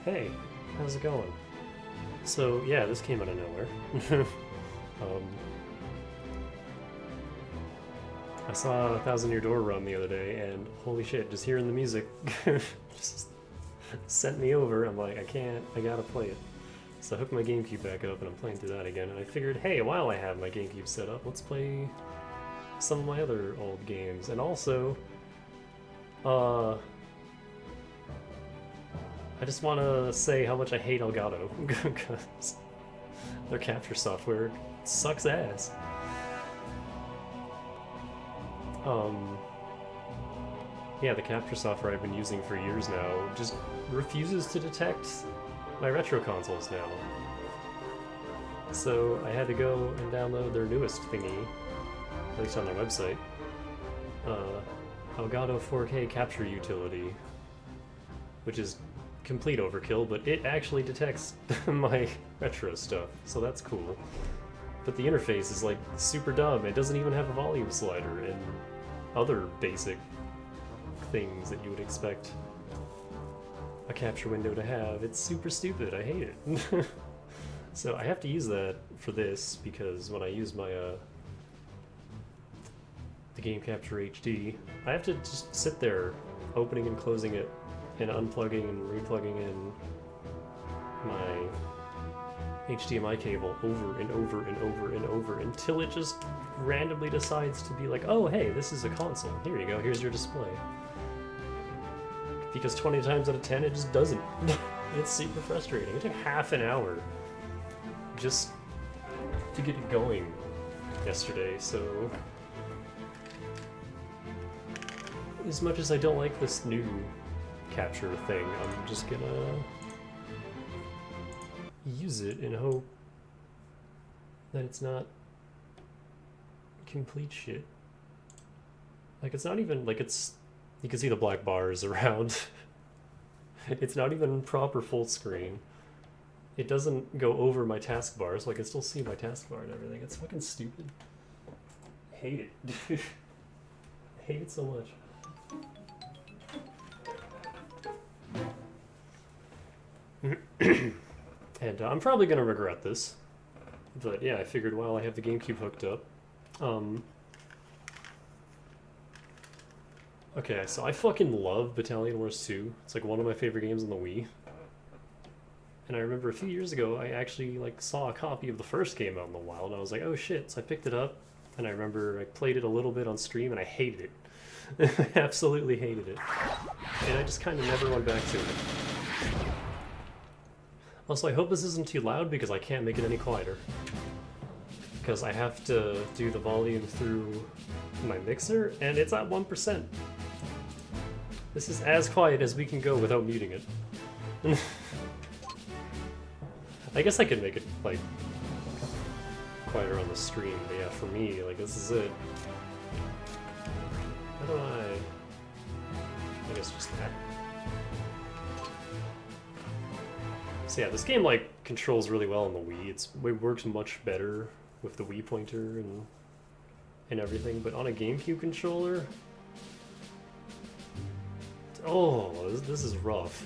Hey, how's it going? So, yeah, this came out of nowhere. um, I saw A Thousand Year Door run the other day, and holy shit, just hearing the music just sent me over. I'm like, I gotta play it. So I hooked my Gamecube back up, and I'm playing through that again, and I figured, hey, while I have my Gamecube set up, let's play some of my other old games. And also, I just want to say how much I hate Elgato, because their capture software sucks ass. Yeah, the capture software I've been using for years now just refuses to detect my retro consoles now. So I had to go and download their newest thingy, at least on their website, Elgato 4K capture utility, which is complete overkill, but it actually detects my retro stuff, so that's cool. But the interface is like super dumb. It doesn't even have a volume slider and other basic things that you would expect a capture window to have. It's super stupid. I hate it. So I have to use that for this, because when I use my the Game Capture HD, I have to just sit there opening and closing it and unplugging and replugging in my HDMI cable over and over and over and over until it just randomly decides to be like, oh hey, this is a console. Here you go, here's your display. Because 20 times out of 10 it just doesn't. It's super frustrating. It took half an hour just to get it going yesterday, so as much as I don't like this new capture thing, I'm just gonna use it and hope that it's not complete shit. Like, it's not even, like, it's, you can see the black bars around. It's not even proper full screen. It doesn't go over my taskbar, so I can still see my taskbar and everything. It's fucking stupid. I hate it, dude. I hate it so much. And I'm probably gonna regret this, but yeah, I figured while I have the GameCube hooked up, okay, so I fucking love Battalion Wars 2. It's like one of my favorite games on the Wii. And I remember a few years ago, I actually like saw a copy of the first game out in the wild, and I was like, oh shit, so I picked it up, and I remember I played it a little bit on stream, and I hated it. I absolutely hated it. And I just kind of never went back to it. Also, I hope this isn't too loud because I can't make it any quieter. Because I have to do the volume through my mixer, and it's at 1%. This is as quiet as we can go without muting it. I guess I could make it, like, quieter on the stream, but yeah, for me, like, this is it. How do I guess just that. So yeah, this game, like, controls really well on the Wii. It works much better with the Wii pointer and everything, but on a GameCube controller, oh, this is rough.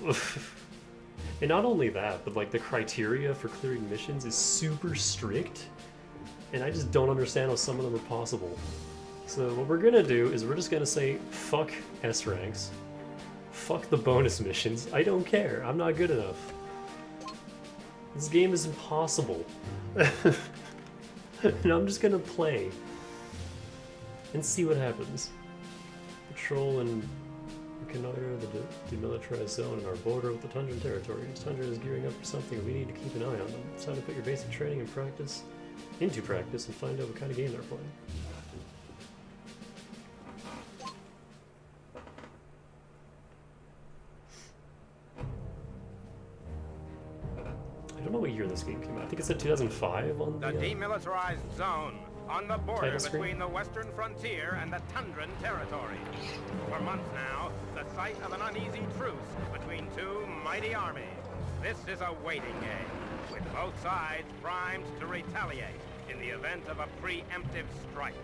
And not only that, but like the criteria for clearing missions is super strict, and I just don't understand how some of them are possible. So what we're gonna do is we're just gonna say fuck S ranks, fuck the bonus missions. I don't care. I'm not good enough. This game is impossible. And I'm just gonna play and see what happens. Patrol and reconnoiter the demilitarized zone in our border with the Tundran territory. This Tundra is gearing up for something. We need to keep an eye on them. It's time to put your basic training and practice into practice and find out what kind of game they're playing. I don't know what year this game came out. I think it said 2005 on the demilitarized zone on the border screen. between the western frontier and the Tundran territory. For months now, the site of an uneasy truce between two mighty armies. This is a waiting game, with both sides primed to retaliate in the event of a preemptive strike.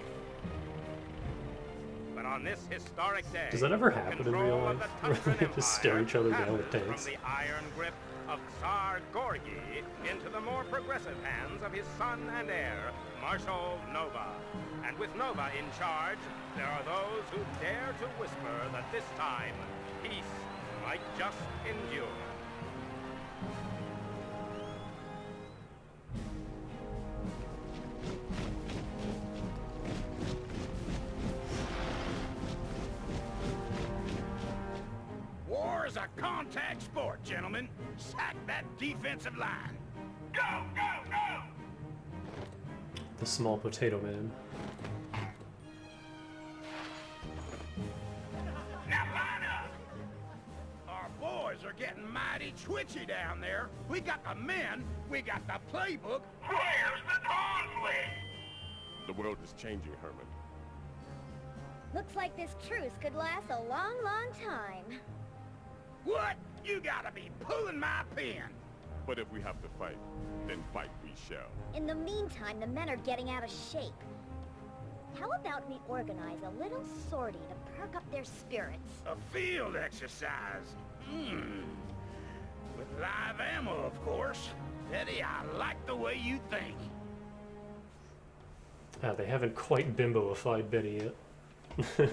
But on this historic day, Does that ever happen in real control life? of the Where Tundran they just stare each other down with passes tanks? from the iron grip of Tsar Gorgi into the more progressive hands of his son and heir, Marshal Nova. And with Nova in charge, there are those who dare to whisper that this time, peace might just endure. War is a contact sport, gentlemen. Sack that defensive line. Go, go, go! The small potato man. Now line up! Our boys are getting mighty twitchy down there. We got the men, we got the playbook. Where's the conflict? The world is changing, Herman. Looks like this truce could last a long, long time. What? You gotta be pulling my pin. But if we have to fight, then fight we shall. In the meantime, the men are getting out of shape. How about we organize a little sortie to perk up their spirits? A field exercise. With live ammo, of course. Eddie, I like the way you think. Ah, they haven't quite bimboified Benny yet.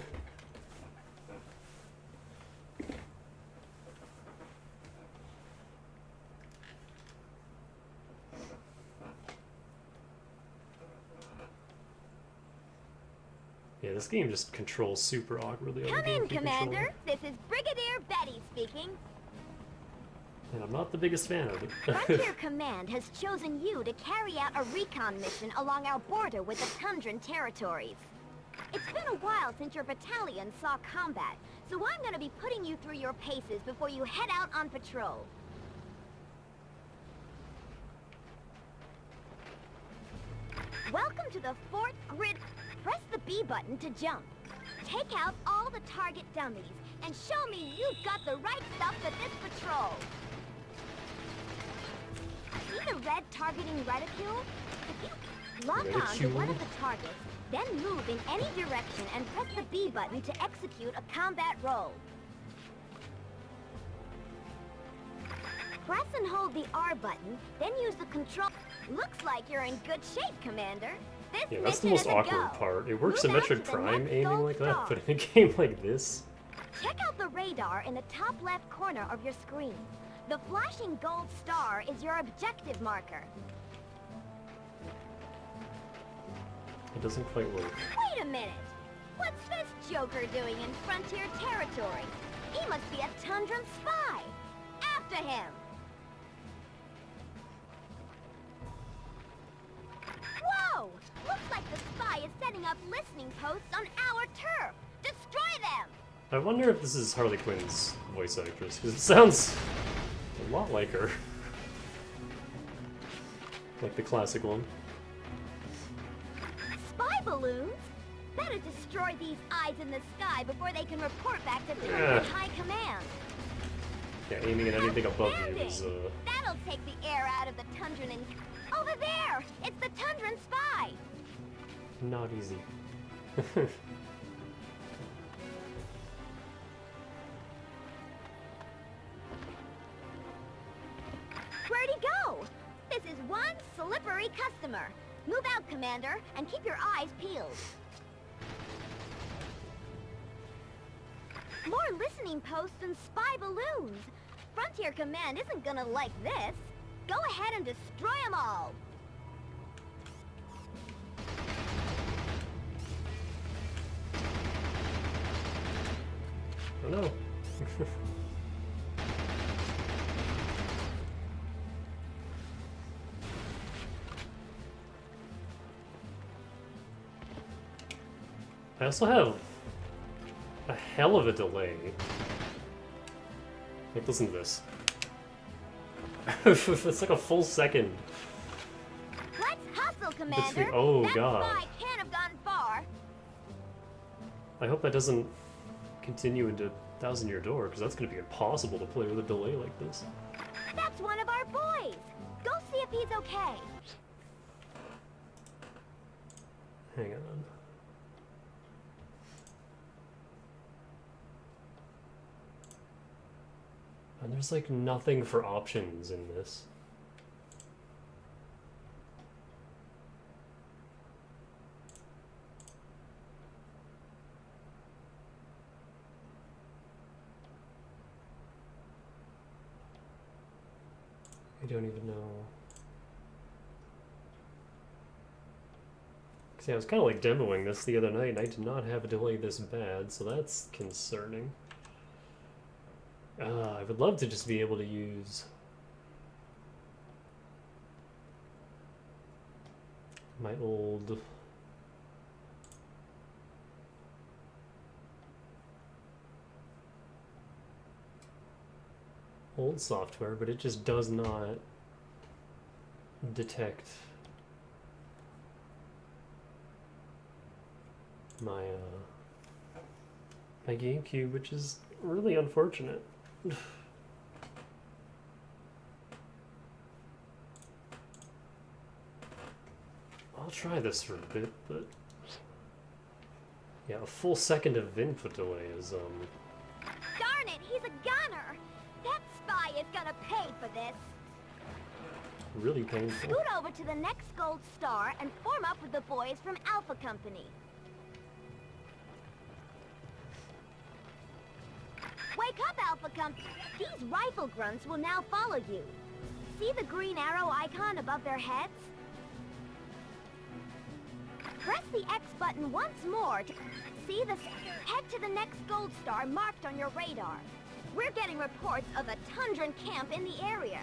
Yeah, this game just controls super awkwardly. on the Come in, GameCube Commander. controller. This is Brigadier Betty speaking. And I'm not the biggest fan of it. Frontier Command has chosen you to carry out a recon mission along our border with the Tundran territories. It's been a while since your battalion saw combat, so I'm going to be putting you through your paces before you head out on patrol. Welcome to the Fort Grid. Press the B button to jump. Take out all the target dummies and show me you've got the right stuff for this patrol. See the red targeting reticule? If you lock on to one of the targets, then move in any direction and press the B button to execute a combat roll. Press and hold the R button, then use the control. Looks like you're in good shape, Commander. This Yeah, that's the mission most is a awkward go. part. It works in Move out Metroid to the Prime next aiming gold like that, star. but in a game like this... Check out the radar in the top left corner of your screen. The flashing gold star is your objective marker. It doesn't quite work. Wait a minute! What's this Joker doing in Frontier territory? He must be a Tundran spy! After him! Whoa! Looks like the spy is setting up listening posts on our turf! Destroy them! I wonder if this is Harley Quinn's voice actress, because it sounds a lot like her. Like the classic one. Spy balloons? Better destroy these eyes in the sky before they can report back to Yeah. Tundran High Command. Yeah, aiming at anything above you Outstanding! is, That'll take the air out of the Tundran and... Over there! It's the Tundran spy! not easy. Where'd he go? This is one slippery customer. Move out, Commander, and keep your eyes peeled. More listening posts and spy balloons. Frontier Command isn't gonna like this. Go ahead and destroy them all. Oh no. I also have a hell of a delay. Like, listen to this. It's like a full second. Let's hustle, Commander. oh, that God. spy can't have gone far. I hope that doesn't continue into Thousand Year Door, because that's going to be impossible to play with a delay like this. That's one of our boys. Go see if he's okay. Hang on. And there's like nothing for options in this. I don't even know. See, I was kind of like demoing this the other night, and I did not have a delay this bad, so that's concerning. I would love to just be able to use my old software, but it just does not detect my my GameCube, which is really unfortunate. I'll try this for a bit, but yeah, a full second of input delay is Darn it, he's a gunner! That spy is gonna pay for this! really painful. Scoot over to the next gold star and form up with the boys from Alpha Company. Wake up, Alpha Company! These rifle grunts will now follow you. See the green arrow icon above their heads? Press the X button once more to see the... Head to the next gold star marked on your radar. We're getting reports of a Tundran camp in the area.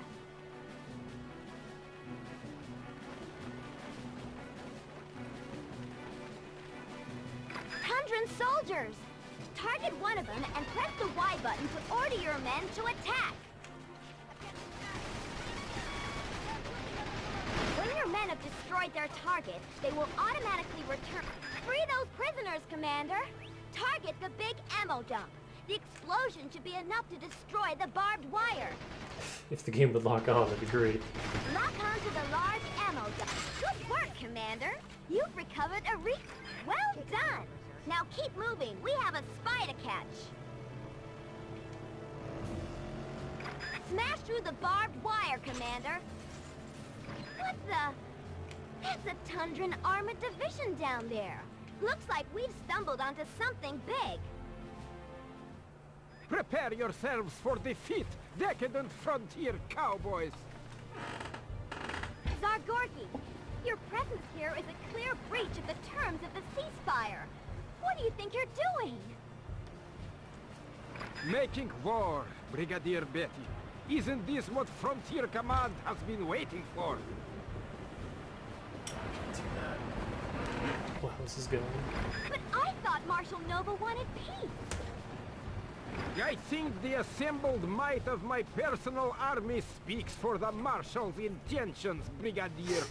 Tundran soldiers! Target one of them and press the Y button to order your men to attack. When your men have destroyed their target, they will automatically return. Free those prisoners, Commander! Target the big ammo dump. The explosion should be enough to destroy the barbed wire. If the game would lock on, that'd be great. Lock onto the large ammo dump. Good work, Commander! You've recovered a Well done! Now keep moving. We have a spy to catch. Smash through the barbed wire, Commander. What the... That's a Tundran armored division down there. Looks like we've stumbled onto something big. Prepare yourselves for defeat, decadent frontier cowboys! Zargorki, your presence here is a clear breach of the terms of the ceasefire. What do you think you're doing? Making war, Brigadier Betty. Isn't this what Frontier Command has been waiting for? Wow, this is going. But I thought Marshal Nova wanted peace. I think the assembled might of my personal army speaks for the Marshal's intentions, Brigadier.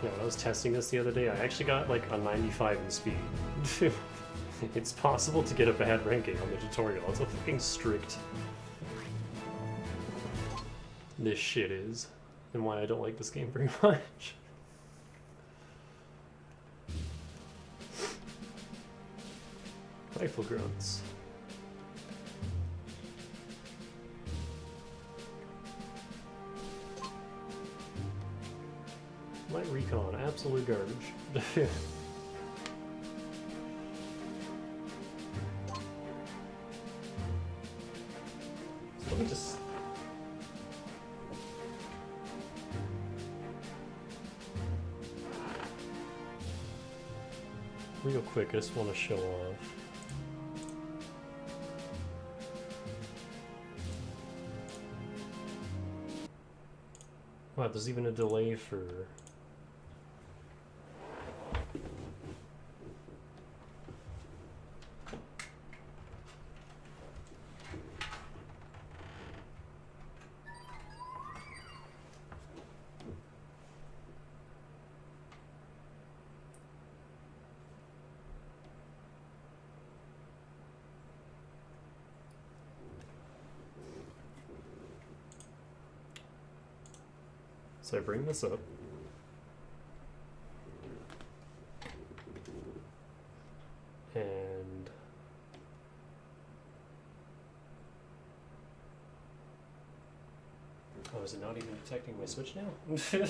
Yeah, when I was testing this the other day, I actually got like a 95 in speed. It's possible to get a bad ranking on the tutorial. It's a fucking strict this shit is, and why I don't like this game very much. Rifle grunts. Light recon, absolute garbage. So let me just... Real quick, I just want to show off. Wow, there's even a delay for... So I bring this up. is it not even detecting my Switch now? Okay.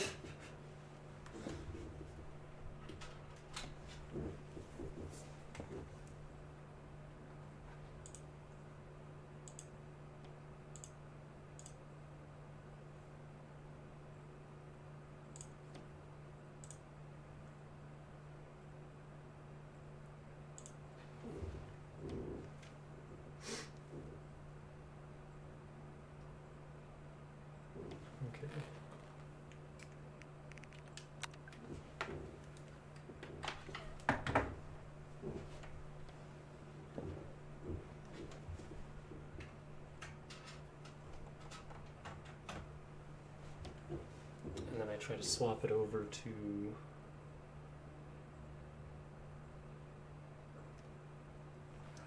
And then I try to swap it over to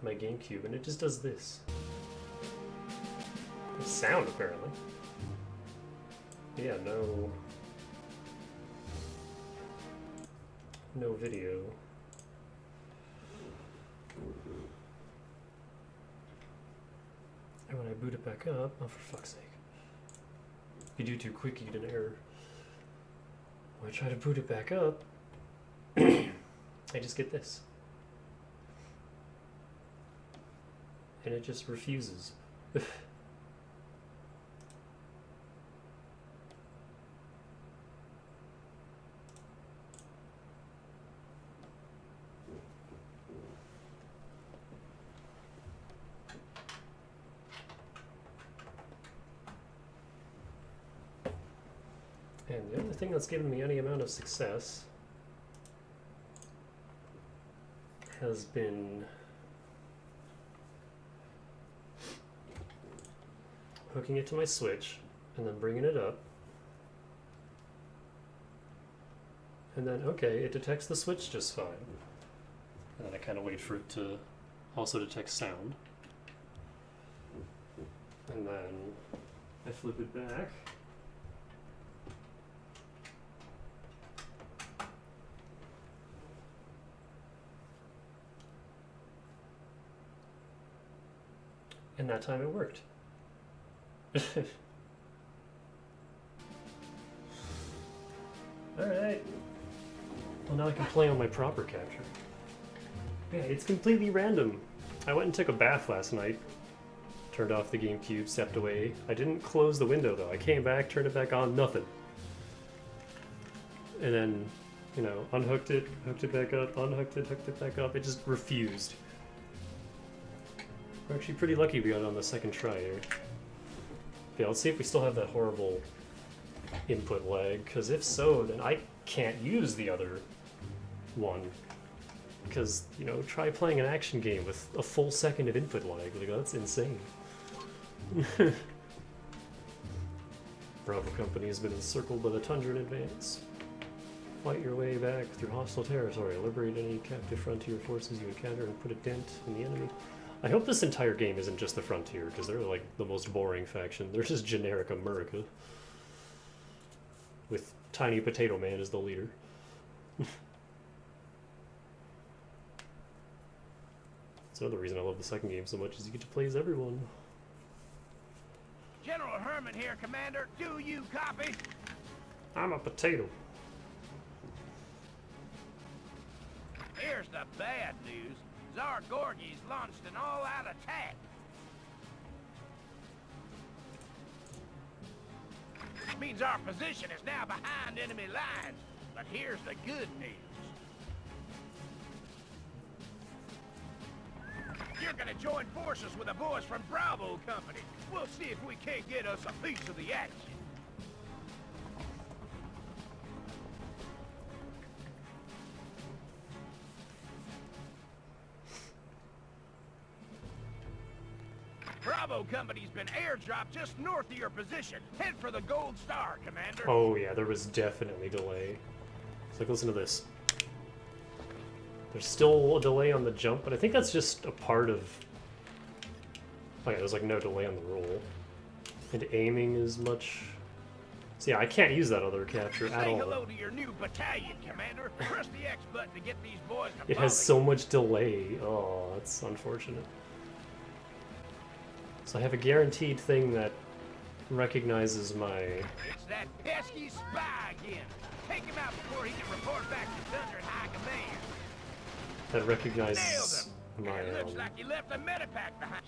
my Gamecube, and it just does this. It's sound, apparently. Yeah, no video. And when I boot it back up, oh, for fuck's sake. If you do too quick, you get an error. When I try to boot it back up, I just get this. And it just refuses. And the other thing that's given me any amount of success has been hooking it to my Switch and then bringing it up. And then, okay, it detects the Switch just fine. And then I kind of wait for it to also detect sound. And then I flip it back. And that time it worked. Alright. Well, now I can play on my proper capture. Yeah, it's completely random. I went and took a bath last night. Turned off the GameCube, stepped away. I didn't close the window though. I came back, turned it back on, nothing. And then, you know, unhooked it, hooked it back up, unhooked it, hooked it back up. It just refused. We're actually pretty lucky we got it on the second try here. Yeah, let's see if we still have that horrible input lag, because if so, then I can't use the other one. Because, you know, try playing an action game with a full second of input lag. Like, that's insane. Bravo Company has been encircled by the Tundra in advance. Fight your way back through hostile territory. Liberate any captive frontier forces you encounter and put a dent in the enemy. I hope this entire game isn't just the Frontier, because they're like the most boring faction. They're just generic America. With Tiny Potato Man as the leader. That's another reason I love the second game so much, is you get to play as everyone. General Herman here, Commander. Do you copy? I'm a potato. Here's the bad news. Tsar Gorgy's launched an all-out attack. This means our position is now behind enemy lines. But here's the good news. You're gonna join forces with the boys from Bravo Company. We'll see if we can't get us a piece of the action. Bravo Company's been airdropped just north of your position. Head for the Gold Star, Commander. Oh yeah, there was definitely delay. It's like, listen to this. There's still a delay on the jump, but I think that's just a part of... Oh yeah, there's like no delay on the roll. And aiming is much... So yeah, I can't use that other capture at all. Say hello to your new battalion, Commander. Press the X button to get these boys to It has so much delay. Oh, that's unfortunate. So I have a guaranteed thing that recognizes my... It's that pesky spy again. Take him out before he can report back to Thunder and High Command. That Nailed recognizes him. my... It looks like he left a medipack behind.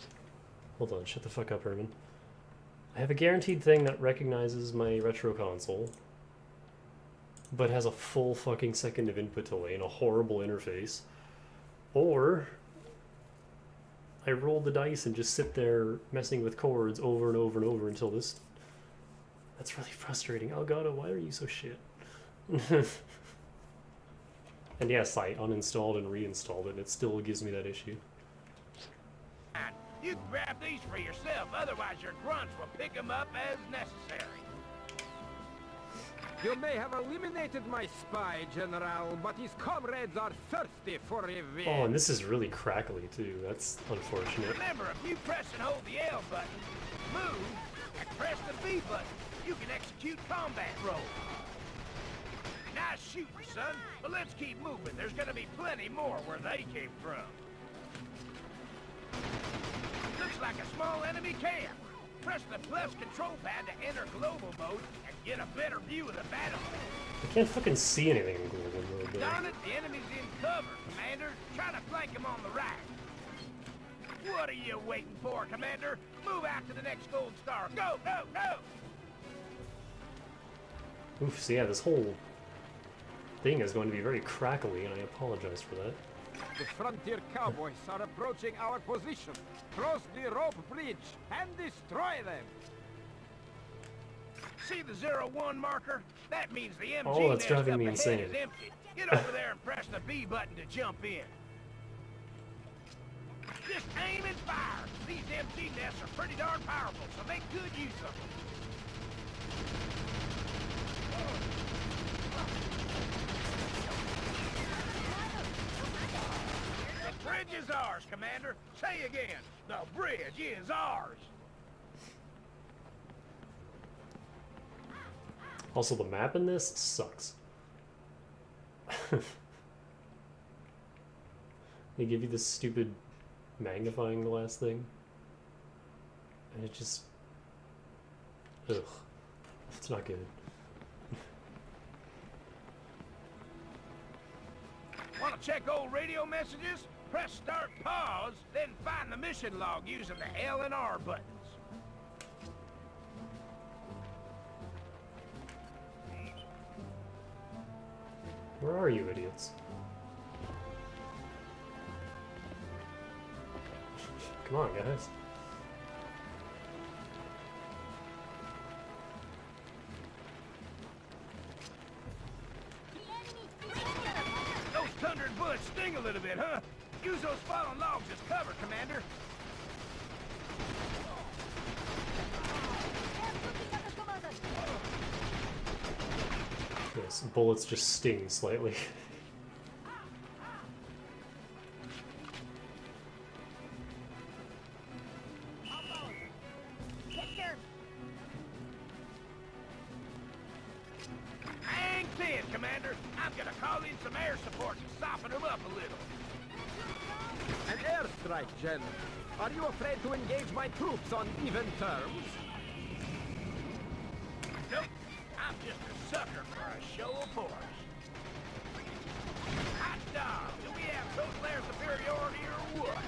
Hold on, shut the fuck up, Herman. I have a guaranteed thing that recognizes my retro console, but has a full fucking second of input delay and a horrible interface. Or I roll the dice and just sit there messing with chords over and over and over until this... That's really frustrating. Elgato, why are you so shit? And yes, I uninstalled and reinstalled it, and it still gives me that issue. You can grab these for yourself, otherwise your grunts will pick them up as necessary. You may have eliminated my spy, General, but his comrades are thirsty for revenge. Oh, and this is really crackly too. That's unfortunate. Remember, if you press and hold the L button, move, and press the B button, you can execute combat roles. Nice shooting, son, but let's keep moving. There's gonna be plenty more where they came from. Looks like a small enemy camp. Press the plus control pad to enter global mode and get a better view of the battlefield. I can't fucking see anything in global mode though. Darn it, the enemy's in cover, Commander. Try to flank him on the right. What are you waiting for, Commander? Move out to the next gold star. Go, go, go! Oof, so yeah, this whole thing is going to be very crackly, and I apologize for that. The frontier cowboys are approaching our position. Cross the rope bridge and destroy them. See the 01 marker? That means the MG Oh, that's nest driving up me ahead insane. is empty. Get over there and press the B button to jump in. Just aim and fire. These MG nests are pretty darn powerful, so make good use of them. The bridge is ours, Commander. Say again, the bridge is ours. Also, the map in this sucks. They give you this stupid magnifying glass thing, and it just... Ugh. It's not good. Want to check old radio messages? Press start pause, then find the mission log using the L and R buttons. Where are you, idiots? Come on, guys. Those thundering bullets sting a little bit, huh? Use those fallen logs as cover, Commander. Yes, bullets just sting slightly. Hang thin, Commander. I'm gonna call in some air support to soften them up a little. An airstrike, General. Are you afraid to engage my troops on even terms? Nope. I'm just a sucker for a show of force. Hot dog, do we have total air superiority or what?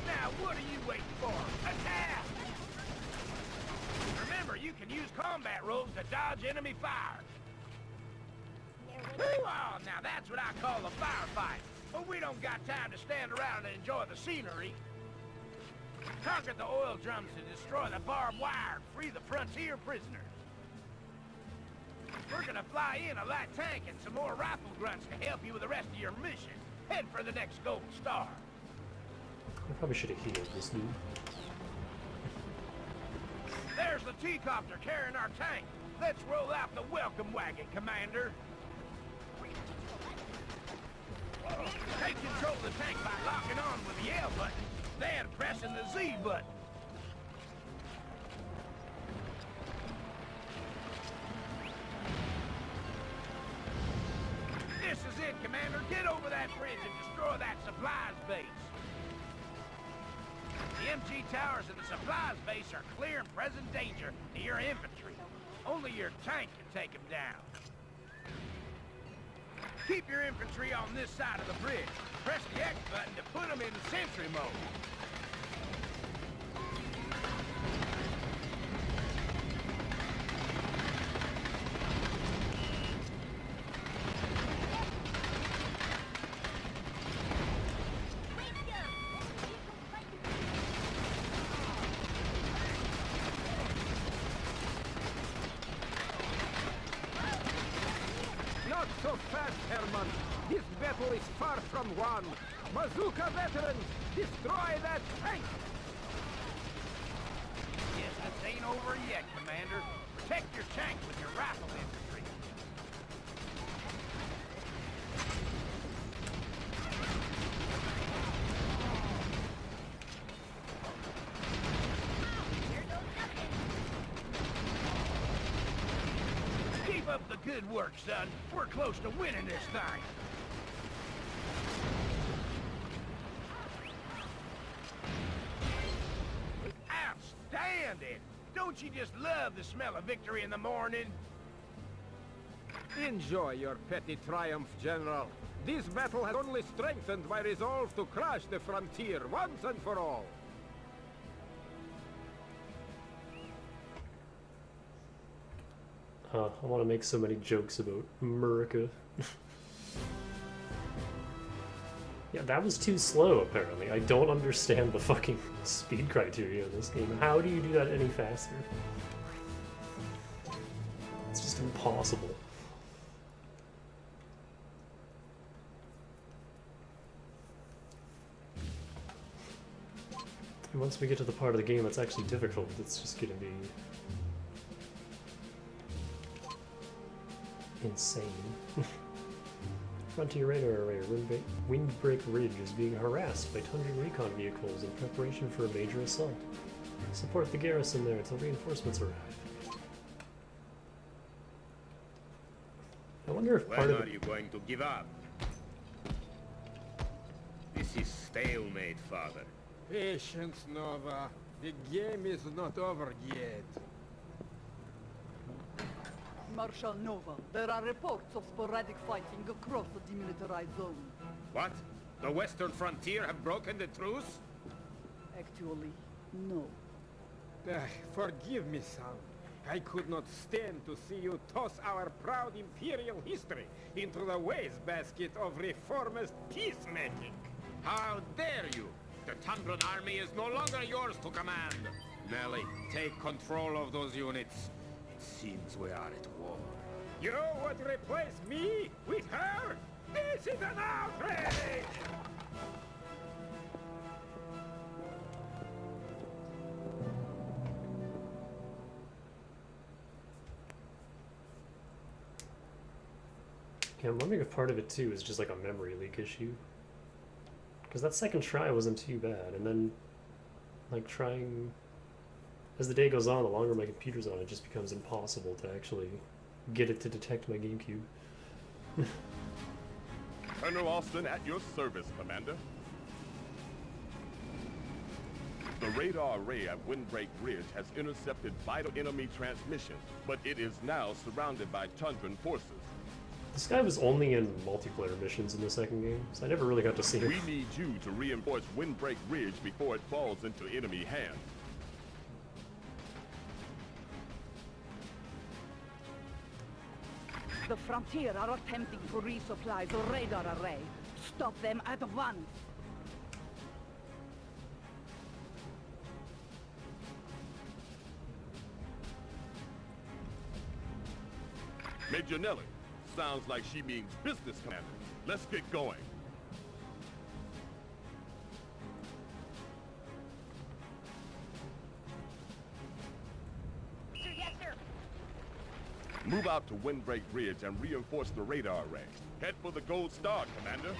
Now, what are you waiting for? Attack! Remember, you can use combat rolls to dodge enemy fire. Oh, now that's what I call a firefight. But we don't got time to stand around and enjoy the scenery. Target the oil drums to destroy the barbed wire and free the frontier prisoners. We're gonna fly in a light tank and some more rifle grunts to help you with the rest of your mission. Head for the next gold star. I probably should have healed this dude. There's the T-copter carrying our tank. Let's roll out the welcome wagon, Commander. Take control of the tank by locking on with the L button, then pressing the Z button. This is it, Commander. Get over that bridge and destroy that supplies base. The MG towers and the supplies base are clear and present danger to your infantry. Only your tank can take them down. Keep your infantry on this side of the bridge. Press the X button to put them in sentry mode. Not so fast, Herman. This battle is far from won. Bazooka veterans, destroy that tank! Yes, this ain't over yet, Commander. Protect your tank with your rifle infantry. Keep up the good work, son. We're close to winning this thing. Outstanding! Don't you just love the smell of victory in the morning? Enjoy your petty triumph, General. This battle has only strengthened my resolve to crush the frontier once and for all. I want to make so many jokes about America. Yeah, that was too slow, apparently. I don't understand the fucking speed criteria in this game. How do you do that any faster? It's just impossible. And once we get to the part of the game that's actually difficult, it's just gonna be insane. Frontier radar array, Windbreak Ridge is being harassed by Tundran recon vehicles in preparation for a major assault. Support the garrison there until reinforcements arrive. I wonder if part When of are you going to give up? This is stalemate, Father. Patience, Nova. The game is not over yet. Marshal Nova, there are reports of sporadic fighting across the demilitarized zone. What? The western frontier have broken the truce? Actually, no. Forgive me, son. I could not stand to see you toss our proud imperial history into the wastebasket of reformist peacemaking. How dare you? The Tundran army is no longer yours to command. Nelly, take control of those units. It seems we are at war. You would replace me with her? This is an outrage! Yeah, I'm wondering if part of it too is just like a memory leak issue. Because that second try wasn't too bad, and then like trying as the day goes on, the longer my computer's on, it just becomes impossible to actually get it to detect my Gamecube. Colonel Austin at your service, Commander. The radar array at Windbreak Ridge has intercepted vital enemy transmissions, but it is now surrounded by Tundran forces. This guy was only in multiplayer missions in the second game, so I never really got to see him. We need you to reinforce Windbreak Ridge before it falls into enemy hands. The Frontier are attempting to resupply the radar array. Stop them at once. Major Nelly, sounds like she means business, Commander. Let's get going. Yes, sir. Move out to Windbreak Ridge and reinforce the radar array. Head for the Gold Star, Commander.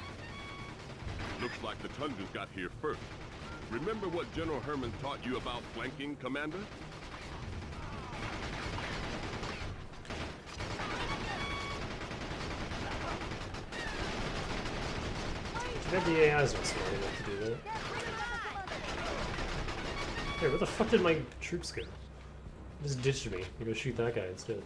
Looks like the Tundrans got here first. Remember what General Herman taught you about flanking, Commander? I bet the AI's not smart enough to do that. Hey, where the fuck did my troops go? Just ditched me. You go shoot that guy instead.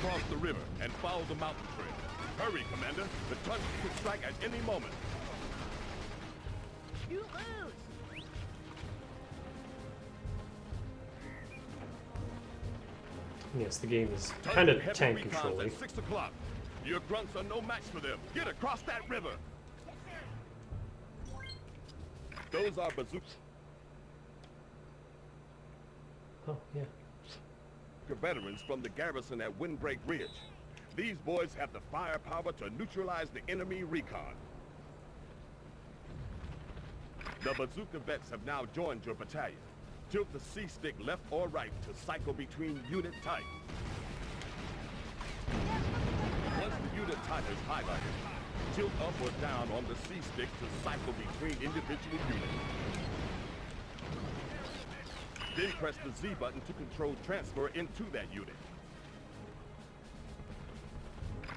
Cross the river and follow the mountain trail. Hurry, Commander. The Tundra could strike at any moment. You lose! Yes, the game is Tundra kind of heavy tank recons controlling. at 6 o'clock. Your grunts are no match for them. Get across that river. Those are bazookas. Oh, yeah. Veterans from the garrison at Windbreak Ridge. These boys have the firepower to neutralize the enemy recon. The bazooka vets have now joined your battalion. Tilt the C-stick left or right to cycle between unit types. Once the unit type is highlighted, tilt up or down on the C-stick to cycle between individual units. Then press the Z button to control transfer into that unit.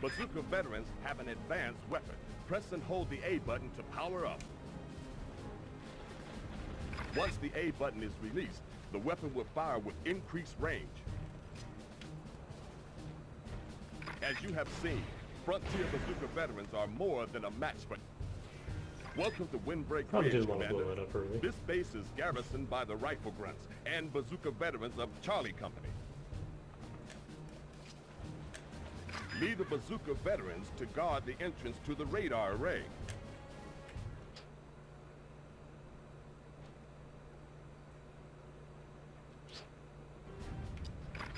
Bazooka veterans have an advanced weapon. Press and hold the A button to power up. Once the A button is released, the weapon will fire with increased range. As you have seen, Frontier Bazooka veterans are more than a match for... Welcome to Windbreak Probably Ridge, didn't want to blow Commander. that up early. This base is garrisoned by the Rifle Grunts and Bazooka veterans of Charlie Company. Lead the Bazooka veterans to guard the entrance to the radar array.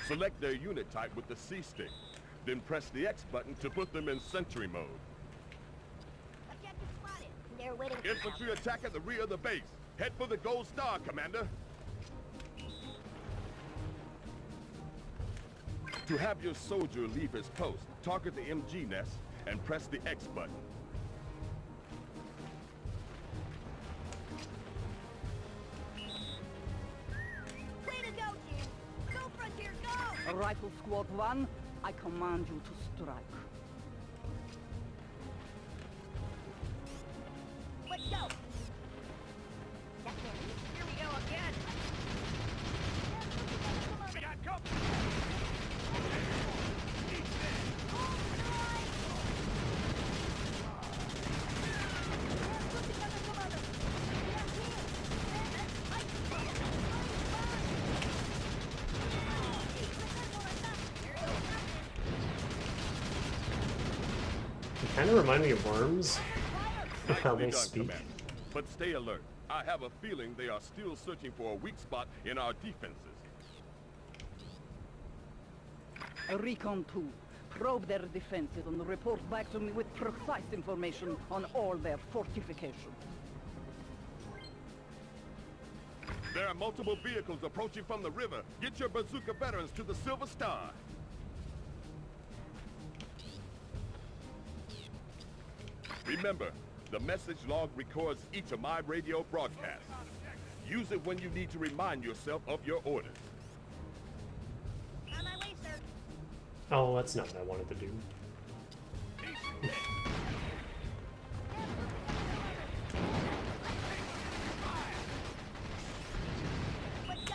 Select their unit type with the C-stick, then press the X button to put them in sentry mode. Objective spotted. They're waiting for Infantry attack at the rear of the base. Head for the Gold Star, Commander. To have your soldier leave his post, target the MG nest and press the X button. Way to go, Jim! Go, Frontier, go! Rifle Squad 1, I command you to strike. Let's go! That's it. Here we go again. We got company. They kind of remind me of worms. How Nicely they done, speak. Commander. But stay alert. I have a feeling they are still searching for a weak spot in our defenses. Recon 2, probe their defenses and report back to me with precise information on all their fortifications. There are multiple vehicles approaching from the river. Get your bazooka veterans to the Silver Star. Remember, the message log records each of my radio broadcasts. Use it when you need to remind yourself of your orders. On my way, sir. Oh, that's not what I wanted to do. Let's go!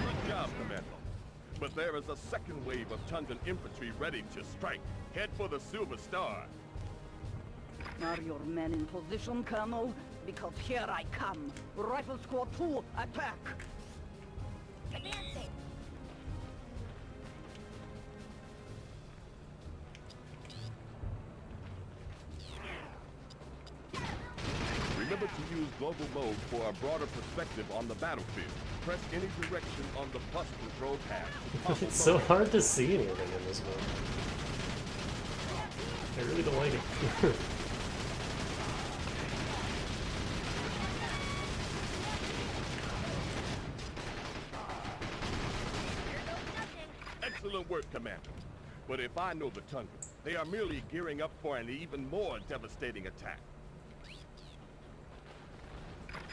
Good job, Commander. But there is a second wave of Tundran infantry ready to strike. Head for the Silver Star. Are your men in position, Colonel? Because here I come. Rifle Squad 2, attack! Advancing! Remember to use global mode for a broader perspective on the battlefield. Press any direction on the plus control pad. to toggle It's so mode. hard to see anything in this one. I really don't like it. work, Commander. But if I know the Tundra, they are merely gearing up for an even more devastating attack.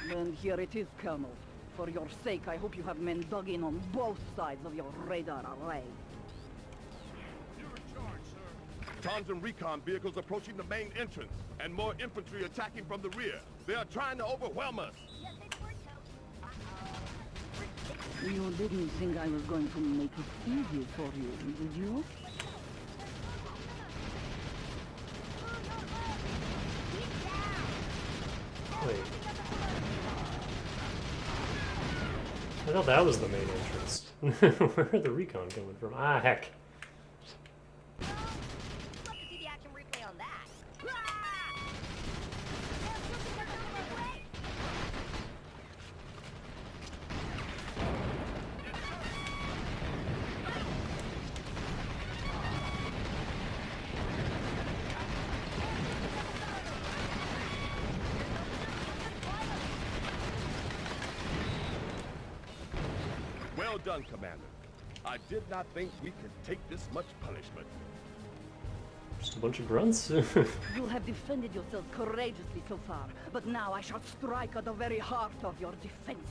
Then here it is, Colonel. For your sake, I hope you have men dug in on both sides of your radar array. Tundran recon vehicles approaching the main entrance, and more infantry attacking from the rear. They are trying to overwhelm us. You didn't think I was going to make it easy for you, did you? Wait. I thought that was the main entrance. Where are the recon coming from? Ah, heck. Love to see the action replay on that. Well done, Commander. I did not think we could take this much punishment. Just a bunch of grunts? You have defended yourself courageously so far, but now I shall strike at the very heart of your defenses.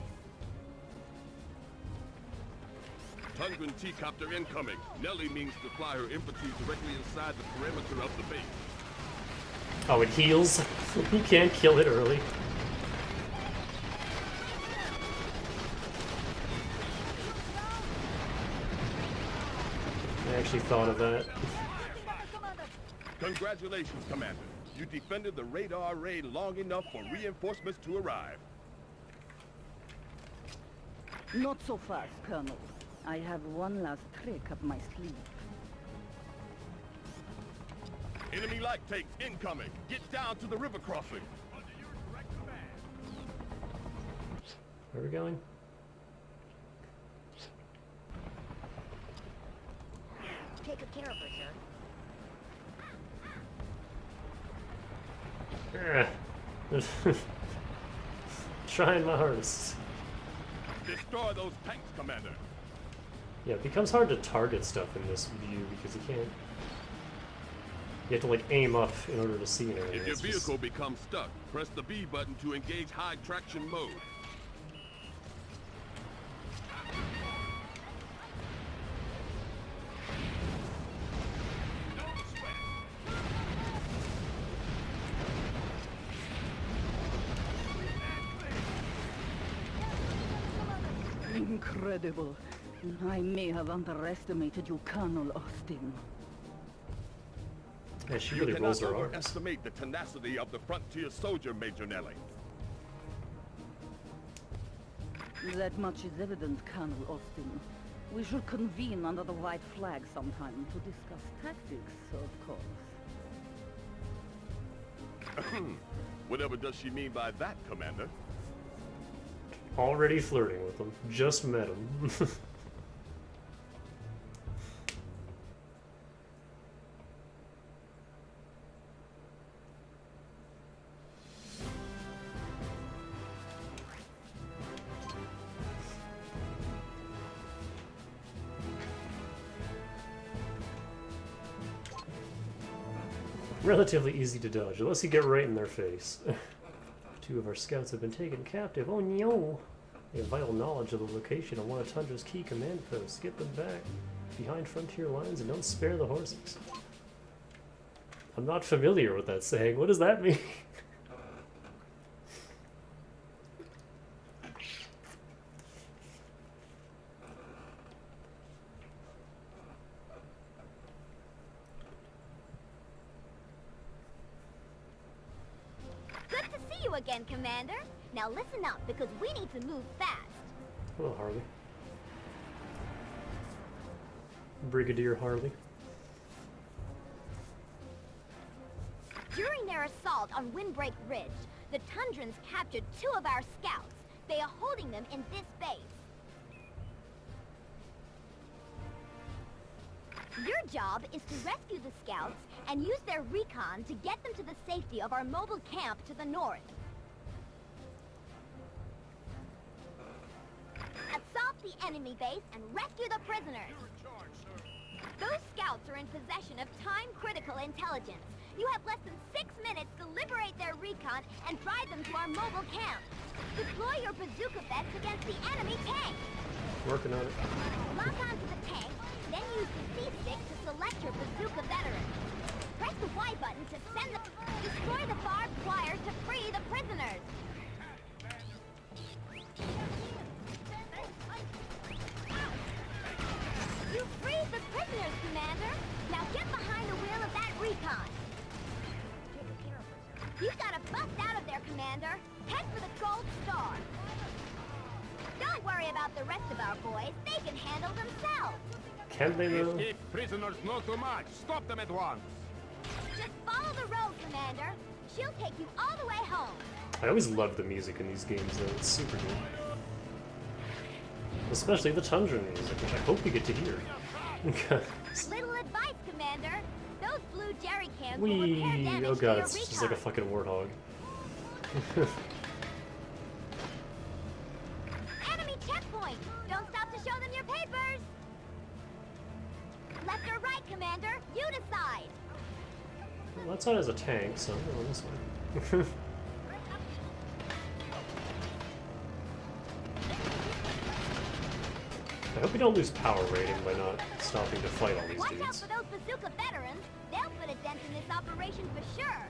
Tundran T-copter incoming. Nellie means to fly her infantry directly inside the perimeter of the base. Oh, it heals? You can't kill it early. I actually thought of that. Congratulations, Commander. You defended the radar array long enough for reinforcements to arrive. Not so fast, Colonel. I have one last trick up my sleeve. Enemy light tanks incoming. Get down to the river crossing. Where are we going? Take good care of her, sir. Trying my hardest. Destroy those tanks, Commander. Yeah, it becomes hard to target stuff in this view because you can't. You have to like aim up in order to see anything. If your It's just- vehicle becomes stuck, press the B button to engage high traction mode. Incredible. I may have underestimated you, Colonel Austin. Yeah, she You really cannot rolls her arms. overestimate the tenacity of the frontier soldier, Major Nellie. That much is evident, Colonel Austin. We should convene under the white flag sometime to discuss tactics, of course. Whatever does she mean by that, Commander? Already flirting with him. Just met him. Relatively easy to dodge, unless you get right in their face. 2 of our scouts have been taken captive. Oh no! They have vital knowledge of the location of one of Tundra's key command posts. Get them back behind frontier lines and don't spare the horses. I'm not familiar with that saying. What does that mean? Good to see you again, Commander. Now listen up, because we need to move fast. Hello, Harley. Brigadier Harley. During their assault on Windbreak Ridge, the Tundrans captured 2 of our scouts. They are holding them in this base. Your job is to rescue the scouts and use their recon to get them to the safety of our mobile camp to the north. Assault the enemy base and rescue the prisoners. Those scouts are in possession of time-critical intelligence. You have less than 6 minutes to liberate their recon and drive them to our mobile camp. Deploy your bazooka bets against the enemy tank. Working on it. Lock onto the tank, then use the C-stick to select your bazooka veteran. Press the Y button to send the... Destroy the barbed wire to free the prisoners. You freed the prisoners, Commander. Now get behind the wheel of that recon. You've got to bust out of there, Commander. Head for the gold star. Don't worry about the rest of our boys. They can handle themselves. Can they though? Escape prisoners not too much. Stop them at once. Just follow the road, Commander. She'll take you all the way home. I always love the music in these games though, it's super good. Especially the Tundra music, which I hope we get to hear. Little advice, Commander. Those blue jerry cans will repair Whee! damage Oh to god, your it's just like a recon. fucking warthog. Enemy checkpoint! Don't stop to show them your papers! Left or right, Commander? You decide! Well, that side has a tank, so I'm going this way. I hope we don't lose power rating by not stopping to fight all these Watch out dudes. for those bazooka veterans. They'll put a dent in this operation for sure.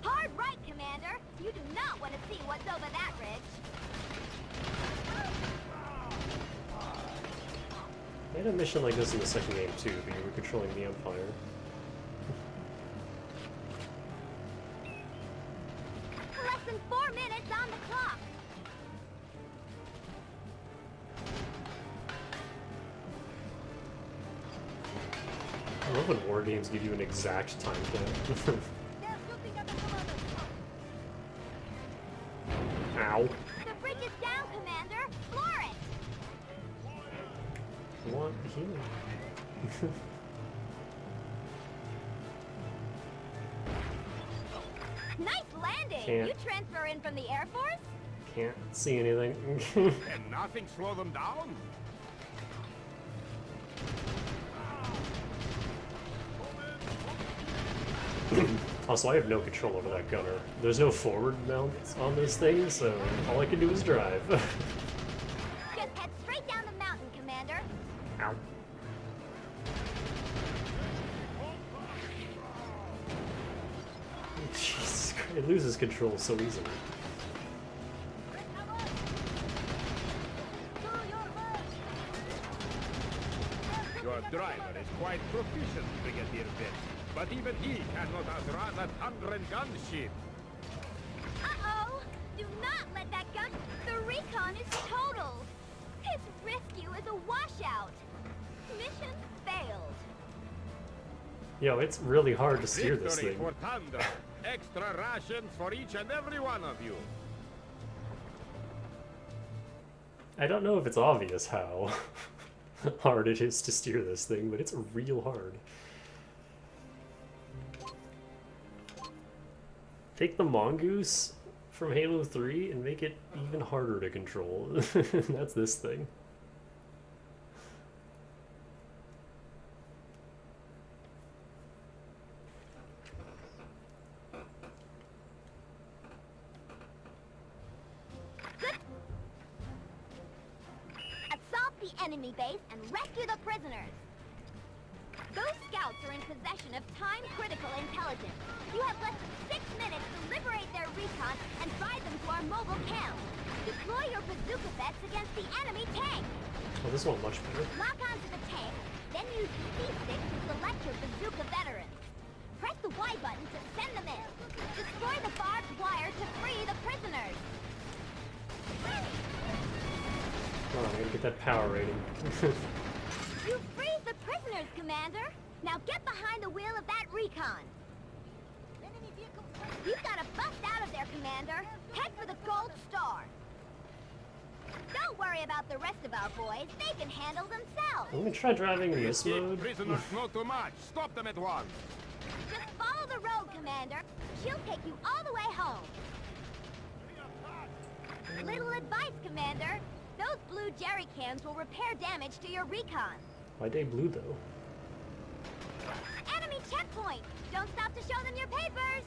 Hard right, Commander. You do not want to see what's over that ridge. I had a mission like this in the second game too, but you were controlling the Empire. Less than 4 minutes on the clock. I love when war games give you an exact time cap. Ow. The bridge is down, Commander. Floor it. What? Here. Nice landing. Can't. You transfer in from the Air Force? Can't see anything. Can nothing slow them down? Also, I have no control over that gunner. There's no forward mount on this thing, so all I can do is drive. Just head straight down the mountain, Commander. Ow. Jesus Christ, it loses control so easily. Your driver is quite proficient, Brigadier Fitz, but even he cannot outrun a Tundran gunship. Uh-oh! Do not let that gun... The recon is totaled! His rescue is a washout! Mission failed. Yo, it's really hard to steer this Victory thing. for Tundra. Extra rations for each and every one of you. I don't know if it's obvious how hard it is to steer this thing, but it's real hard. Take the mongoose from Halo 3 and make it even harder to control. That's this thing. Assault the enemy base and rescue the prisoners. Those scouts are in possession of time-critical intelligence. You have less than 6 minutes to liberate their recon and drive them to our mobile camp. Deploy your bazooka bets against the enemy tank. Oh, this one much better. Lock onto the tank, then use the C-stick to select your bazooka veterans. Press the Y button to send them in. Destroy the barbed wire to free the prisoners. Oh, I gotta get that power rating. You freed the prisoners, Commander. Now get behind the wheel of that recon. You've got to bust out of there, Commander. Head for the gold star. Don't worry about the rest of our boys. They can handle themselves. I'm gonna try driving in this Escape mode. prisoners not too much. Stop them at once. Just follow the the road, Commander. She'll take you all the way home. Little advice, Commander. Those blue jerry cans will repair damage to your recon. Why they blue though? Enemy checkpoint! Don't stop to show them your papers!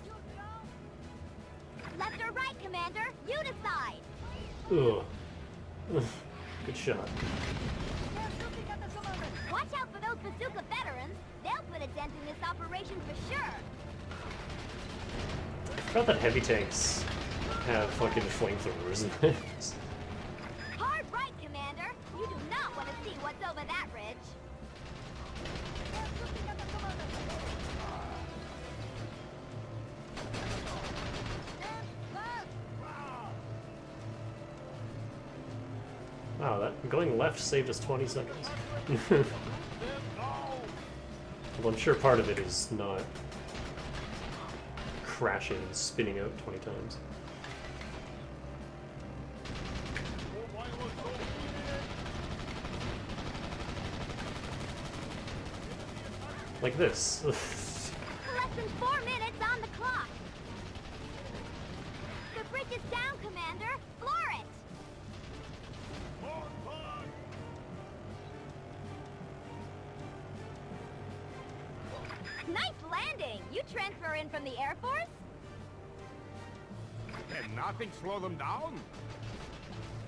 Left or right, Commander? You decide! Ugh. Good shot. Watch out for those bazooka veterans. They'll put a dent in this operation for sure. I forgot that heavy tanks have fucking flamethrowers in it. Hard right, Commander. You do not want to see what's over that ridge. Wow, that going left saved us 20 seconds. Well, I'm sure part of it is not crashing and spinning out 20 times. Like this. Less than 4 minutes on the clock. The bridge is down, Commander. Floor it. Nice landing. You transfer in from the Air Force? Can nothing slow them down?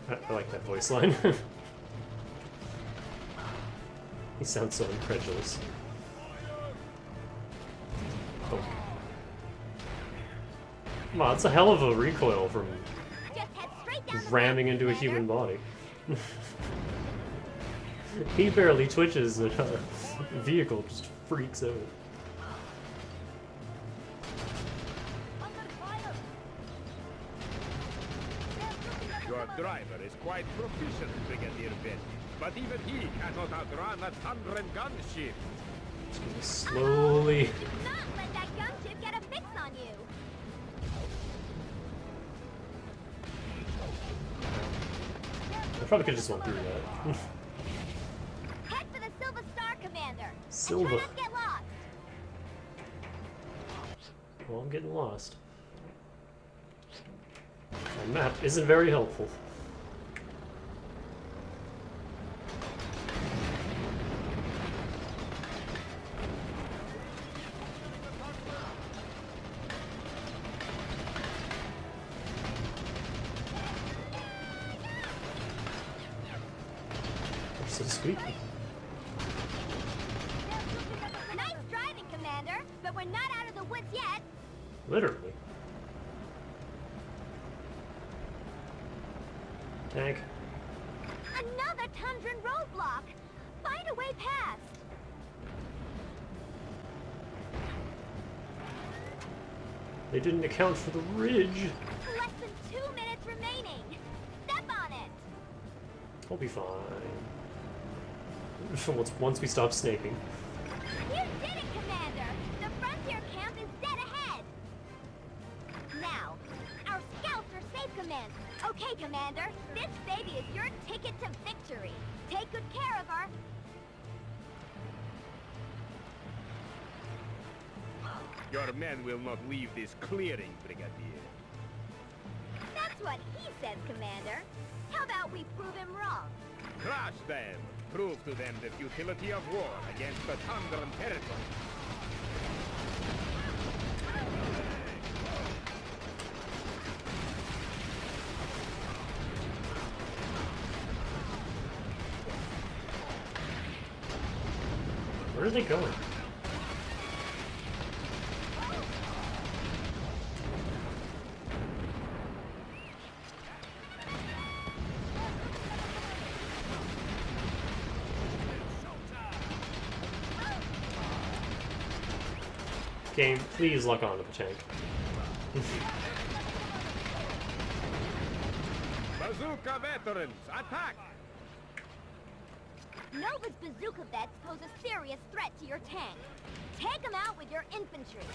I like that voice line. He sounds so incredulous. Oh. Wow, that's a hell of a recoil from Just head straight down the ramming road, into a Commander. human body. He barely twitches and a vehicle just freaks out. Your driver is quite proficient, Brigadier Betty. But even he cannot outrun a Tundran gunship. It's gonna slowly. Do not let that gunship get a fix on you. I probably could have just went through that. Head for the Silver Star, Commander. Silver. And try not to get lost. Well, I'm getting lost. My map isn't very helpful. So squeaky. Nice driving, Commander. But we're not out of the woods yet. Literally. Tank. Another Tundran roadblock. Find a way past. They didn't account for the ridge. Less than 2 minutes remaining. Step on it. We'll be fine. Once we stop snaking. You did it, Commander. The frontier camp is dead ahead. Now, our scouts are safe, Commander. Okay, Commander. This baby is your ticket to victory. Take good care of her. Your men will not leave this clearing, Brigadier. That's what he says, Commander. How about we prove him wrong? Crush them! Prove to them the futility of war against the Tundran territory. Where are they going? Game, please lock onto the tank. Bazooka veterans, attack! Nova's bazooka vets pose a serious threat to your tank. Take them out with your infantry.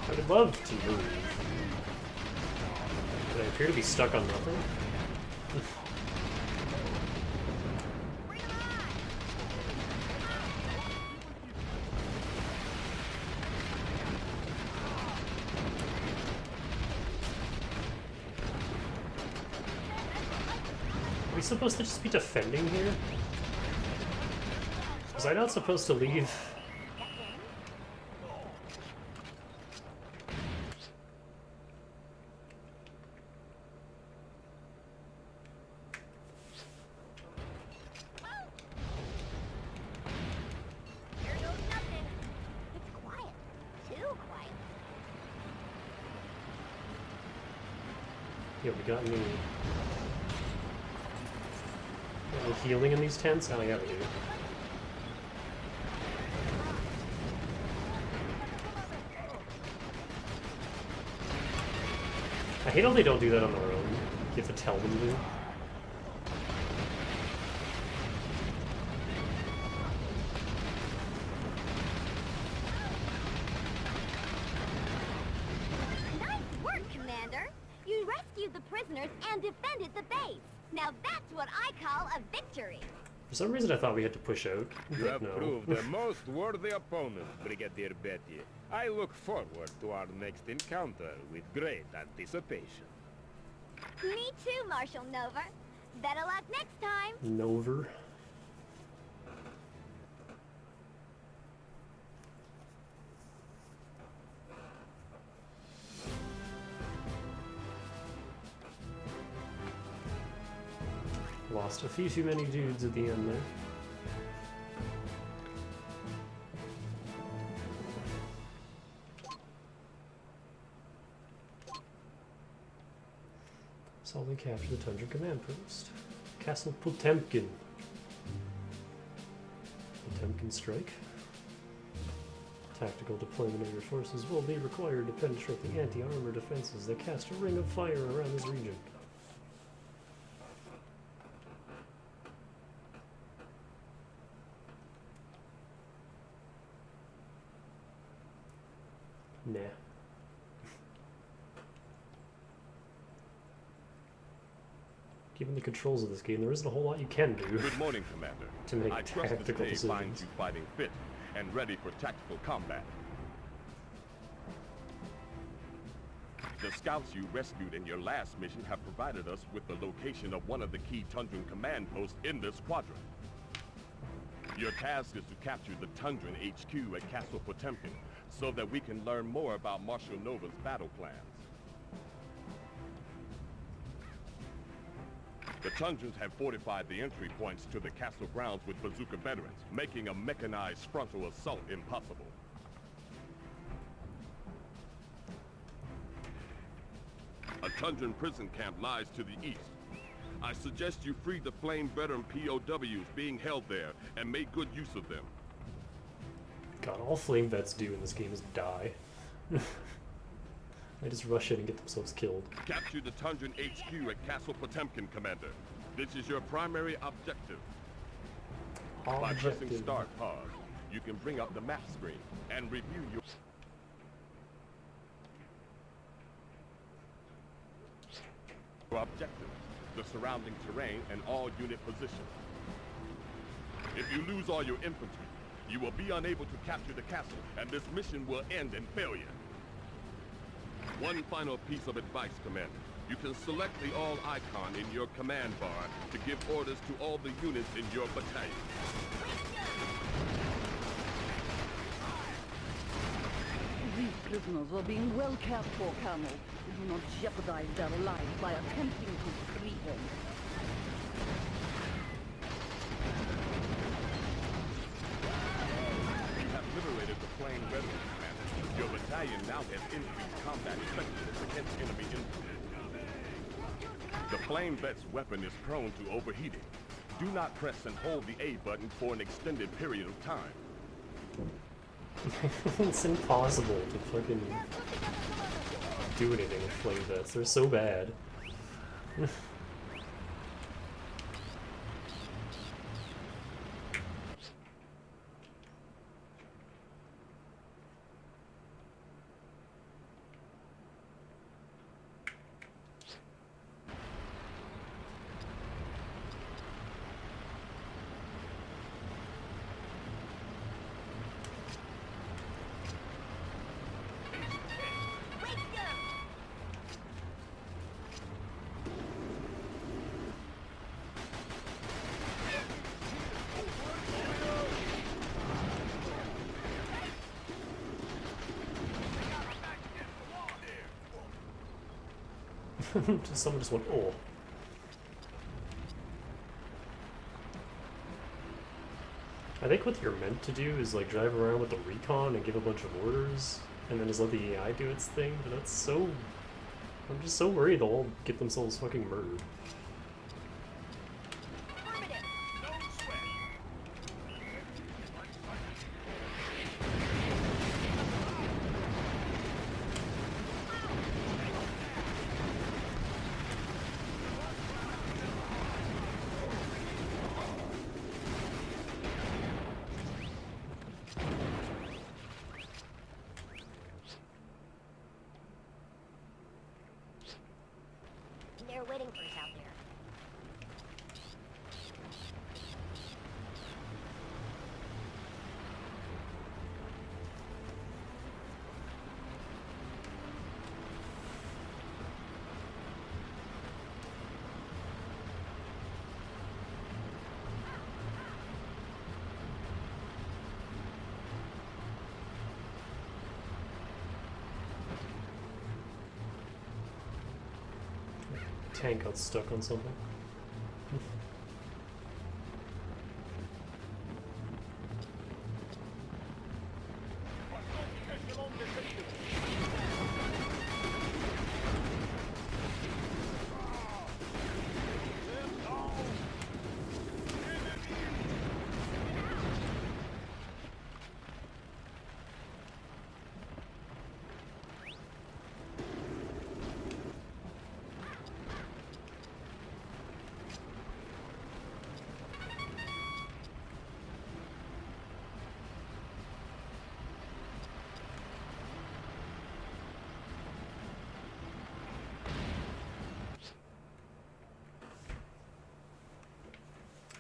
I would love to move. But I appear to be stuck on nothing. supposed to just be defending here? Was I not supposed to leave? Here goes nothing. It's quiet. Too quiet. Yeah, we got any healing in these tents? Oh yeah, we do. I hate how they don't do that on their own. You have to tell them to. Nice work, Commander. You rescued the prisoners and defended the base. Now that's what I call a victory. For some reason, I thought we had to push out. You but have no. proved a most worthy opponent, Brigadier Betty. I look forward to our next encounter with great anticipation. Me too, Marshal Nova. Better luck next time. Nover. Lost a few too many dudes at the end there. Solidly capture the Tundra Command Post. Castle Potemkin. Potemkin strike. Tactical deployment of your forces will be required to penetrate the anti-armor defenses that cast a ring of fire around this region. Nah. Given the controls of this game, there isn't a whole lot you can do Good morning, Commander. to make I trust this tactical day finds decisions. you fighting fit and ready for tactical combat. The scouts you rescued in your last mission have provided us with the location of one of the key Tundran command posts in this quadrant. Your task is to capture the Tundran HQ at Castle Potemkin so that we can learn more about Marshal Nova's battle plans. The Tundrans have fortified the entry points to the castle grounds with bazooka veterans, making a mechanized frontal assault impossible. A Tundran prison camp lies to the east. I suggest you free the Flame veteran POWs being held there and make good use of them. God, all flame vets do in this game is die. They just rush in and get themselves killed. Capture the Tundran HQ at Castle Potemkin, Commander. This is your primary objective. By pressing Objective. Start Pause, you can bring up the map screen and review your objectives, the surrounding terrain, and all unit positions. If you lose all your infantry, you will be unable to capture the castle, and this mission will end in failure. One final piece of advice, Commander. You can select the all icon in your command bar to give orders to all the units in your battalion. These prisoners are being well cared for, Colonel. Do not jeopardize their lives by attempting to free them. You have liberated the Flame veterans, Commander. Your battalion now has increased combat effectiveness against enemy infantry. The Flame vet's weapon is prone to overheating. Do not press and hold the A button for an extended period of time. It's impossible to fucking do anything with flame vets. They're so bad. Someone just went, oh. I think what you're meant to do is like drive around with the recon and give a bunch of orders, and then just let the AI do its thing, but that's so... I'm just so worried they'll all get themselves fucking murdered. They're waiting for us out there. Tank got stuck on something.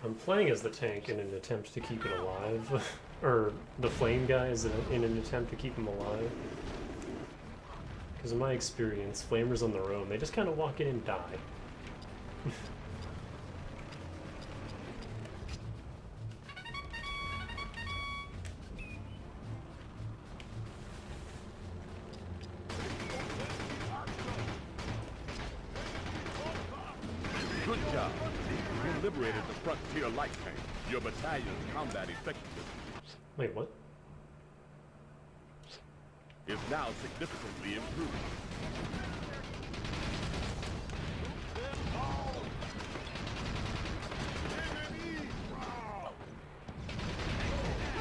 I'm playing as the tank in an attempt to keep it alive, or the flame guys in an attempt to keep him alive. Because in my experience, flamers on their own, they just kind of walk in and die. Good job. You liberated the frontier light tank. Your battalion's combat effectiveness Wait, what? is now significantly improved.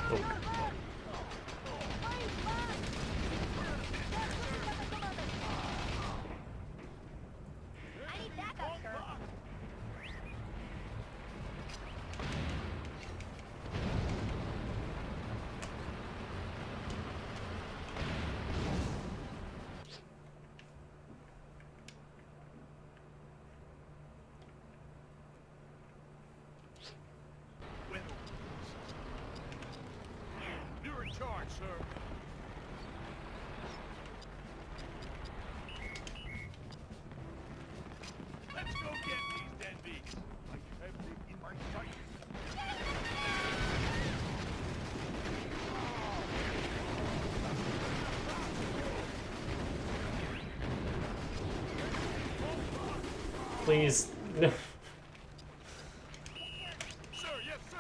Oh. I need backup, sir. You're in charge, sir. Let's go get these deadbeats. I have them in my sight. Please, no. Sir, yes, sir.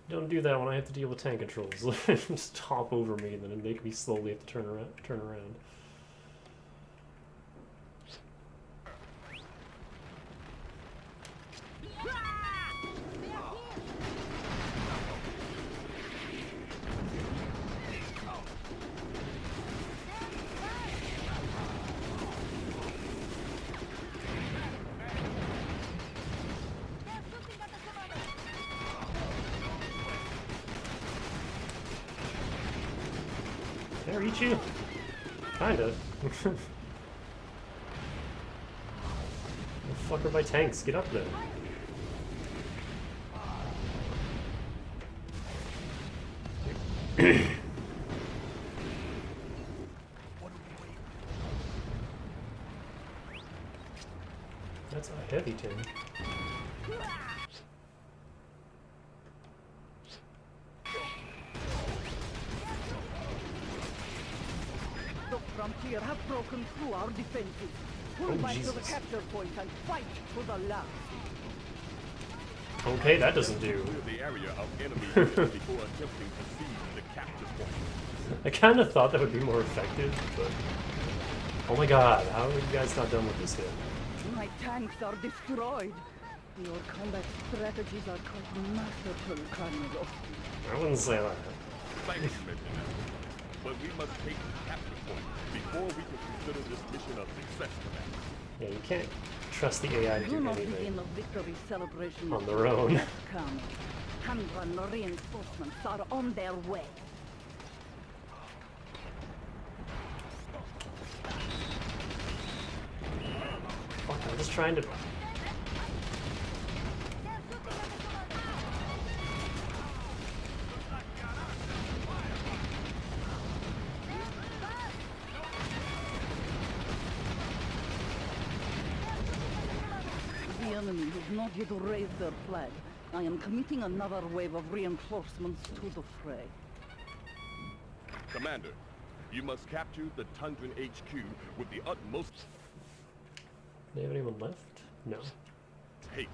Don't do that when I have to deal with tank controls. Just hop over me and then make me slowly have to turn around. Can I reach you? Kinda. The fuck are my tanks? Get up there. That's a heavy tank. The frontier have broken through our defenses. Pull back to the Jesus. capture point and fight to the last. Okay, that doesn't do. Clear the area of enemy units before attempting to seize the capture point. I kind of thought that would be more effective, but... Oh my god, how are you guys not done with this yet? My tanks are destroyed. Your combat strategies are quite masterful, Colonel. I wouldn't say that. Thank you, Commander. But we must take the capture point before we can consider this mission a success, Commander. Yeah, you can't trust the AI to Do do not anything. begin a victory celebration On their own. Colonel. Handgun reinforcements are on their way. Fuck, I'm just trying to... The enemy has not yet raised their flag. I am committing another wave of reinforcements to the fray. Commander, you must capture the Tundran HQ with the utmost Do they have anyone left? No. haste.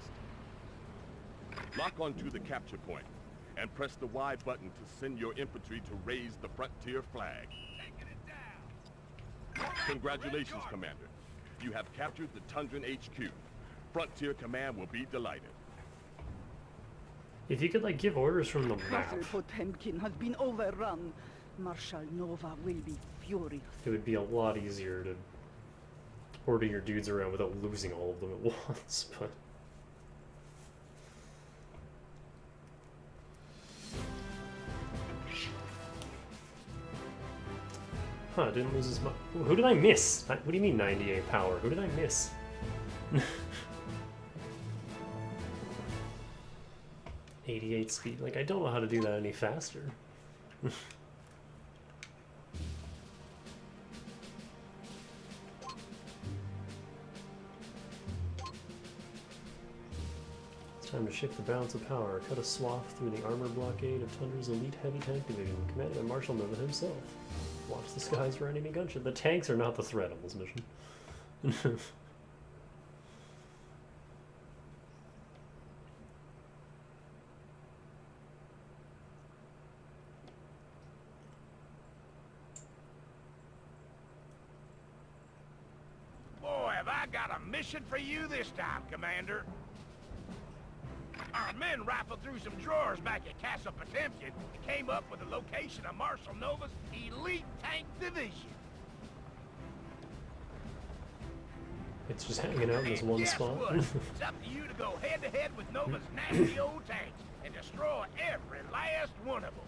Lock onto the capture point and press the Y button to send your infantry to raise the frontier flag. Congratulations, Commander. You have captured the Tundran HQ. Frontier Command will be delighted. If you could, like, give orders from the map, Castle Potemkin has been overrun. Marshal Nova will be furious. it would be a lot easier to order your dudes around without losing all of them at once, but... Huh, didn't lose as much. Who did I miss? What do you mean 98 power? Who did I miss? 88 speed. Like, I don't know how to do that any faster. It's time to shift the balance of power. Cut a swath through the armor blockade of Tundra's elite heavy tank division, commanded by Marshal Nova himself. Watch the skies for enemy gunship. The tanks are not the threat on this mission. Boy, have I got a mission for you this time, Commander. Our men rifled through some drawers back at Castle Potemkin and came up with the location of Marshal Nova's elite tank division. It's just hanging out in this And one guess spot. what? It's up to you to go head-to-head with Nova's nasty old tanks and destroy every last one of them.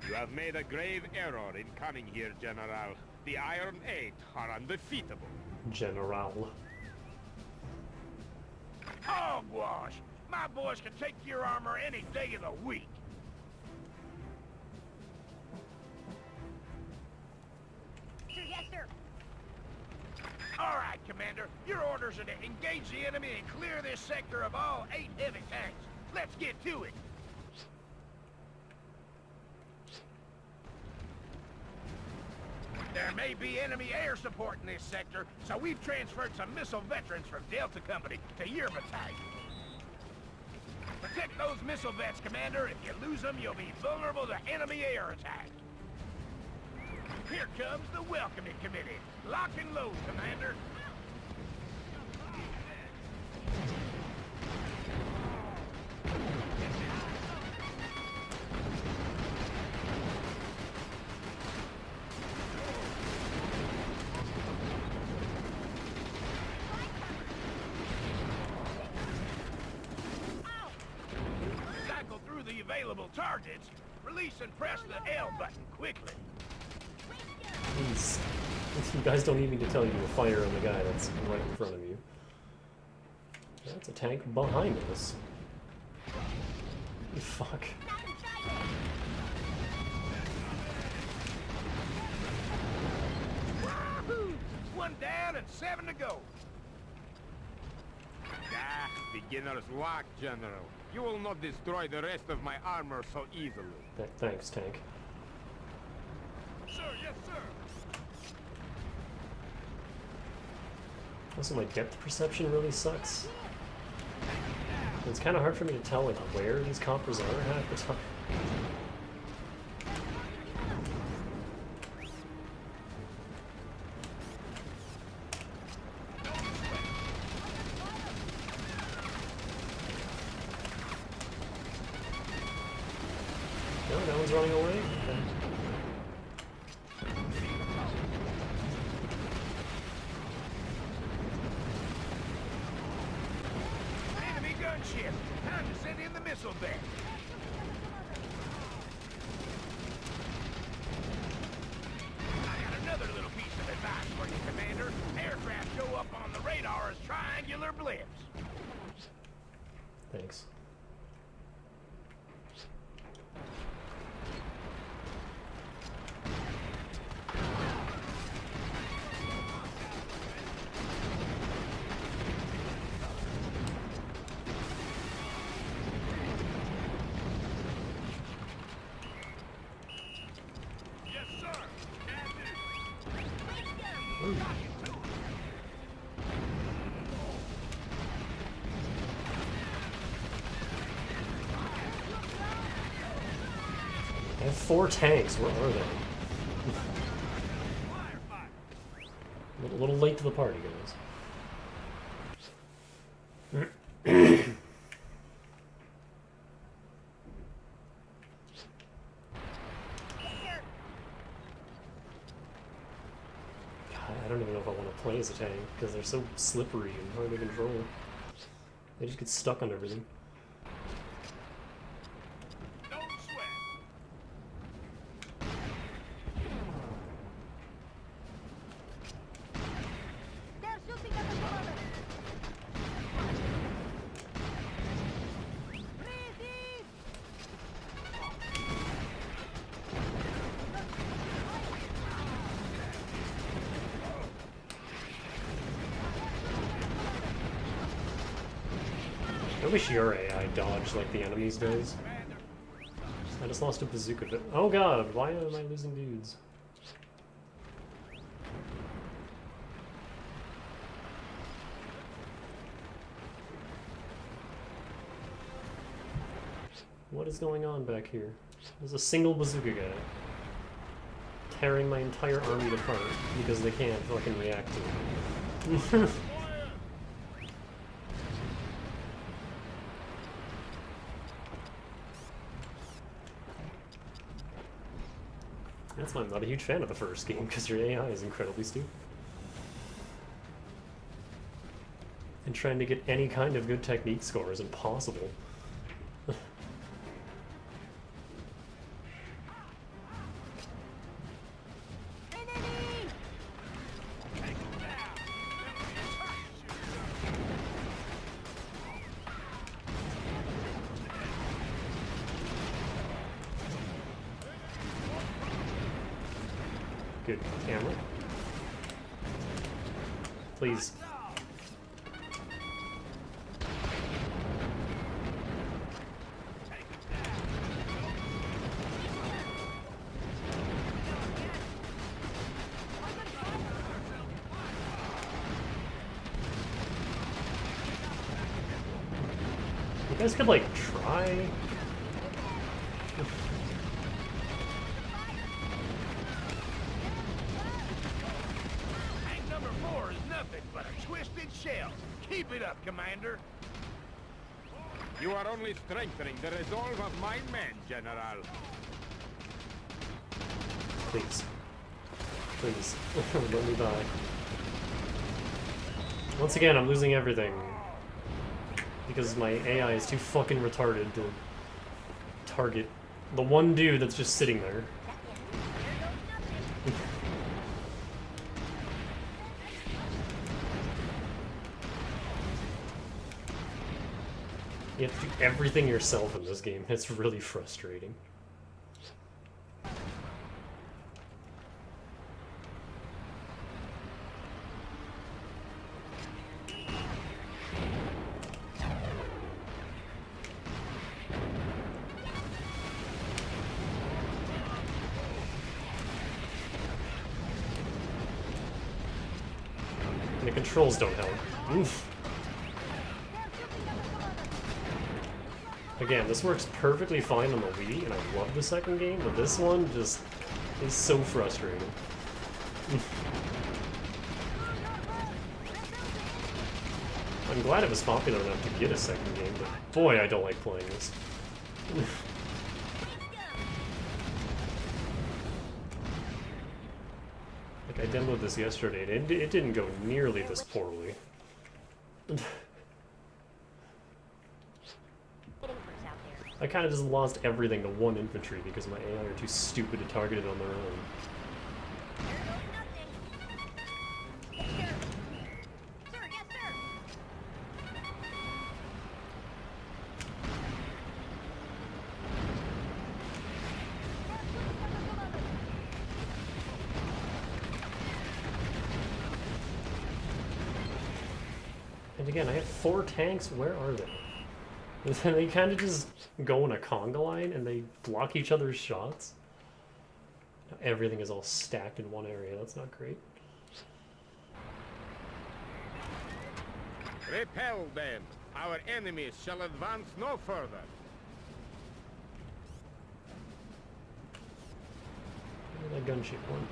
You have made a grave error in coming here, General. The Iron Eight are undefeatable. General. Hogwash! My boys can take your armor any day of the week. Yes, sir. All right, Commander. Your orders are to engage the enemy and clear this sector of all 8 heavy tanks. Let's get to it. There may be enemy air support in this sector, so we've transferred some missile veterans from Delta Company to your battalion. Protect those missile vets, Commander. If you lose them, you'll be vulnerable to enemy air attack. Here comes the welcoming committee. Lock and load, Commander. Cycle through the available targets. Release and press the L button quickly. Please. You guys don't need me to tell you to fire on the guy that's right in front of you. That's a tank behind us. Fuck. Wahoo! 1 down and 7 to go. Ah, beginner's luck, General. You will not destroy the rest of my armor so easily. Thanks, tank. Sir, yes, sir. Also, my depth perception really sucks. It's kind of hard for me to tell like where these coppers are half the time. No, that one's running away. Okay. Enemy gunship. Time to send in the missile bay. I got another little piece of advice for you, Commander. Aircraft show up on the radar as triangular blips. Thanks. Yes, sir. Can do. Ooh. I have 4 tanks. Where are they? A little late to the party, guys. I don't even know if I want to play as a tank because they're so slippery and hard to control. They just get stuck on everything. Don't sweat. They're shooting at the border. I wish your AI dodged like the enemies does. I just lost a bazooka. Oh god, why am I losing dudes? What is going on back here? There's a single bazooka guy tearing my entire army apart because they can't fucking react to it. That's why I'm not a huge fan of the first game, because your AI is incredibly stupid. And trying to get any kind of good technique score is impossible. Good camera. Please. You guys could like try. Tank number 4 is nothing but a twisted shell. Keep it up, Commander. You are only strengthening the resolve of my men, General. Please. Please. Let me die. Once again, I'm losing everything. Because my AI is too fucking retarded to target the one dude that's just sitting there. You have to do everything yourself in this game. It's really frustrating. the controls don't help. Oof. Again, this works perfectly fine on the Wii, and I love the second game, but this one just is so frustrating. I'm glad it was popular enough to get a second game, but boy, I don't like playing this. Like, I demoed this yesterday, and it didn't go nearly this poorly. I kind of just lost everything to one infantry because my AI are too stupid to target it on their own. And again, I have 4 tanks. Where are they? And then they kind of just go in a conga line and they block each other's shots. Everything is all stacked in one area. That's not great. Repel them. Our enemies shall advance no further. That gunship one.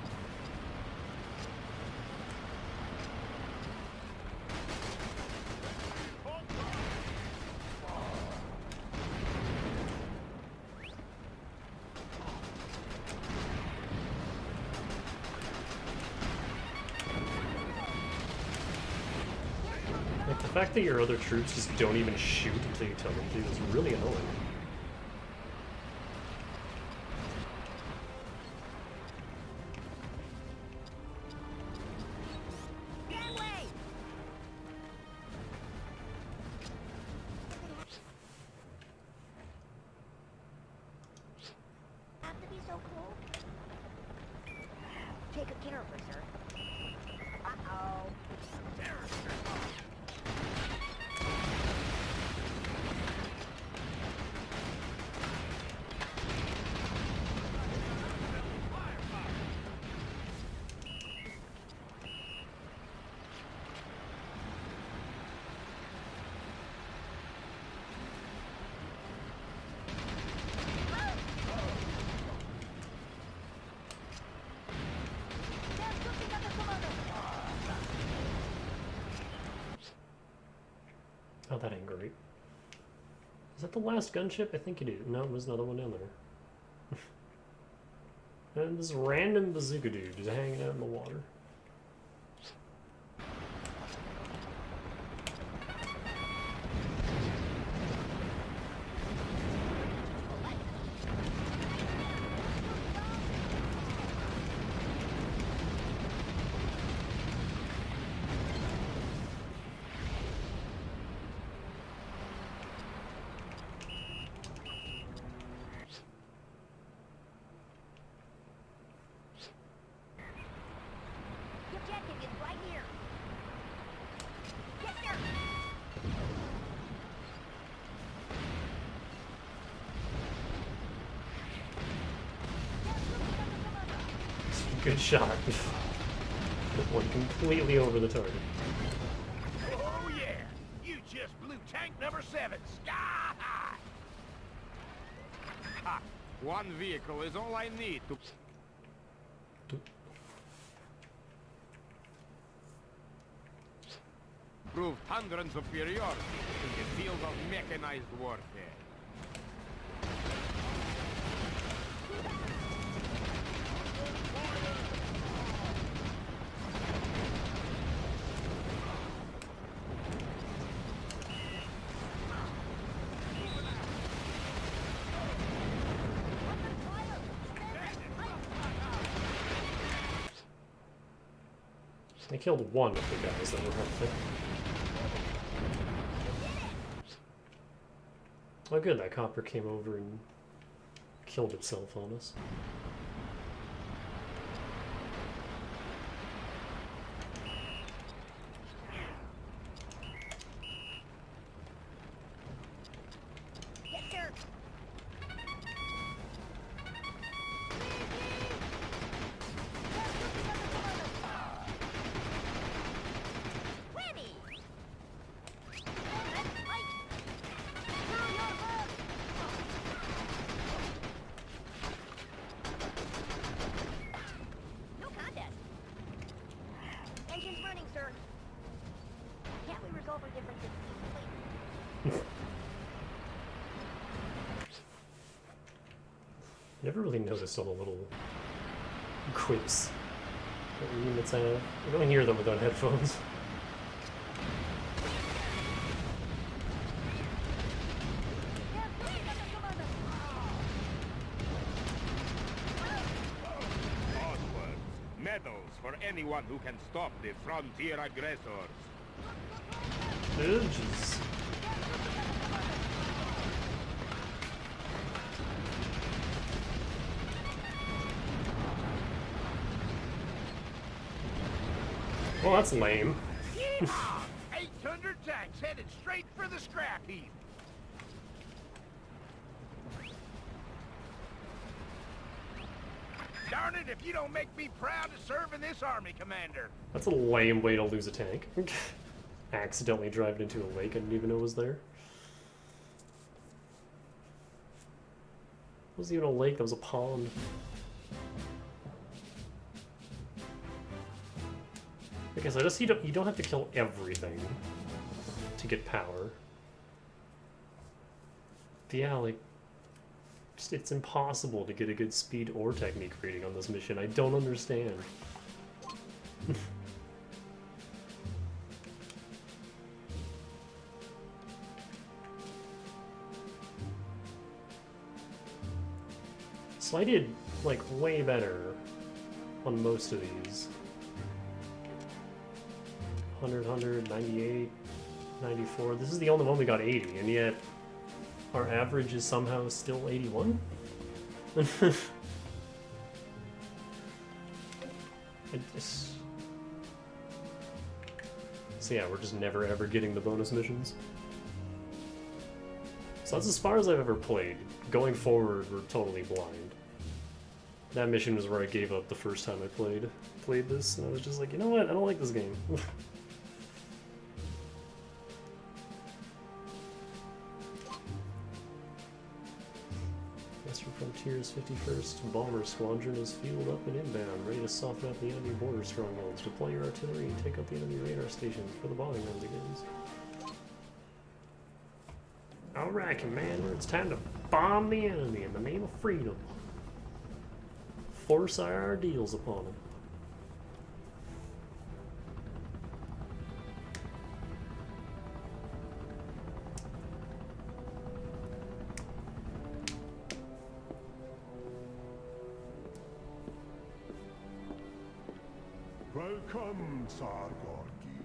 Like, the fact that your other troops just don't even shoot until you tell them to is really annoying. Take a care of her, sir. Uh-oh. Oh, that ain't great. Is that the last gunship? I think it is. No, there's another one down there. And this random bazooka dude just hanging out in the water. The objective is right here. Get there. Good shot. Went completely over the target. Oh yeah! You just blew tank number 7 sky high! Ha! One vehicle is all I need to prove Tundran superiority in the field of mechanized warfare. They killed one of the guys that were helping. Oh good, that copper came over and killed itself on us. Yes, sir. sir. Can't we resolve our differences peacefully? Never really noticed all the little quips that units have. You don't hear them without headphones. Medals for anyone who can stop the frontier aggressors. Jeez. Well, that's lame. 800 tanks headed straight for the scrap heap. Darn it, if you don't make me proud to serve in this army, Commander. That's a lame way to lose a tank. Accidentally drive it into a lake I didn't even know was there. It wasn't even a lake, that was a pond. I guess you don't have to kill everything to get power. But yeah, like, just, it's impossible to get a good speed or technique rating on this mission. I don't understand. So I did, like, way better on most of these. 100, 100, 98, 94. This is the only one we got 80, and yet our average is somehow still 81? So yeah, we're just never ever getting the bonus missions. So that's as far as I've ever played. Going forward, we're totally blind. That mission was where I gave up the first time I played this, and I was just like, you know what, I don't like this game. Western Frontier's 51st Bomber Squadron is fueled up and inbound, ready to soften up the enemy border strongholds. Deploy your artillery and take out the enemy radar stations before the bombing run begins. Alright, Commander, it's time to bomb the enemy in the name of freedom. Force our ideals upon them. Welcome, Tsar Gorky.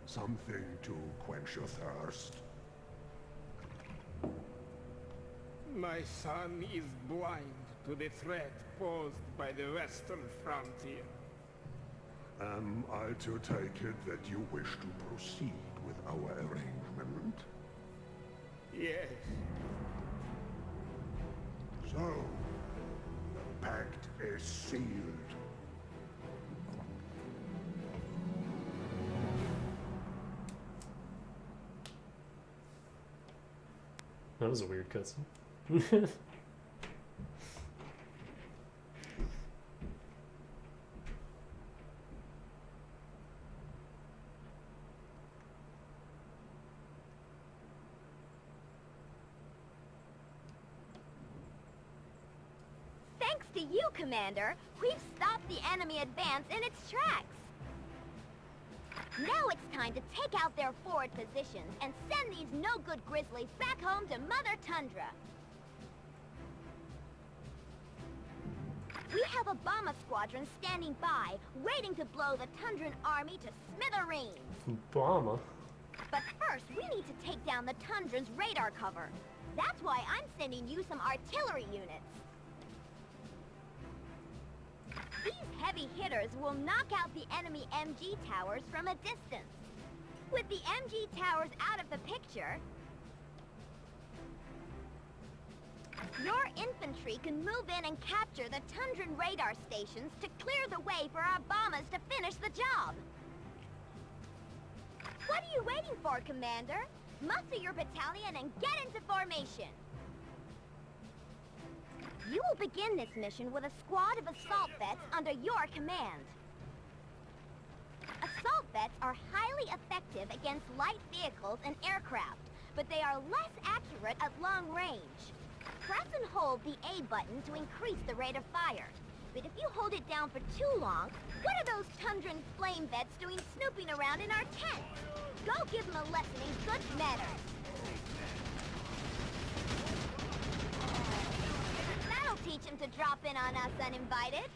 Something to quench your thirst? My son is blind to the threat posed by the Western frontier. Am I to take it that you wish to proceed with our arrangement? Yes. So, the pact is sealed. That was a weird cutscene. Thanks to you, Commander, we've stopped the enemy advance in its tracks. Now it's time to take out their forward positions and send these no-good grizzlies back home to Mother Tundra. We have a bomber squadron standing by, waiting to blow the Tundran army to smithereens. Bomber? But first, we need to take down the Tundran's radar cover. That's why I'm sending you some artillery units. These heavy hitters will knock out the enemy MG towers from a distance. With the MG towers out of the picture, your infantry can move in and capture the Tundran radar stations to clear the way for our bombers to finish the job. What are you waiting for, Commander? Muster your battalion and get into formation. You will begin this mission with a squad of assault vets under your command. Assault Assault vets are highly effective against light vehicles and aircraft, but they are less accurate at long range. Press and hold the A button to increase the rate of fire. But if you hold it down for too long, what are those Tundran flame vets doing snooping around in our tent? Go give them a lesson in good manners. That'll teach them to drop in on us uninvited.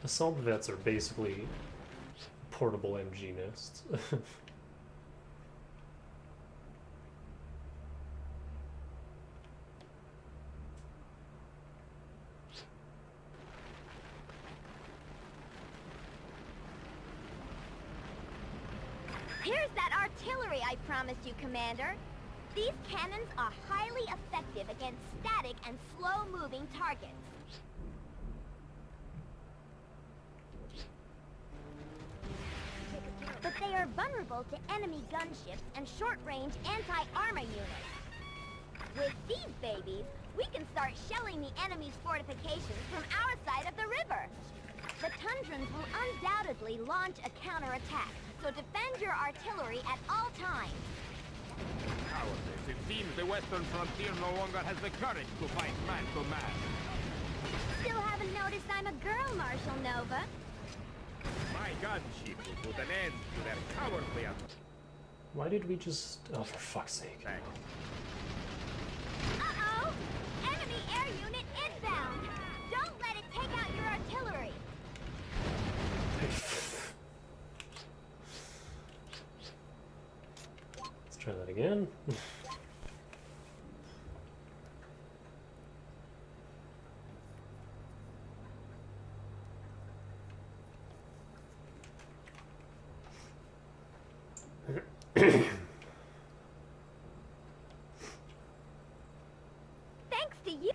Assault vets are basically portable MG nests. Here's that artillery I promised you, Commander. These cannons are highly effective against static and slow-moving targets. But they are vulnerable to enemy gunships and short-range anti-armor units. With these babies, we can start shelling the enemy's fortifications from our side of the river. The Tundrans will undoubtedly launch a counterattack, so defend your artillery at all times. Cowardice. It seems the western frontier no longer has the courage to fight man to man. Still haven't noticed I'm a girl, Marshal Nova. My gunship will put an end to their cowardly attack. Why did we just... Oh, for fuck's sake. Uh-oh! Enemy air unit inbound! Don't let it take out your artillery! Let's try that again. Thanks to you!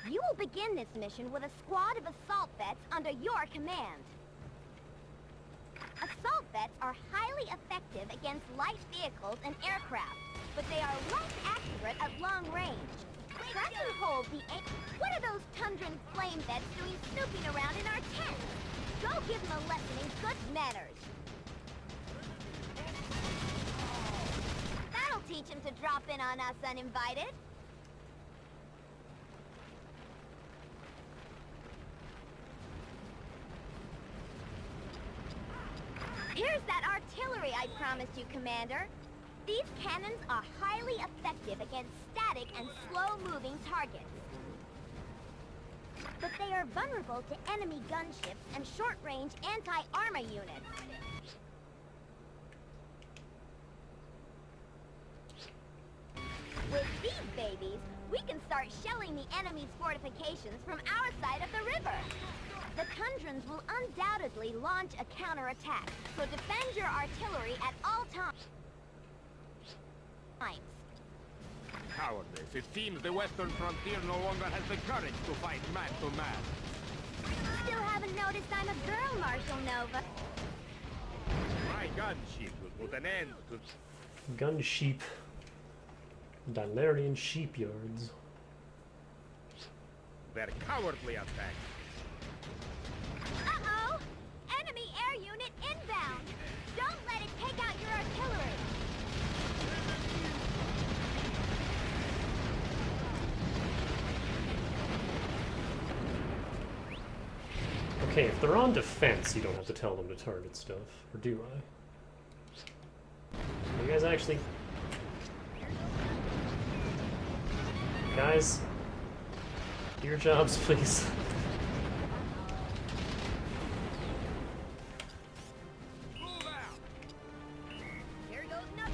You will begin this mission with a squad of assault vets under your command. Assault vets are highly effective against light vehicles and aircraft, but they are less accurate at long range. Press and hold the A... What are those Tundran flame vets doing snooping around in our tent? Go give them a lesson in good manners. That'll teach them to drop in on us uninvited. Here's that artillery I promised you, Commander. These cannons are highly effective against static and slow-moving targets. But they are vulnerable to enemy gunships and short-range anti-armor units. With these babies, we can start shelling the enemy's fortifications from our side of the river. The Tundrans will undoubtedly launch a counterattack, so defend your artillery at all times. Cowardice. It seems the western frontier no longer has the courage to fight man to man. Still haven't noticed I'm a girl, Marshal Nova. My gunship will put an end to... Gun sheep. Dilarian sheepyards. their cowardly attack. Uh-oh! Enemy air unit inbound! Don't let it take out your artillery! Okay, if they're on defense, you don't have to tell them to target stuff. Or do I? You guys actually... Guys, do your jobs, please. Move out! Here goes nothing.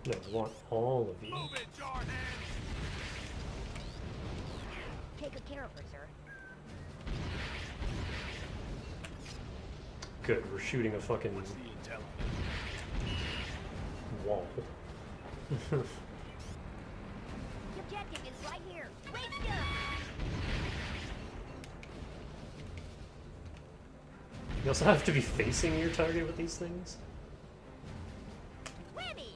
No, I want all of you. Move it, Jordan! Take good care of her, sir. Good, we're shooting a fucking What's the intel? wall. Yep, objective is right here. Wait up! You also have to be facing your target with these things? Ready!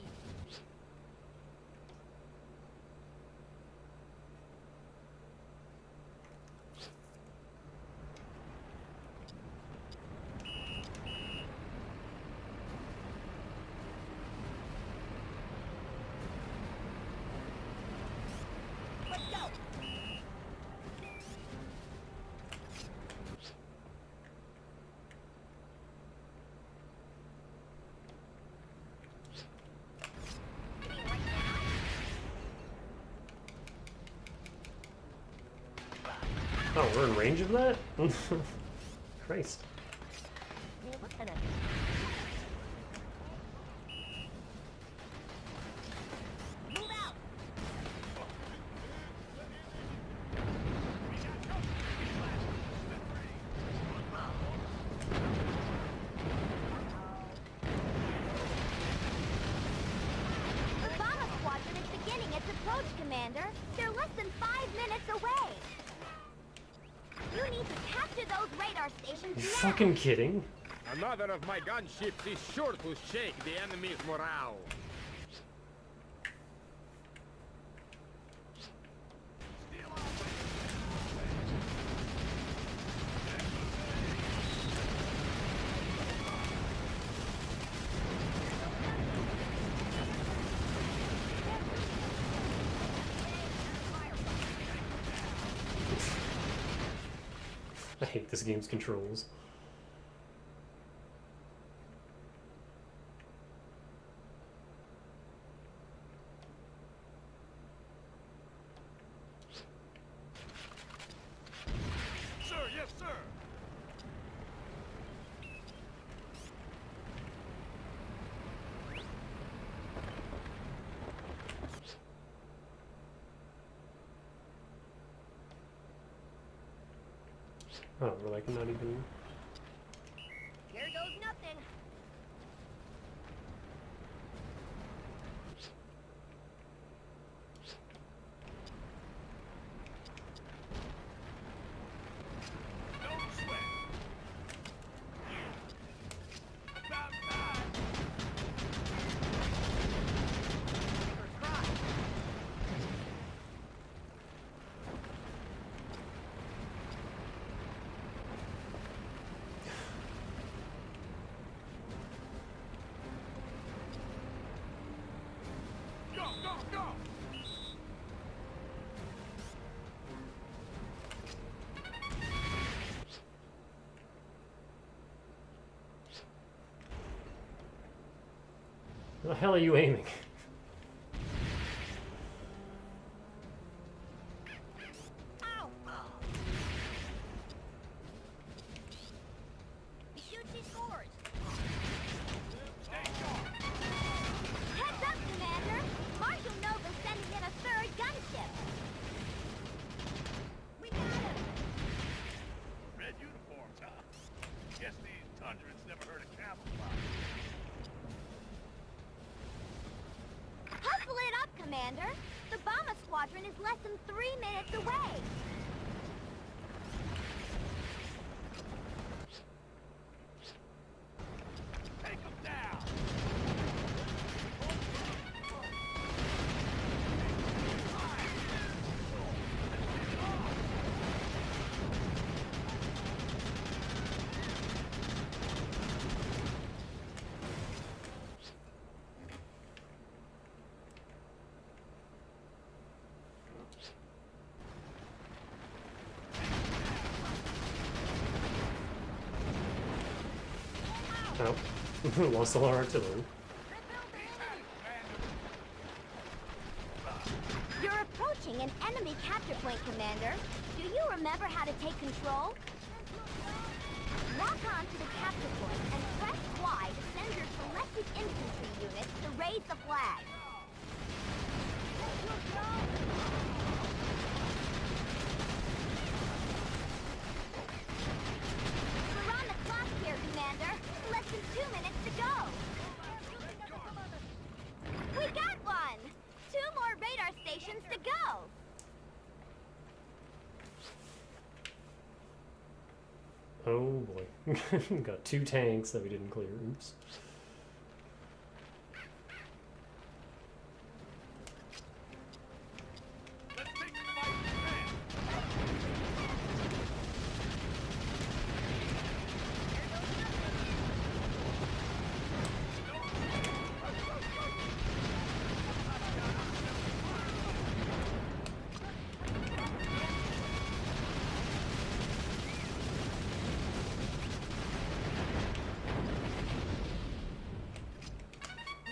Let's go! Oh, we're in range of that? Christ. What kind of... Move out! The Bomber Squadron is beginning its approach, Commander. They're less than 5 minutes away. You need to capture those radar stations You now. fucking kidding? Another of my gunships is sure to shake the enemy's morale. I hate this game's controls. Sir, yes, sir. Oh, we're like not even... Here goes nothing. Don't sweat. About time. Go, go, go! Where the hell are you aiming? Ow! Shoot these scores. Stay sharp. Heads up, Commander. Marshal Nova's sending in a third gunship. We got him. Red uniforms, huh? Guess these Tundrans never heard of camouflage. Hustle it up, Commander. The Bomber Squadron is less than 3 minutes away. Take them down. Oh. Lost all our artillery. You're approaching an enemy capture point, Commander. Do you remember how to take control? Lock on to the capture point and press Y to send your selected infantry units to raise the flag. We're on the clock here, Commander. Less than 2 minutes to go. We got one! 2 more radar stations to go. Oh boy. Got 2 tanks that we didn't clear. Oops.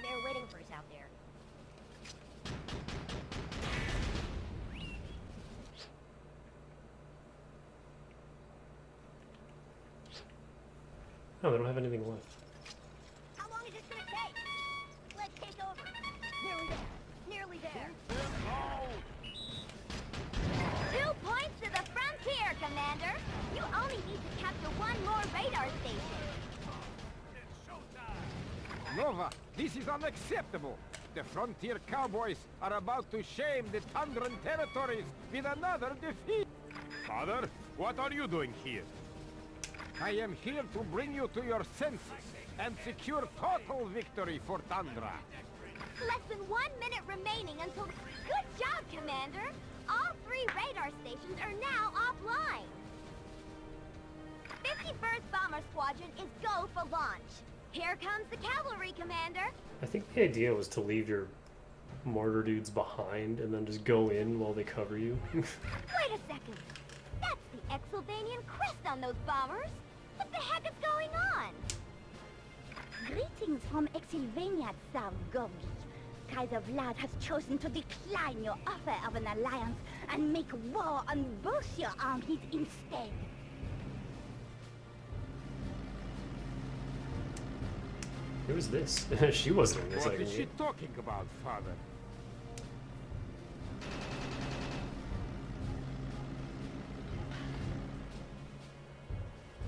They're waiting for us out there. No, they don't have anything left. How long is this gonna take? Let's take over. Nearly there. Nearly there. 2 points to the frontier, Commander. You only need to capture 1 more radar station. Nova, this is unacceptable. The frontier cowboys are about to shame the Tundran territories with another defeat. Father, what are you doing here? I am here to bring you to your senses and secure total victory for Tundra. Less than 1 minute remaining until... Good job, Commander! All 3 radar stations are now offline. 51st Bomber Squadron is go for launch. Here comes the cavalry, Commander. I think the idea was to leave your mortar dudes behind and then just go in while they cover you. Wait a second. That's the Exylvanian crest on those bombers. What the heck is going on? Greetings from Exylvania, Tsar Gorgi. Kaiser Vlad has chosen to decline your offer of an alliance and make war on both your armies instead. Who is this? She wasn't in this. What is she talking about, Father?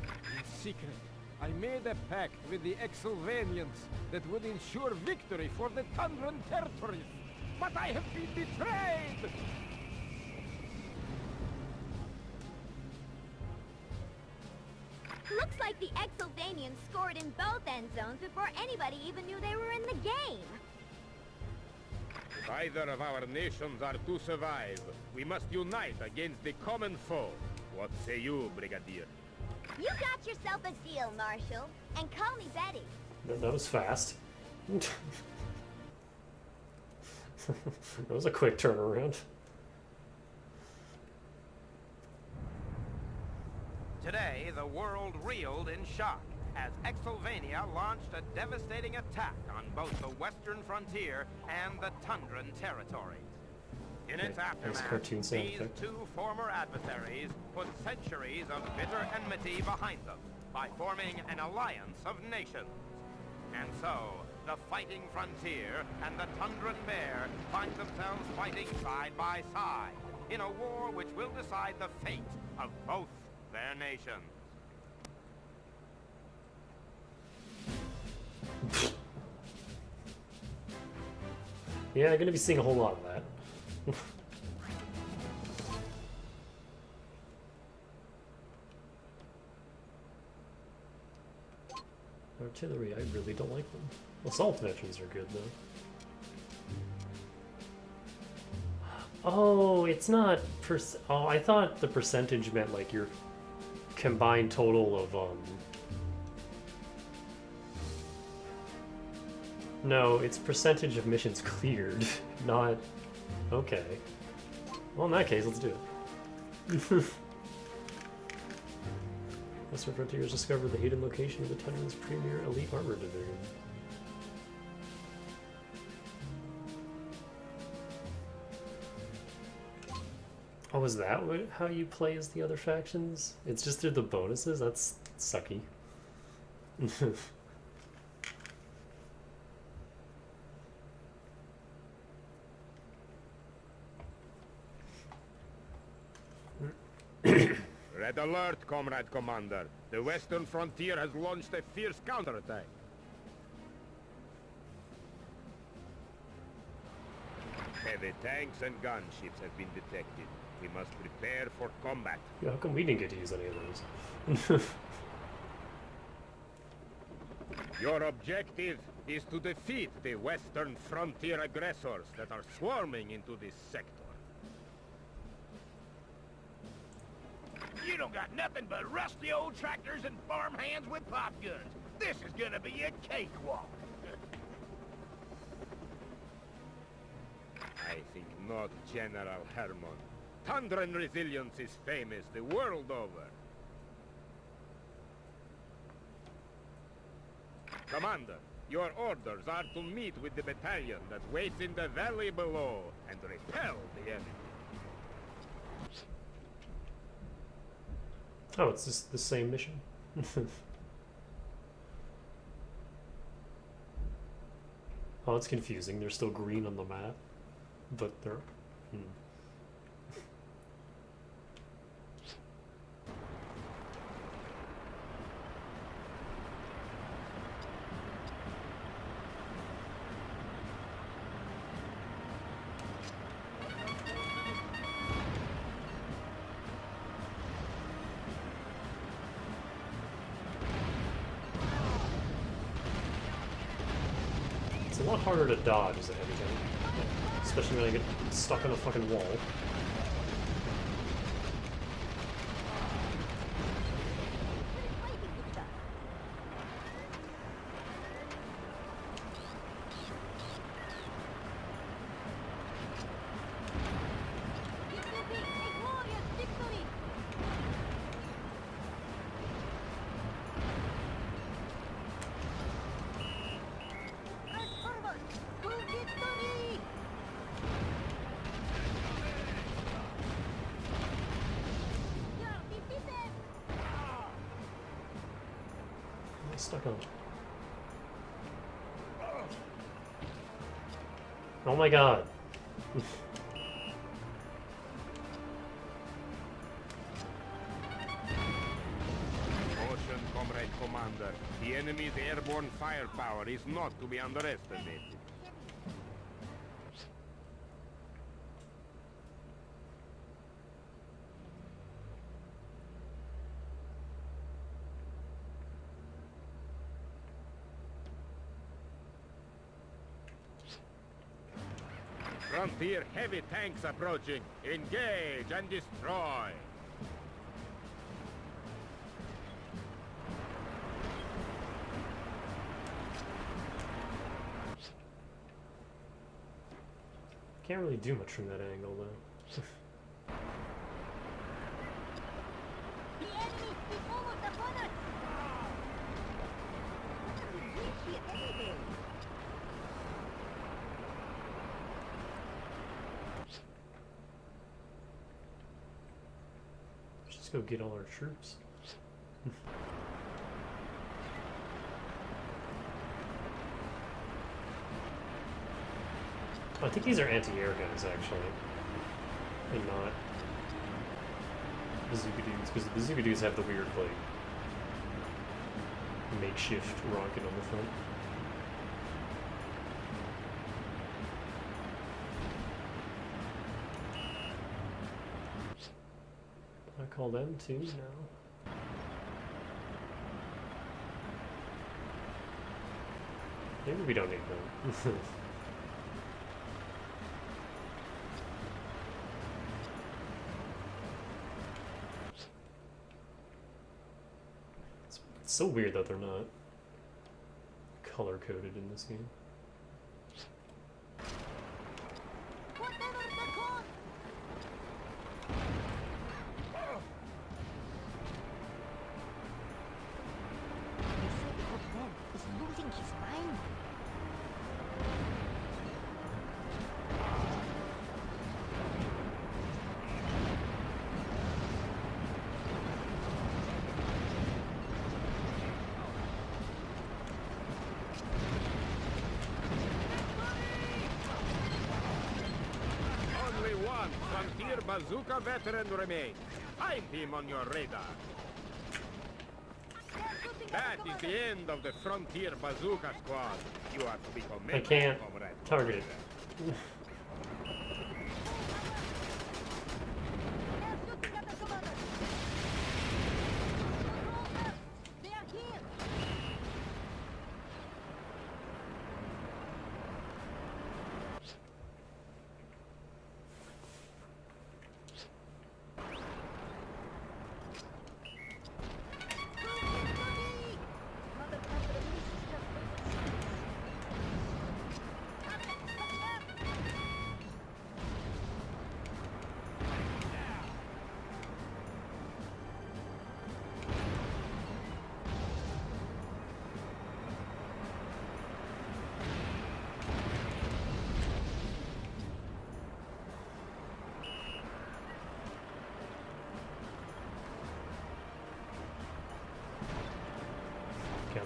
In secret, I made a pact with the Exylvanians that would ensure victory for the Tundran territories. But I have been betrayed! Looks like the Exylvanians scored in both end zones before anybody even knew they were in the game. If either of our nations are to survive, we must unite against the common foe. What say you, Brigadier? You got yourself a deal, Marshal. And call me Betty. That was fast. That was a quick turnaround. Today, the world reeled in shock as Exylvania launched a devastating attack on both the western frontier and the Tundran territories. In its aftermath, cartoon sound these effect. 2 former adversaries put centuries of bitter enmity behind them by forming an alliance of nations. And so, the fighting frontier and the Tundran bear find themselves fighting side by side in a war which will decide the fate of both their nations. Yeah, I'm gonna be seeing a whole lot of that. Artillery, I really don't like them. Assault veterans are good, though. Oh, it's not oh, I thought the percentage meant like your combined total of No, it's percentage of missions cleared, not... Okay. Well, in that case, let's do it. Western Frontiers discovered the hidden location of the Tundran's premier elite armor division. Oh, is that how you play as the other factions? It's just through the bonuses? That's sucky. Red alert, Comrade Commander. The western frontier has launched a fierce counterattack. Heavy tanks and gunships have been detected. We must prepare for combat. Yeah, how come we didn't get to use any of those? Your objective is to defeat the western frontier aggressors that are swarming into this sector. You don't got nothing but rusty old tractors and farm hands with pop guns. This is gonna be a cakewalk. I think not, General Hermon. Tundran resilience is famous the world over. Commander, your orders are to meet with the battalion that waits in the valley below and repel the enemy. Oh, it's just the same mission. Oh, it's confusing. They're still green on the map, but they're... It's a lot harder to dodge as a heavy tank, especially when I get stuck on a fucking wall. Stuck on. Oh my god. Caution, Comrade Commander. The enemy's airborne firepower is not to be underestimated. Frontier heavy tanks approaching. Engage and destroy. Can't really do much from that angle, though. The enemy is almost upon us! We see everything! Let's go get all our troops. I think these are anti-air guns, actually, and not bazooka dudes, because the bazooka dudes have the weird, like, makeshift rocket on the front. I call them twos now. Maybe we don't need them. It's so weird that they're not color-coded in this game. Frontier bazooka veteran remains. Find him on your radar. That is the end of the Frontier Bazooka Squad. You are to be commended, I can't comrade. target it.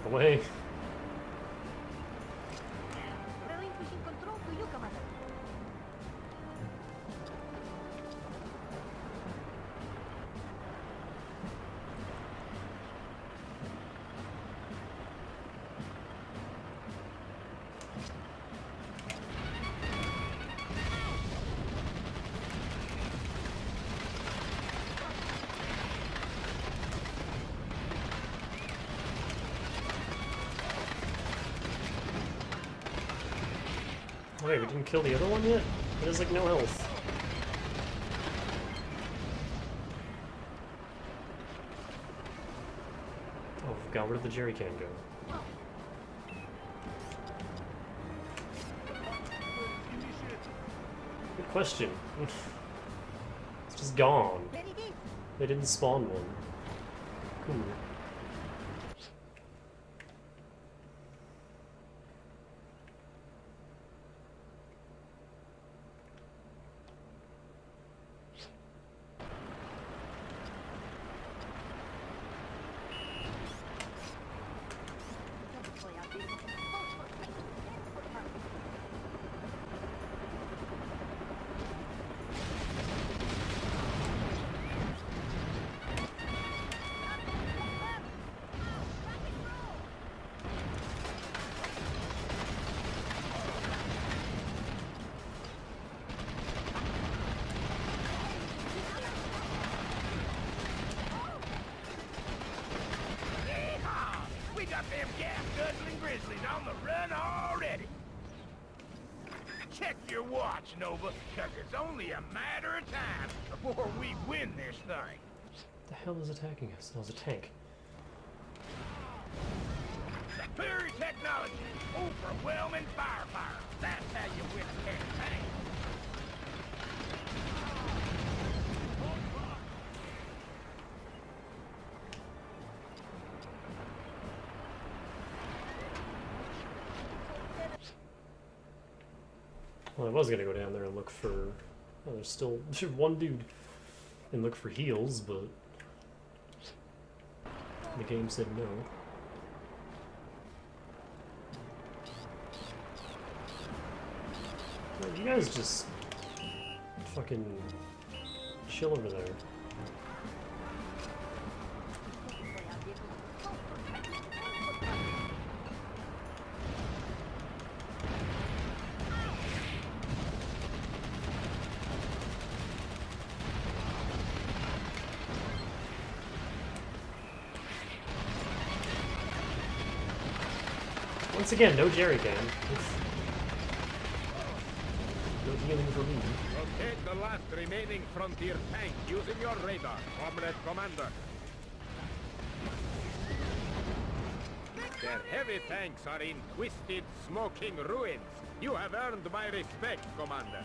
of the way. Relinquishing control to you, Commander. Wait, we didn't kill the other one yet? It has like no health. Oh, forgot, where did the jerry can go? Good question. It's just gone. They didn't spawn one. Cool. We got them gas-guzzling grizzlies on the run already. Check your watch, Nova, because it's only a matter of time before we win this thing. What the hell is attacking us? That was a tank. Superior technology, overwhelming firepower. That's how you win a campaign. Well, I was gonna go down there and look for... Oh, there's still one dude. And look for heals, but... the game said no. Well, you guys just... fucking... chill over there. Once again, no jerry can. No healing for me. Locate the last remaining frontier tank using your radar, Comrade Commander. Their heavy tanks are in twisted, smoking ruins. You have earned my respect, Commander.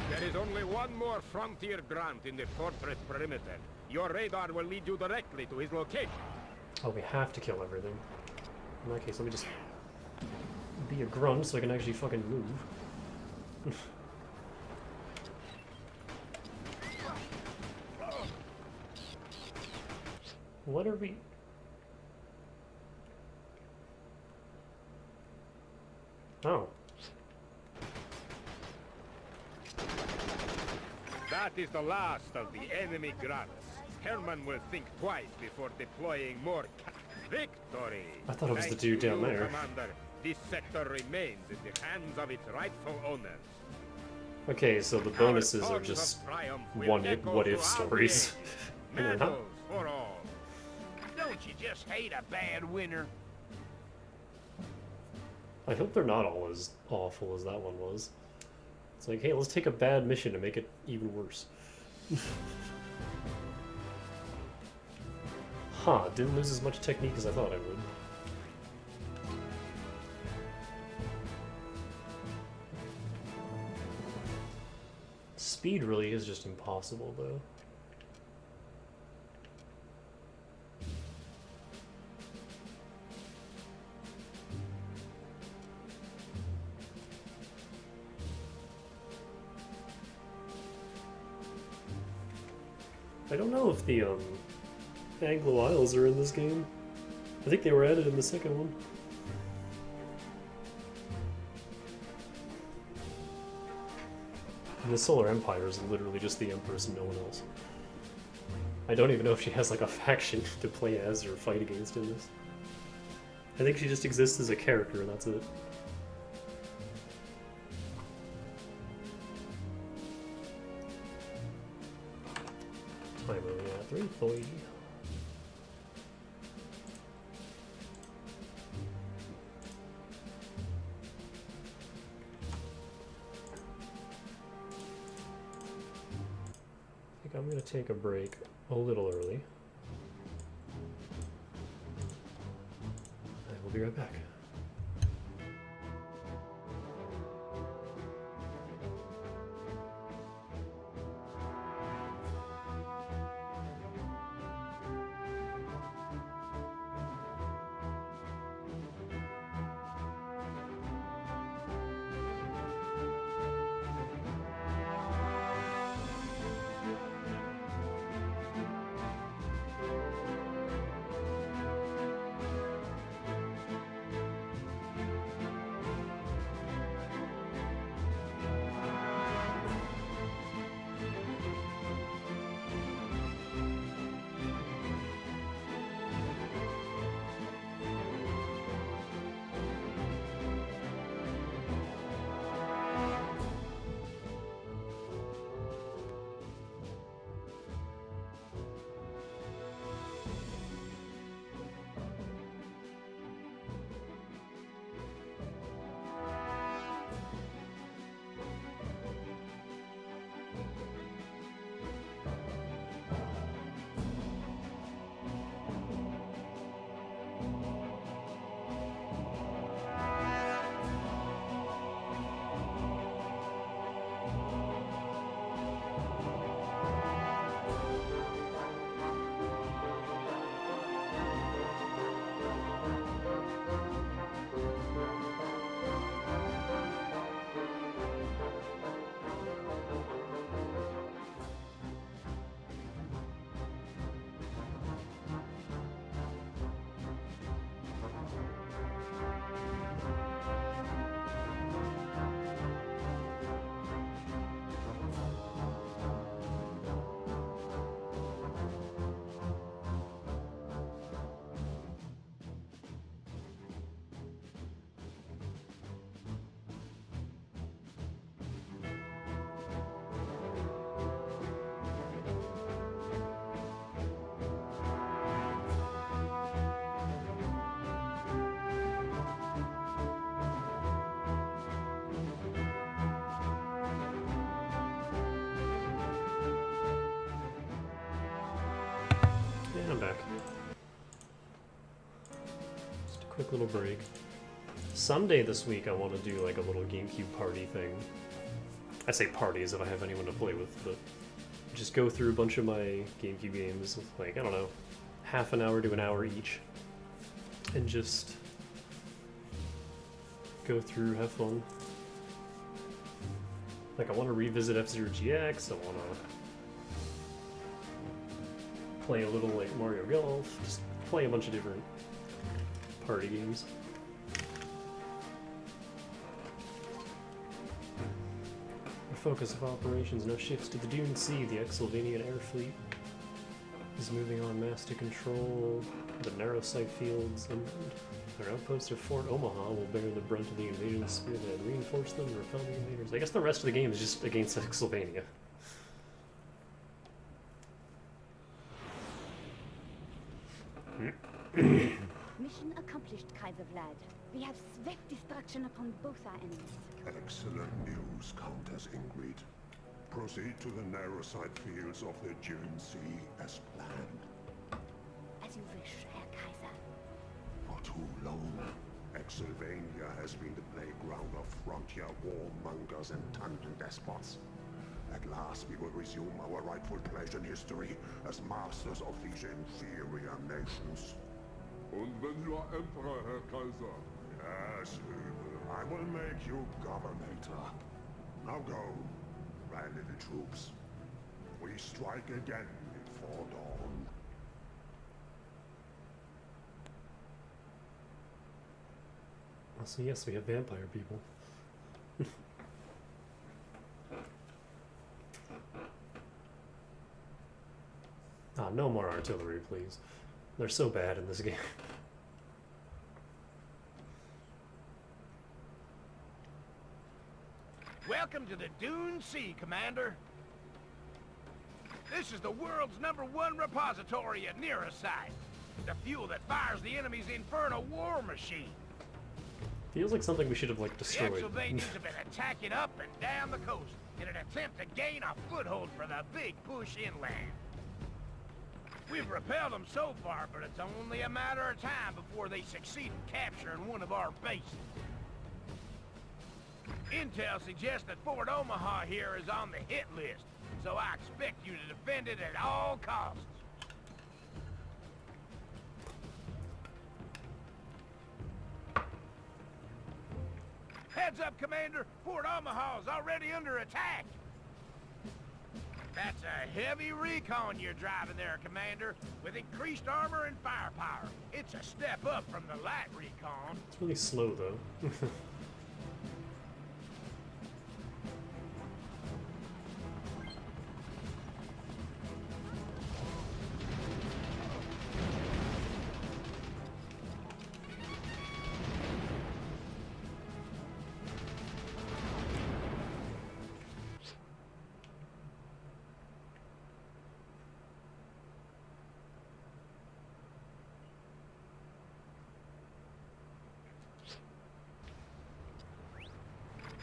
There is only one more frontier grunt in the fortress perimeter. Your radar will lead you directly to his location. Oh, we have to kill everything. In that case, let me just... be a grunt so I can actually fucking move. What are we... Oh. That is the last of the enemy grunts. Herman will think twice before deploying more victory. I thought it was the Thanks dude to down you, there. Commander. This sector remains in the hands of its rightful owners. Okay, so the bonuses are just what if stories. And they're not. Medals for all. Don't you just hate a bad winner? I hope they're not all as awful as that one was. It's like, hey, let's take a bad mission and make it even worse. Huh, didn't lose as much technique as I thought I would. Speed really is just impossible, though. I don't know if the Anglo Isles are in this game. I think they were added in the second one. And the Solar Empire is literally just the Empress and no one else. I don't even know if she has like a faction to play as or fight against in this. I think she just exists as a character and that's it. Time only at 3:40. I think I'm gonna take a break a little early. I will be right back. And I'm back. Just a quick little break. Someday this week I want to do like a little Gamecube party thing. I say party as if I have anyone to play with, but just go through a bunch of my Gamecube games with like, I don't know, half an hour to an hour each. And just go through, have fun. Like I want to revisit F-Zero GX, I want to play a little like Mario Golf, just play a bunch of different party games. The focus of operations now shifts to the Dune Sea. The Exylvanian air fleet is moving on mass to control the narrow sight fields, and their outpost of Fort Omaha will bear the brunt of the invasion spearhead. Reinforce them, repel the invaders. I guess the rest of the game is just against Exylvania. Mission accomplished, Kaiser Vlad. We have swept destruction upon both our enemies. Excellent news, Countess Ingrid. Proceed to the narrow side fields of the June Sea as planned. As you wish, Herr Kaiser. For too long, Exylvania has been the playground of frontier warmongers and tundra despots. At last we will resume our rightful place in history as masters of these inferior nations. Und wenn you are Emperor, Herr Kaiser? Yes, Übel. I will make you governor. Now go, rally the troops. We strike again before dawn. So yes, we have vampire people. Ah, no more artillery, please. They're so bad in this game. Welcome to the Dune Sea, Commander. This is the world's #1 repository at Neurosite. The fuel that fires the enemy's infernal war machine. Feels like something we should have, like, The destroyed. Exylvanians have been attacking up and down the coast in an attempt to gain a foothold for the big push inland. We've repelled them so far, but it's only a matter of time before they succeed in capturing one of our bases. Intel suggests that Fort Omaha here is on the hit list, so I expect you to defend it at all costs. Heads up, Commander! Fort Omaha is already under attack! That's a heavy recon you're driving there, Commander, with increased armor and firepower. It's a step up from the light recon. It's really slow, though.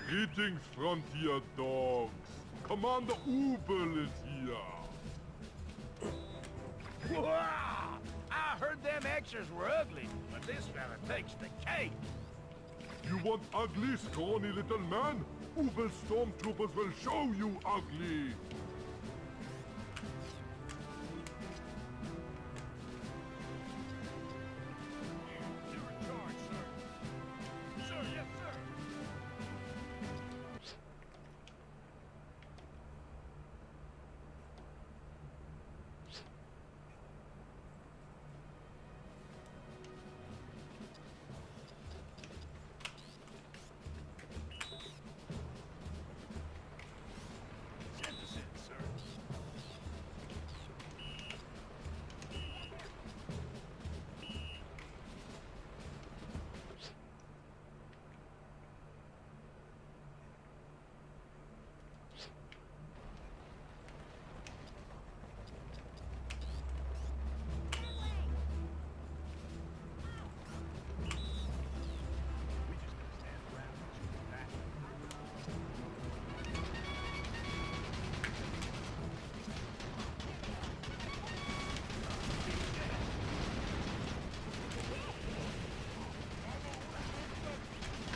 Greetings, frontier dogs. Commander Ubel is here. Wow! I heard them extras were ugly, but this fella takes the cake. You want ugly, scrawny little man? Ubel's stormtroopers will show you ugly. You're in charge, sir. Sir, yes, sir. Send us in, sir.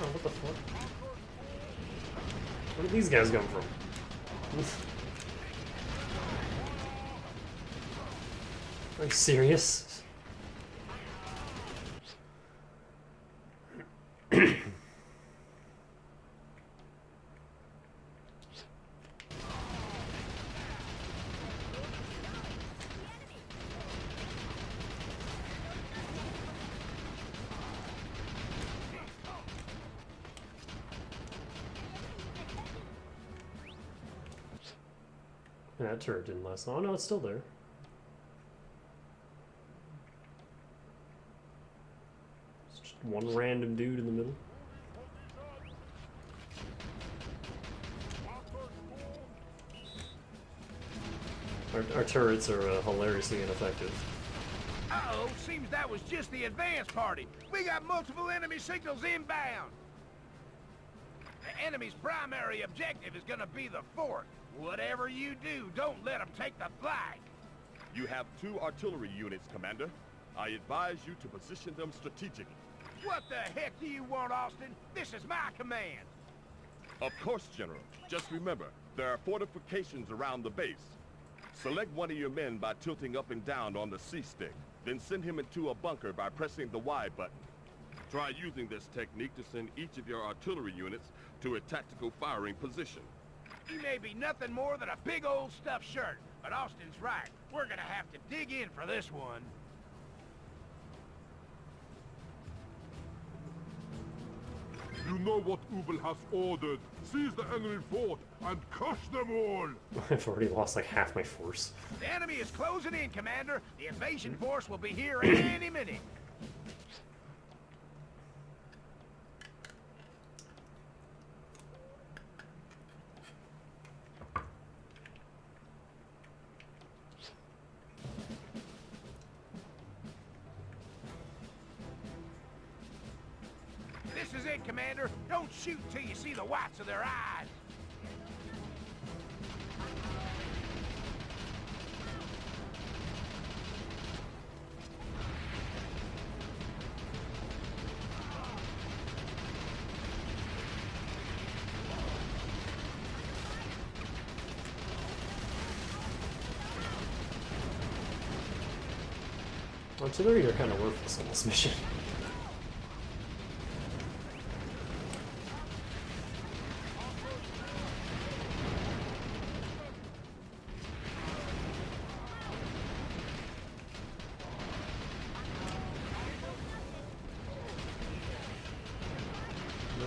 Oh, what the fuck? Where did these guys come from? Are you serious? That turret didn't last long. Oh no, it's still there. It's just one random dude in the middle. Our turrets are hilariously ineffective. Uh-oh, seems that was just the advance party. We got multiple enemy signals inbound. The enemy's primary objective is gonna be the fort. Whatever you do, don't let them take the flag. You have 2 artillery units, Commander. I advise you to position them strategically. What the heck do you want, Austin? This is my command. Of course, General. Just remember, there are fortifications around the base. Select one of your men by tilting up and down on the C-stick. Then send him into a bunker by pressing the Y button. Try using this technique to send each of your artillery units to a tactical firing position. He may be nothing more than a big old stuffed shirt, but Austin's right. We're gonna have to dig in for this one. You know what Ubel has ordered. Seize the enemy fort and crush them all! I've already lost like half my force. The enemy is closing in, Commander. The invasion force will be here any minute. This is it, Commander. Don't shoot till you see the whites of their eyes. Artillery are kind of worthless on this mission. No.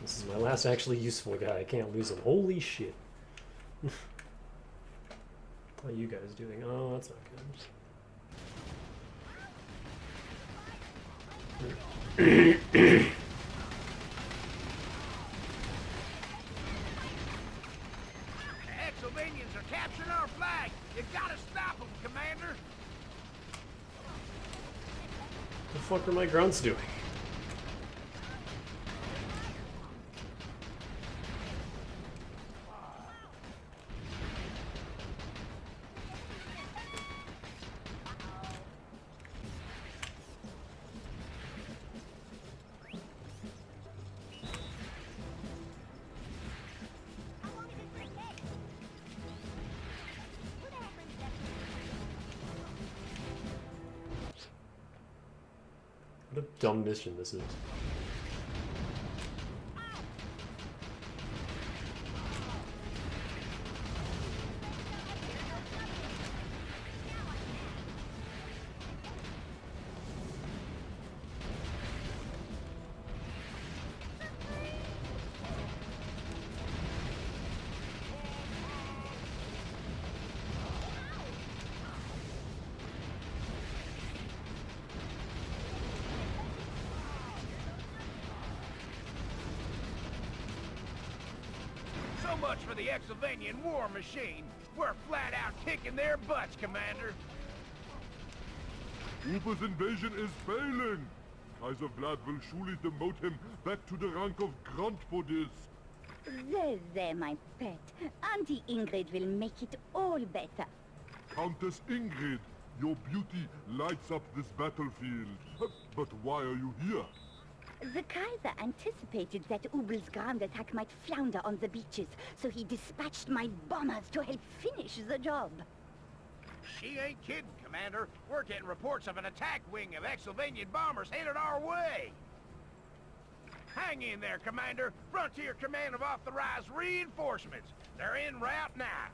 This is my last actually useful guy. I can't lose him. Holy shit. How are you guys doing? Oh, that's not good. The Exovanians are capturing our flag. You gotta stop them, Commander. What the fuck are my grunts doing? What a dumb mission this is. So much for the Exovanian war machine. We're flat out kicking their butts, Commander. Ubel's invasion is failing. Kaiser Vlad will surely demote him back to the rank of grunt for this. There, my pet. Auntie Ingrid will make it all better. Countess Ingrid, your beauty lights up this battlefield. But why are you here? The Kaiser anticipated that Ubel's ground attack might flounder on the beaches, so he dispatched my bombers to help finish the job. She ain't kidding, Commander. We're getting reports of an attack wing of Exovanian bombers headed our way. Hang in there, Commander. Frontier Command have authorized reinforcements. They're en route now.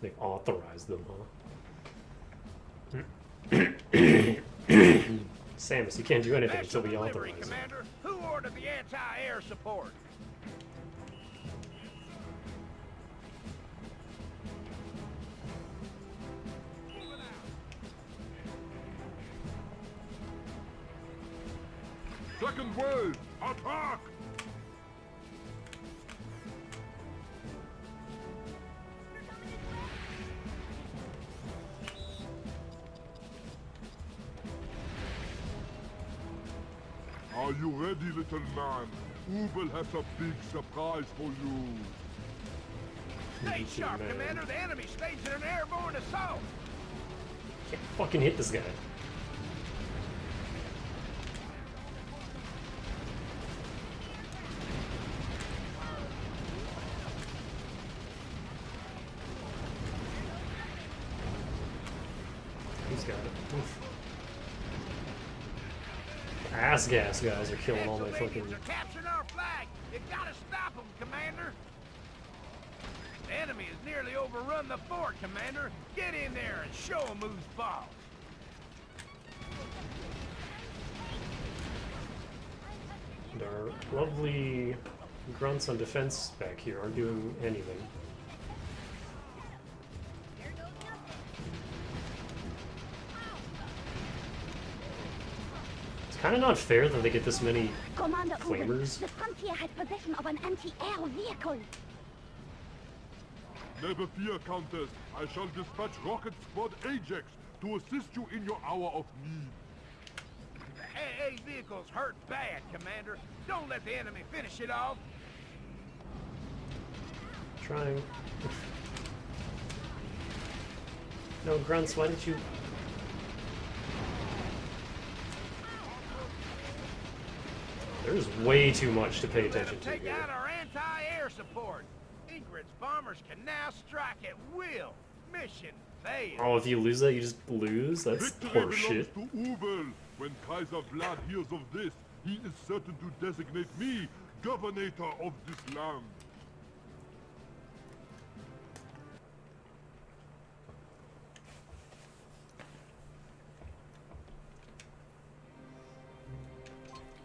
They authorized them, huh? Samus, you can't do anything until we Delivery, authorize it. Commander. Who ordered the anti-air support? second wave! Attack! Are you ready, little man? Ubel has a big surprise for you. Stay sharp, Commander. The enemy staging an airborne assault. Can't fucking hit this guy. He's got it. Oof. Ass gas guys are killing all my fucking... Pennsylvanians are capturing our flag. You gotta stop them, Commander. The enemy has nearly overrun the fort, Commander. Get in there and show them who's boss. And our lovely grunts on defense back here aren't doing anything. It's kind of not fair that they get this many Commander flamers. Ubel, the frontier has possession of an anti-air vehicle. Never fear, Countess. I shall dispatch Rocket Squad Ajax to assist you in your hour of need. The AA vehicle's hurt bad, Commander. Don't let the enemy finish it off. Trying. No, grunts, why did you... There's way too much to pay attention to Take here. out our anti-air support. Ingrid's bombers can now strike at will. Mission failed. Oh, if you lose that, you just lose? That's Victory horseshit. belongs to Ubel. When Kaiser Vlad hears of this, he is certain to designate me governor of this land.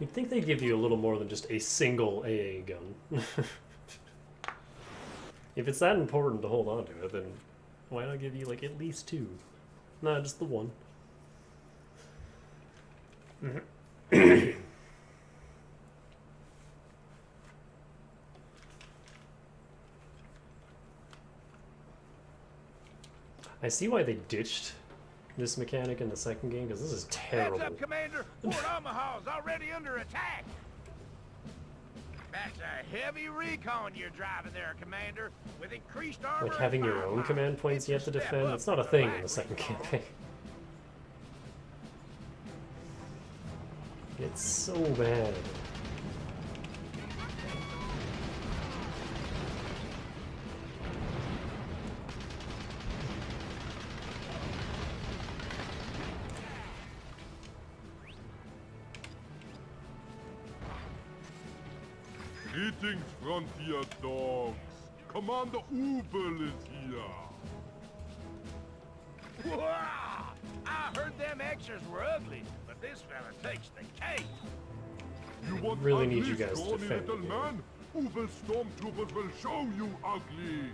You'd think they'd give you a little more than just a single AA gun. If it's that important to hold on to it, then why not give you, like, at least two? Nah, just the one. I see why they ditched this mechanic in the second game, because this is terrible. Heads up, Commander. Fort Omaha's already under attack. That's a heavy recon you're driving there, Commander. With increased armor Like having and your own firepower. command points you have to It's a step defend, up that's not a for thing in light the second recon. campaign. It's so bad. Greetings, frontier dogs. Commander Ubel is here. Wah! I heard them extras were ugly, but this fella takes the cake. You want Really ugly, need you guys to scrawny defend little me. man? Ubel stormtroopers will show you ugly.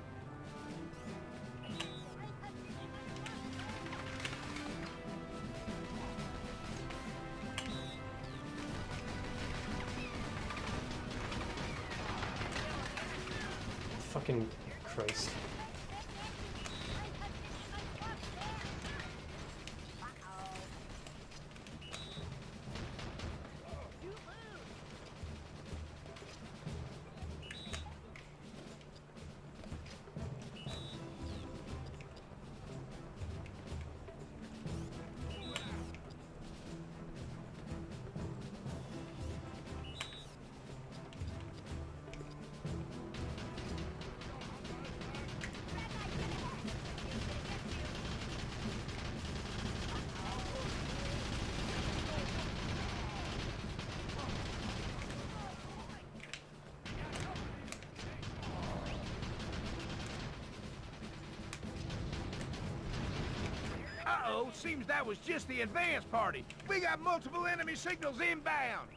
Fucking Christ. Uh-oh, seems that was just the advance party. We got multiple enemy signals inbound.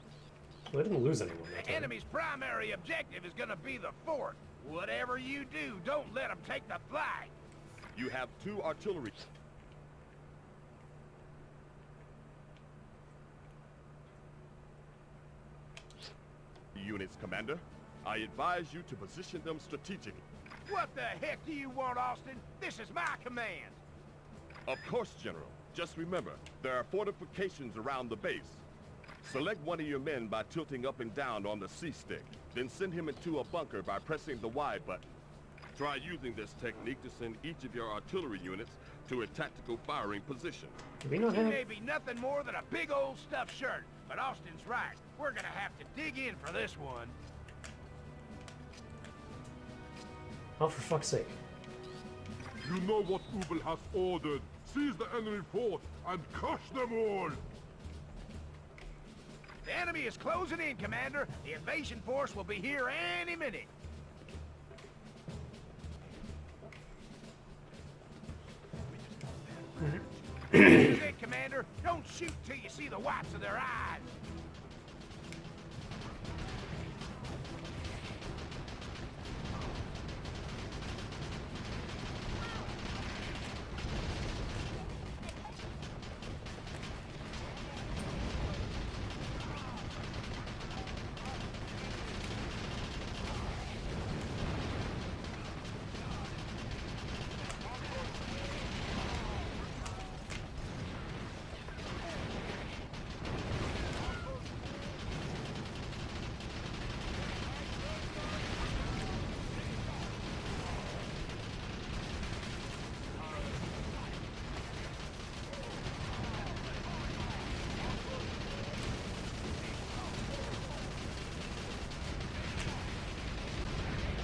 Well, I didn't lose anyone that The time. enemy's primary objective is gonna be the fort. Whatever you do, don't let them take the flag. You have 2 artillery. units, Commander. I advise you to position them strategically. What the heck do you want, Austin? This is my command. Of course, General. Just remember, there are fortifications around the base. Select one of your men by tilting up and down on the C-stick. Then send him into a bunker by pressing the Y button. Try using this technique to send each of your artillery units to a tactical firing position. Do we not He have... may be nothing more than a big old stuffed shirt, but Austin's right. We're gonna have to dig in for this one. Oh, for fuck's sake. You know what Ubel has ordered. Seize the enemy fort and crush them all! The enemy is closing in, Commander. The invasion force will be here any minute. This is it, Commander. Don't shoot till you see the whites of their eyes.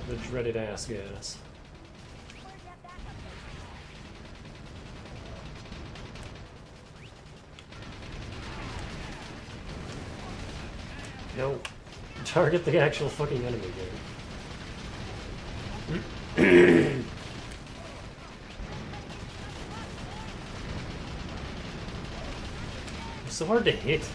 The dreaded ass gas. No. Target the actual fucking enemy, dude. It's so hard to hit.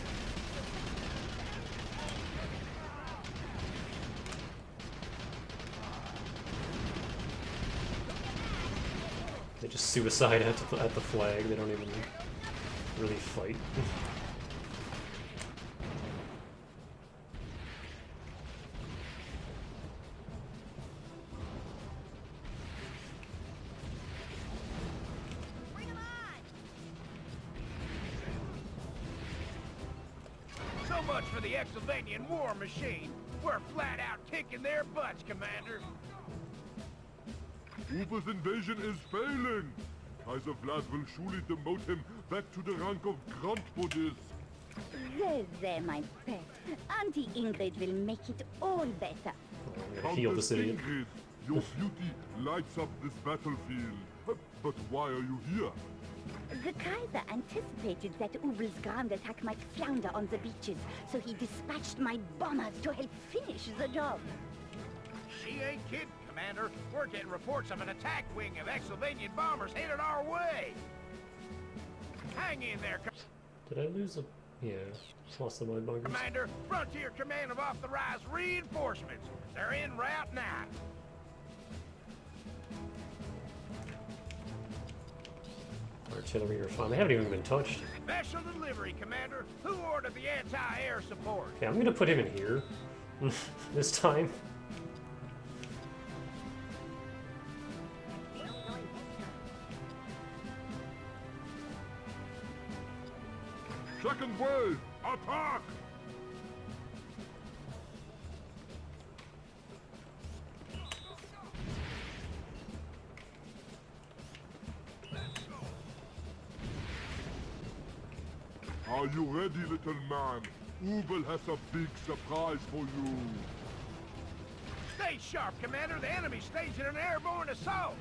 They just suicide at the flag. They don't even really fight. So much for the Battalion war machine. We're flat out kicking their butts, Commander. Ubel's invasion is failing. Kaiser Vlad will surely demote him back to the rank of Grand Buddhist. There, my pet. Auntie Ingrid will make it all better. I'm gonna heal this idiot. Ingrid, your beauty lights up this battlefield. But why are you here? The Kaiser anticipated that Ubel's ground attack might flounder on the beaches, so he dispatched my bombers to help finish the job. She ain't kidding, Commander. We're getting reports of an attack wing of Battalion bombers headed our way. Hang in there, Did I lose a... Yeah, just lost the mud bunkers. Commander. Frontier Command have authorized reinforcements. They're en route now. Artillery are fine. They haven't even been touched. Special delivery, Commander. Who ordered the anti-air support? Yeah, I'm gonna put him in here. This time. Second wave, attack! Are you ready, little man? Ubel has a big surprise for you. Stay sharp, Commander. The enemy's staging an airborne assault.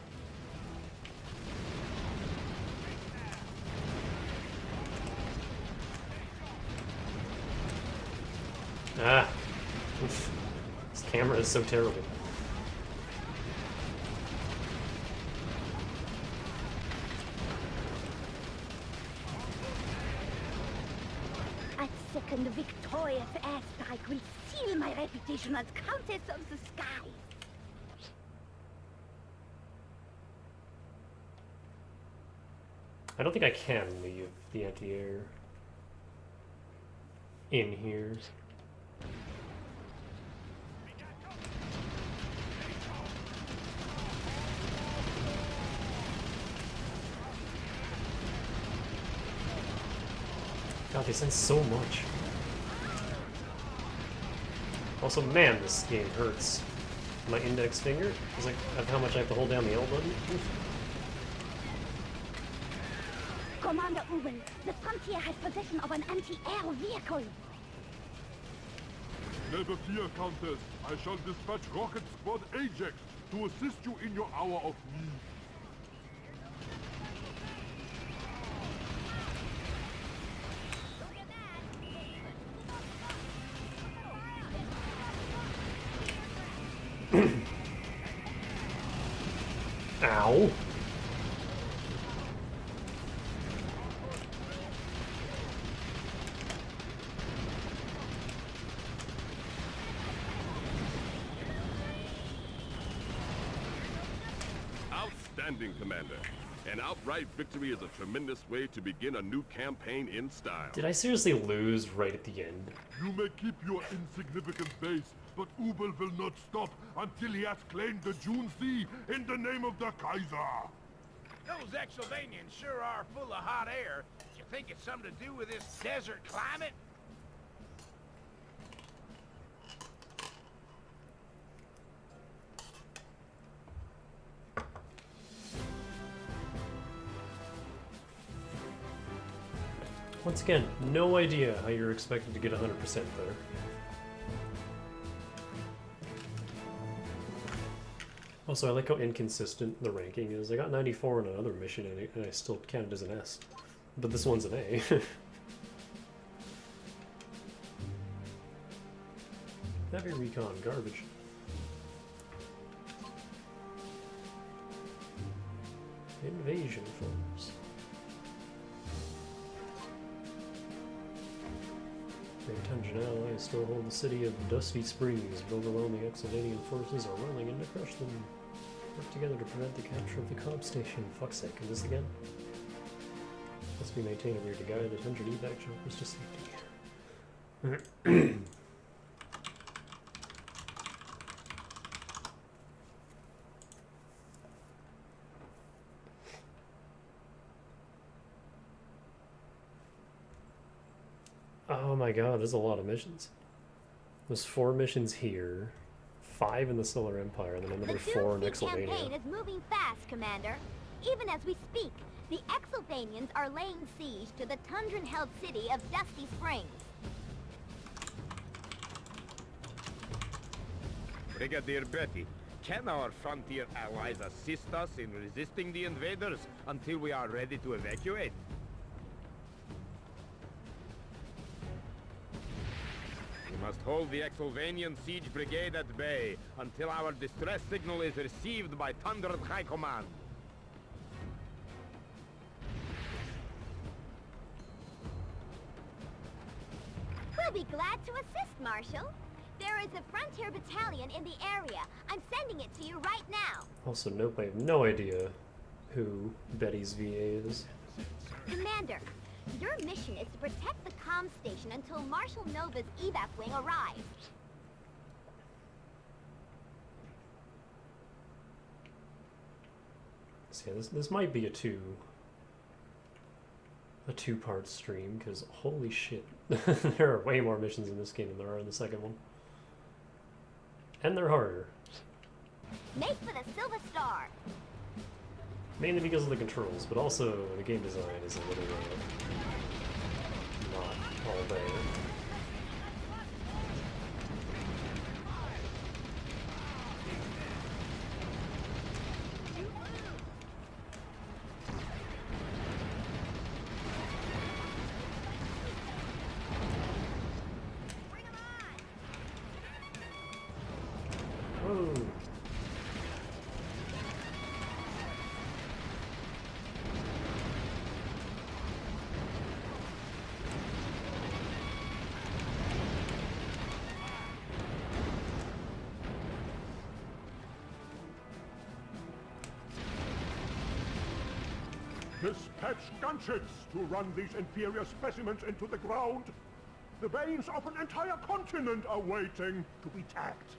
Ah. Oof. This camera is so terrible. A second victorious airstrike will seal my reputation as Countess of the Skies. I don't think I can leave the anti-air in here. God, they send so much. Also, man, this game hurts. My index finger is like of how much I have to hold down the L button. Oof. Commander Ubel, the frontier has possession of an anti-air vehicle. Never fear, Countess. I shall dispatch Rocket Squad Ajax to assist you in your hour of need. Ow. Outstanding, Commander. An outright victory is a tremendous way to begin a new campaign in style. Did I seriously lose right at the end? You may keep your insignificant base, but Ubel will not stop until he has claimed the June Sea in the name of the Kaiser. Those Exylvanians sure are full of hot air. You think it's something to do with this desert climate? Once again, no idea how you're expected to get 100% there. Also, I like how inconsistent the ranking is. I got 94 on another mission and I still counted as an S. But this one's an A. Heavy recon, garbage. Invasion force. Their Tungeon allies still hold the city of Dusty Springs, but overwhelming Exylvanian forces are rolling in to crush them. Work together to prevent the capture of the Cobb Station. Fuck's sake, and this again? Must be maintained a rear to guide the Tungeon evac choppers to safety. Oh my god, there's a lot of missions. There's 4 missions here, 5 in the Solar Empire, and then another 4 in The Doomsday Exylvania. campaign is moving fast, Commander. Even as we speak, the Exylvanians are laying siege to the Tundran-held city of Dusty Springs. Brigadier Betty, can our frontier allies assist us in resisting the invaders until we are ready to evacuate? We must hold the Exylvanian siege brigade at bay until our distress signal is received by Tundran High Command. We'll be glad to assist, Marshal. There is a frontier battalion in the area. I'm sending it to you right now. Also, nope, I have no idea who Betty's VA is. Commander, your mission is to protect the comm station until Marshal Nova's evac wing arrives. So yeah, this might be a two-part stream, because holy shit, there are way more missions in this game than there are in the second one. And they're harder. Make for the Silver Star. Mainly because of the controls, but also the game design is a little not all there. Whoa. Dispatch gunships to run these inferior specimens into the ground. The veins of an entire continent are waiting to be tapped.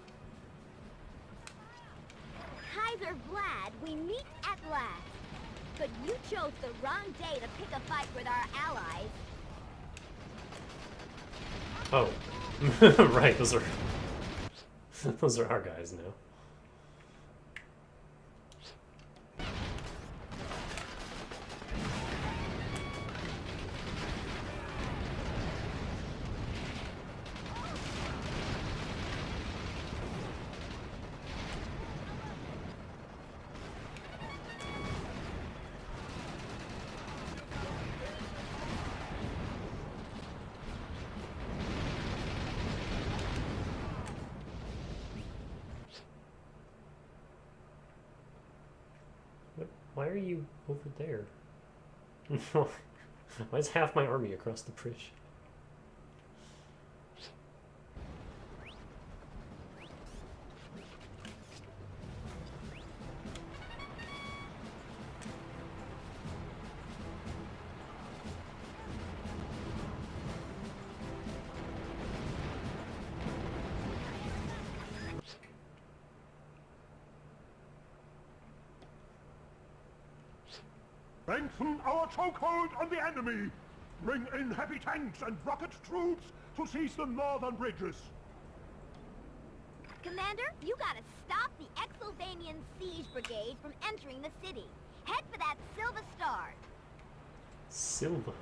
Kaiser Vlad, we meet at last. But you chose the wrong day to pick a fight with our allies. Oh. Right, those are those are our guys now. Why are you over there? Why is half my army across the bridge? Strengthen our chokehold on the enemy! Bring in heavy tanks and rocket troops to seize the northern bridges! Commander, you gotta stop the Exylvanian Siege Brigade from entering the city. Head for that Silver Star. Silva.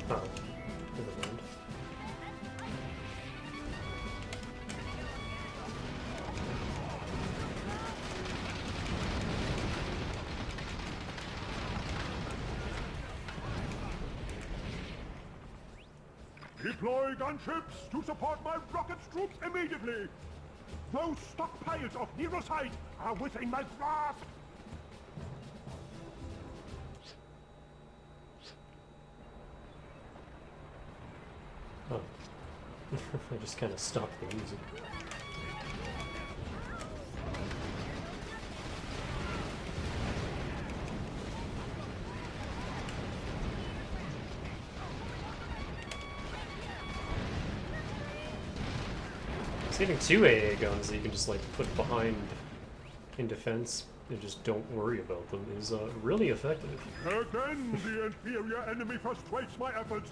Oh, never mind. Deploy gunships to support my rocket troops immediately! Those stockpiles of Nerocyte are within my grasp! Oh. I just kind of stopped the music. Getting 2 AA guns that you can just like put behind in defense and just don't worry about them is really effective. Again, the inferior enemy frustrates my efforts.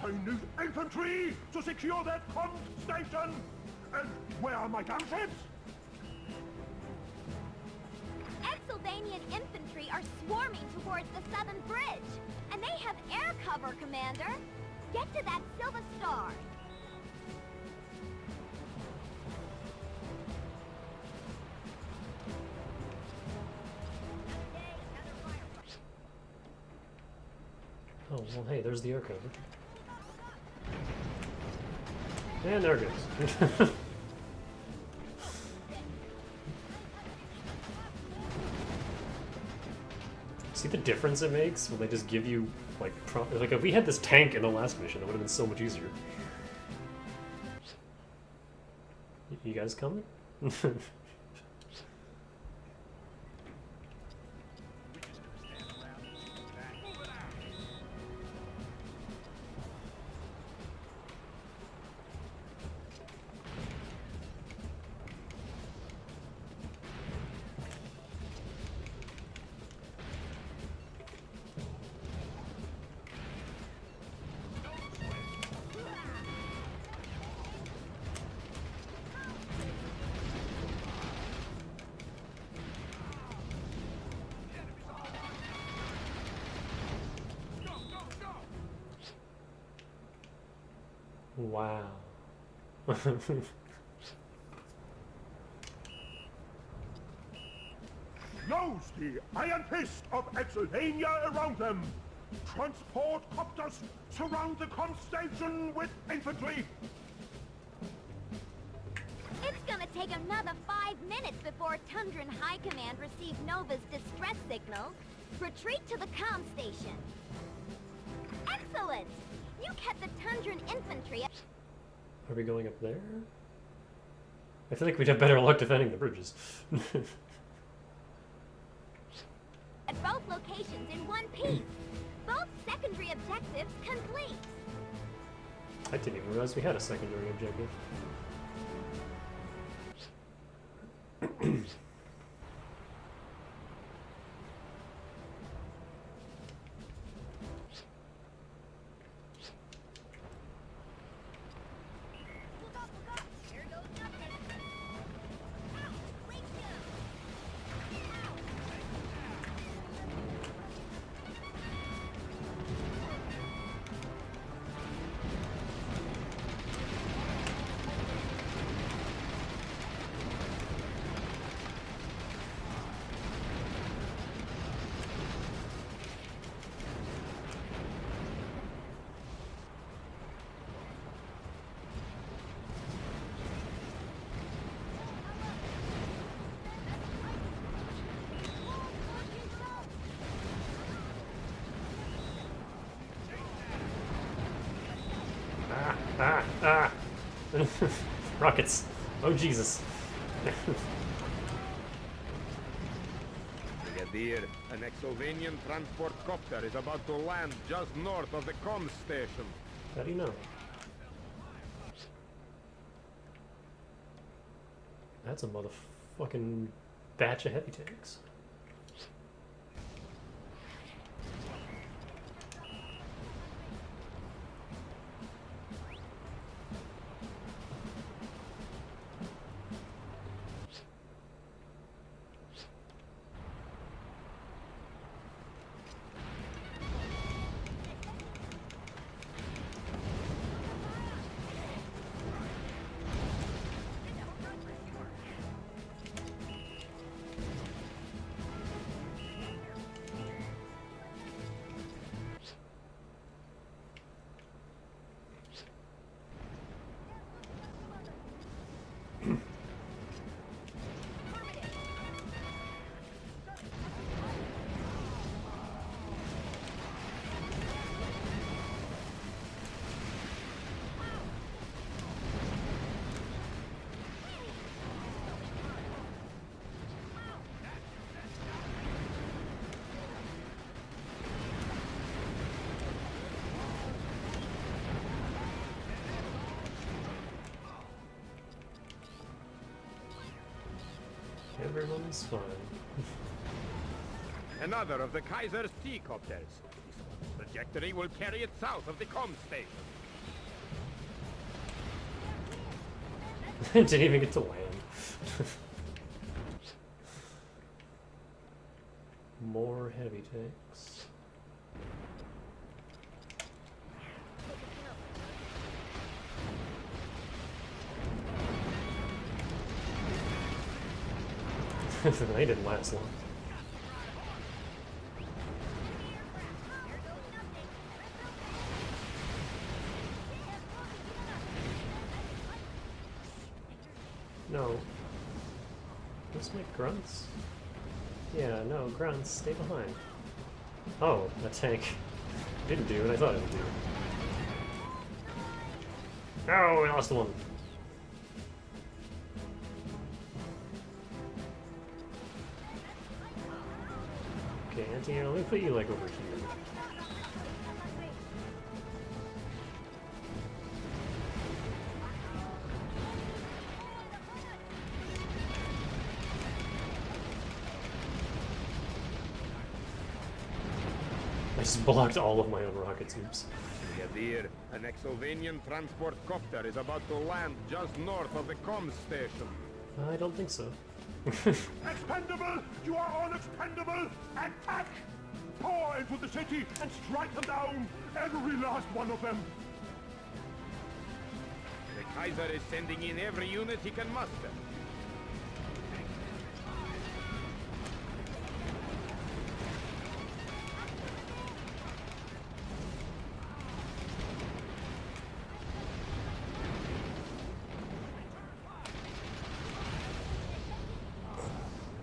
I need infantry to secure that comm station. And where are my gunships? Exylvanian infantry are swarming towards the southern bridge, and they have air cover, Commander. Get to that Silver Star. Oh, well, hey, there's the air cover. And there it goes. See the difference it makes when they just give you, like, like if we had this tank in the last mission, it would have been so much easier. You guys coming? Wow. Nose the iron fist of Exylvania around them! Transport copters surround the comm station with infantry! It's gonna take another 5 minutes before Tundran High Command receive Nova's distress signal. Retreat to the comm station. Excellent! You kept the Tundran infantry at... Are we going up there? I feel like we'd have better luck defending the bridges. at both locations in one piece. Both secondary objectives complete. I didn't even realize we had a secondary objective. Ah! Rockets. Oh, Jesus. Brigadier, an Exovanian transport copter is about to land just north of the comms station. How do you know? That's a motherfucking batch of heavy tanks. Everyone's fine. Another of the Kaiser's T-copters. This trajectory will carry it south of the comms station. Didn't even get to land. More heavy tanks. They didn't last long. No. Let's make grunts? Yeah, no, grunts, stay behind. Oh, a tank didn't do what I thought it would do. Oh, we lost one. Okay, Antonio, let me put you like over here. I just blocked all of my own rockets, oops. Brigadier, an Exovanian transport copter is about to land just north of the comms station. I don't think so. Expendable! You are all expendable! Attack! Pour into the city and strike them down! Every last one of them! The Kaiser is sending in every unit he can muster.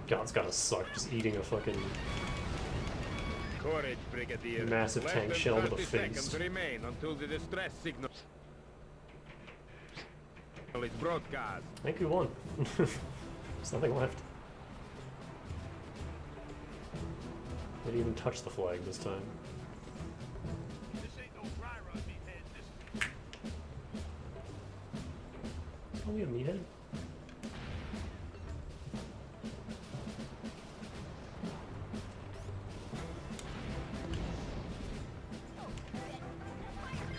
God, it's gotta suck just eating a fucking Courage, Brigadier. massive Less tank than shell to the 30 face. seconds remain until the distress signal is broadcast. I think we won. There's nothing left. Didn't even touch the flag this time. This ain't no dry run, meathead. This Oh, we have meathead.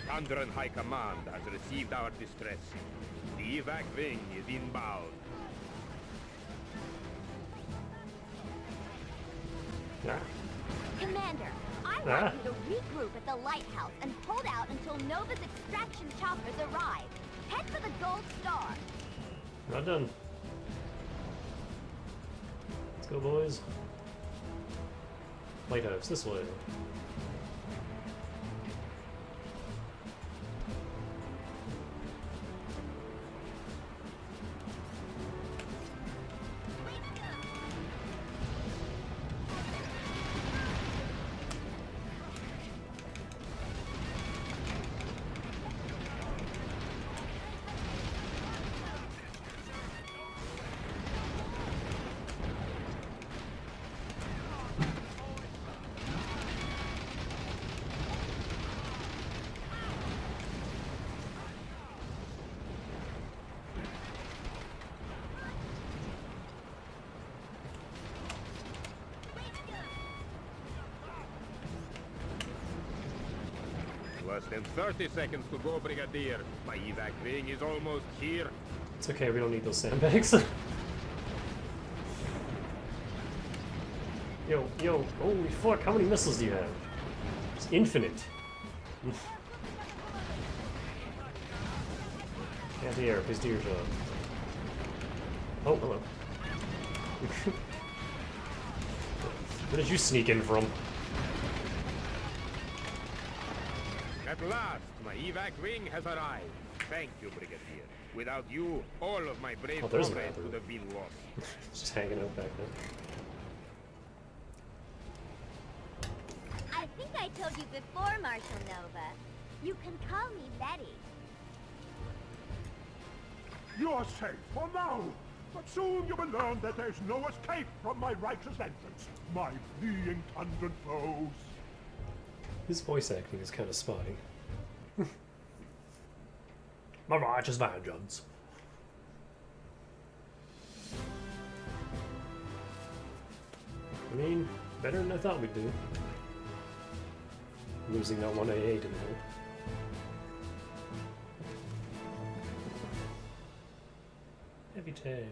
Tundran High Command has received our distress. The evac wing is inbound. Ah. Commander, I want you to regroup at the lighthouse and hold out until Nova's extraction choppers arrive. Head for the Gold Star. Not done. Let's go, boys. Lighthouse, this way. Less than 30 seconds to go, Brigadier. My evac wing is almost here. It's okay, we don't need those sandbags. Yo, holy fuck, how many missiles do you have? It's infinite. Anti-air, please do your job. Oh, hello. Where did you sneak in from? At last, my evac wing has arrived. Thank you, Brigadier. Without you, all of my brave there's comrades another. would have been lost. Just hanging out back there. I think I told you before, Marshal Nova. You can call me Betty. You are safe for now, but soon you will learn that there's no escape from my righteous vengeance, my fleeing Tundran foes. His voice acting is kind of spotty. My righteous vengeance. I mean, better than I thought we'd do. Losing that one AA didn't help. Heavy tank.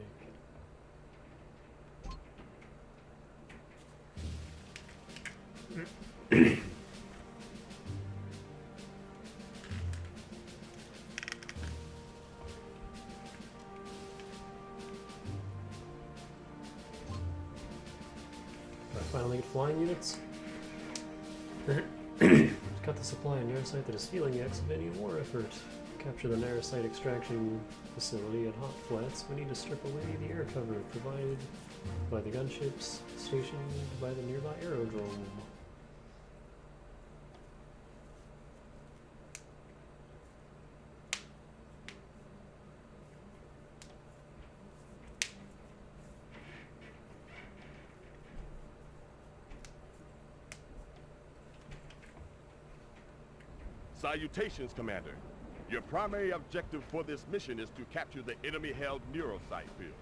Finally get flying units. Got the supply on your site that is fueling the Exovanian war effort. Capture the Narasite extraction facility at Hot Flats. We need to strip away the air cover provided by the gunships stationed by the nearby aerodrome. Salutations, Commander. Your primary objective for this mission is to capture the enemy-held neurosite field.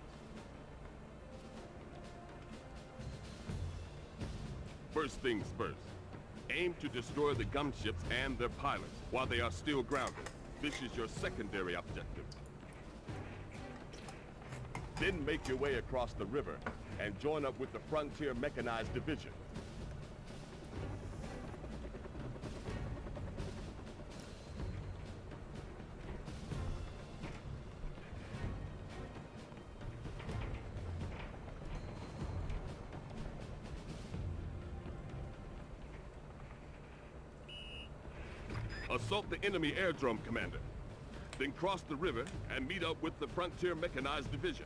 First things first. Aim to destroy the gunships and their pilots while they are still grounded. This is your secondary objective. Then make your way across the river and join up with the Frontier Mechanized Division. Assault the enemy airdrome, Commander. Then cross the river and meet up with the Frontier Mechanized Division.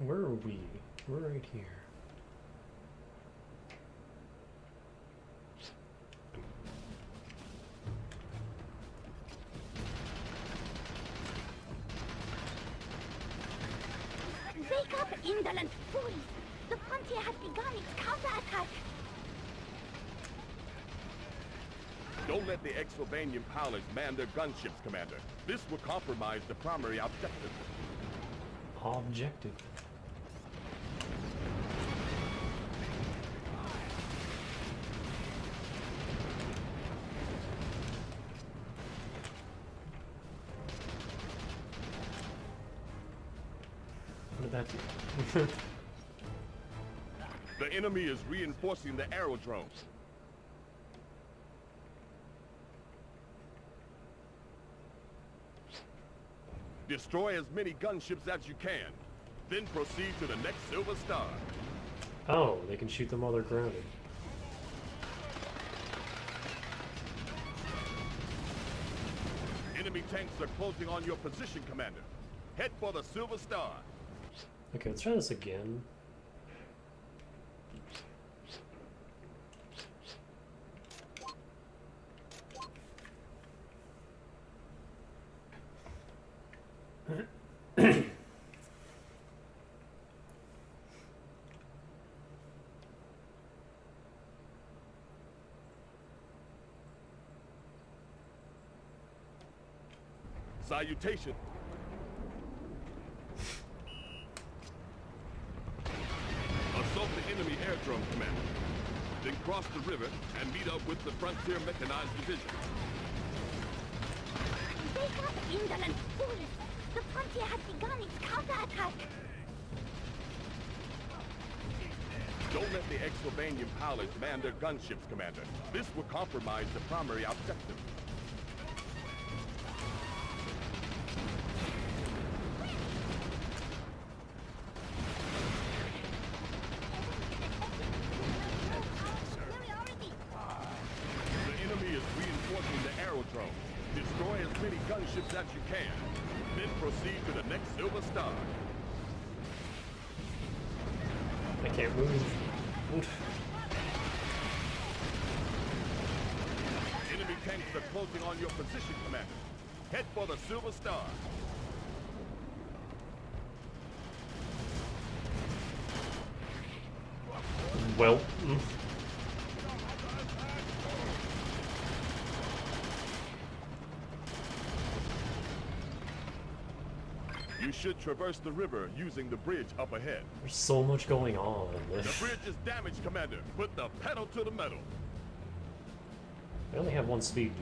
Where are we? We're right here. Wake up, indolent fools! The frontier has begun its counterattack. Don't let the Exylvanian pilots man their gunships, Commander. This will compromise the primary objective. Objective. What did that do? The enemy is reinforcing the aerodromes. Destroy as many gunships as you can. Then proceed to the next Silver Star. Oh, they can shoot them while they're grounded. Enemy tanks are closing on your position, Commander. Head for the Silver Star. Okay, let's try this again. Salutation. Assault the enemy airdrome, Commander. Then cross the river and meet up with the Frontier Mechanized Division. They have indolent fools. The frontier has begun its counterattack. Don't let the Exylvanian pilots man their gunships, Commander. This will compromise the primary objective. Destroy as many gunships as you can. Then proceed to the next Silver Star. I can't move. Enemy tanks are closing on your position, Commander. Head for the Silver Star. Well. You should traverse the river using the bridge up ahead. There's so much going on. The bridge is damaged, Commander. Put the pedal to the metal. I only have one speed,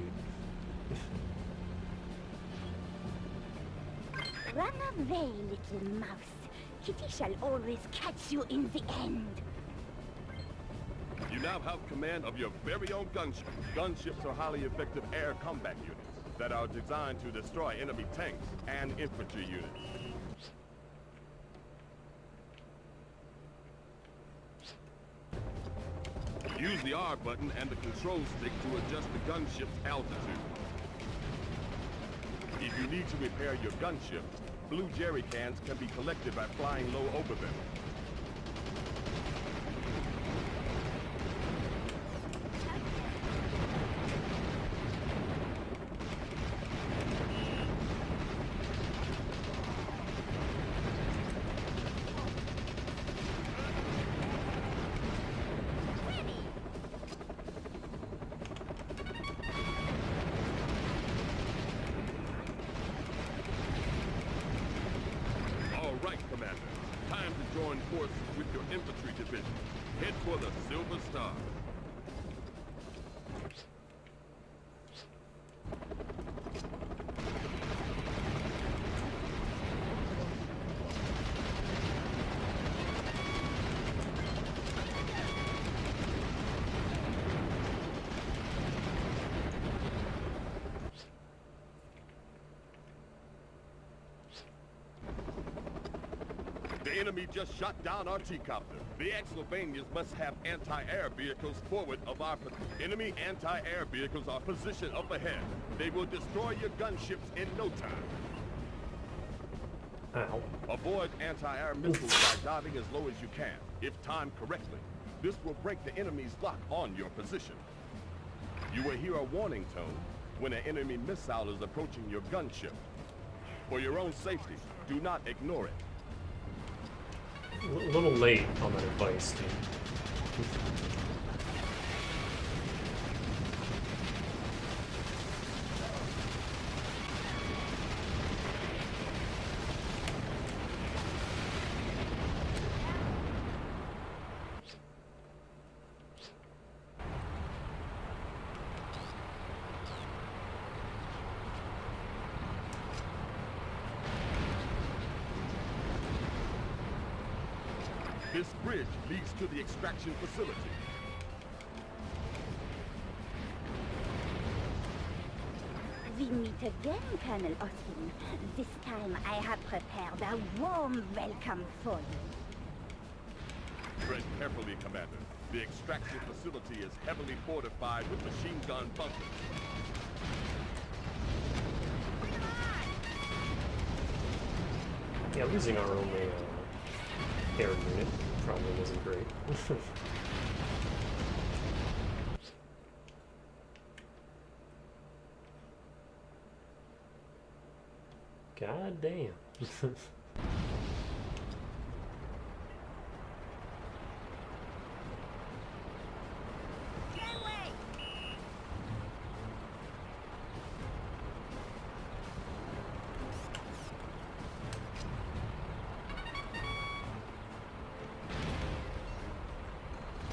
dude. Run away, little mouse. Kitty shall always catch you in the end. You now have command of your very own gunship. Gunships are highly effective air combat units that are designed to destroy enemy tanks and infantry units. Use the R button and the control stick to adjust the gunship's altitude. If you need to repair your gunship, blue jerry cans can be collected by flying low over them. Time to join forces with your infantry division. Head for the Silver Star. The enemy just shot down our T-copter. The Exylvanians must have anti-air vehicles forward of our... Enemy anti-air vehicles are positioned up ahead. They will destroy your gunships in no time. Ow. Avoid anti-air missiles by diving as low as you can, if timed correctly. This will break the enemy's lock on your position. You will hear a warning tone when an enemy missile is approaching your gunship. For your own safety, do not ignore it. A little late on that advice, dude. This bridge leads to the extraction facility. We meet again, Colonel Austin. This time I have prepared a warm welcome for you. Tread carefully, Commander. The extraction facility is heavily fortified with machine gun bunkers. Yeah, losing our only air unit probably wasn't great. God damn.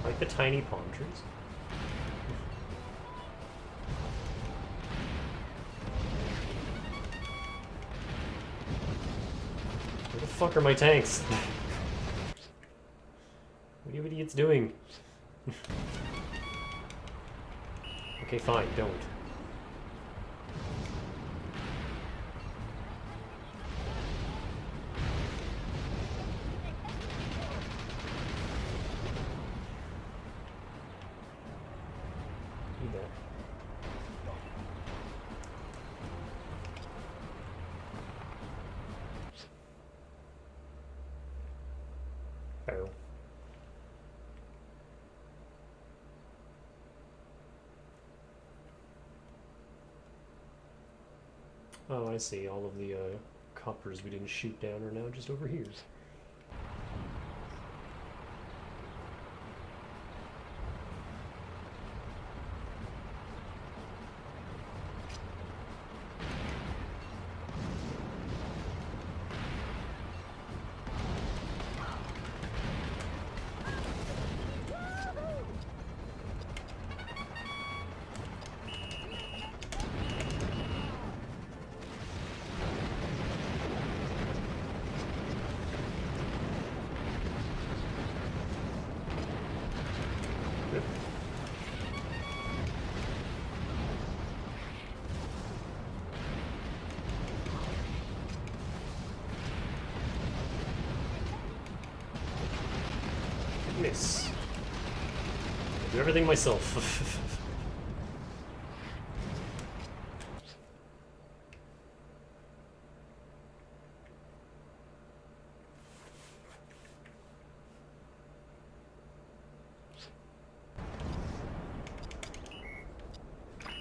Like the tiny palm trees. Where the fuck are my tanks? What are you idiots doing? Okay, fine, don't. Do that. Barrel. Oh, I see. All of the coppers we didn't shoot down are now just over here. Miss. I do everything myself.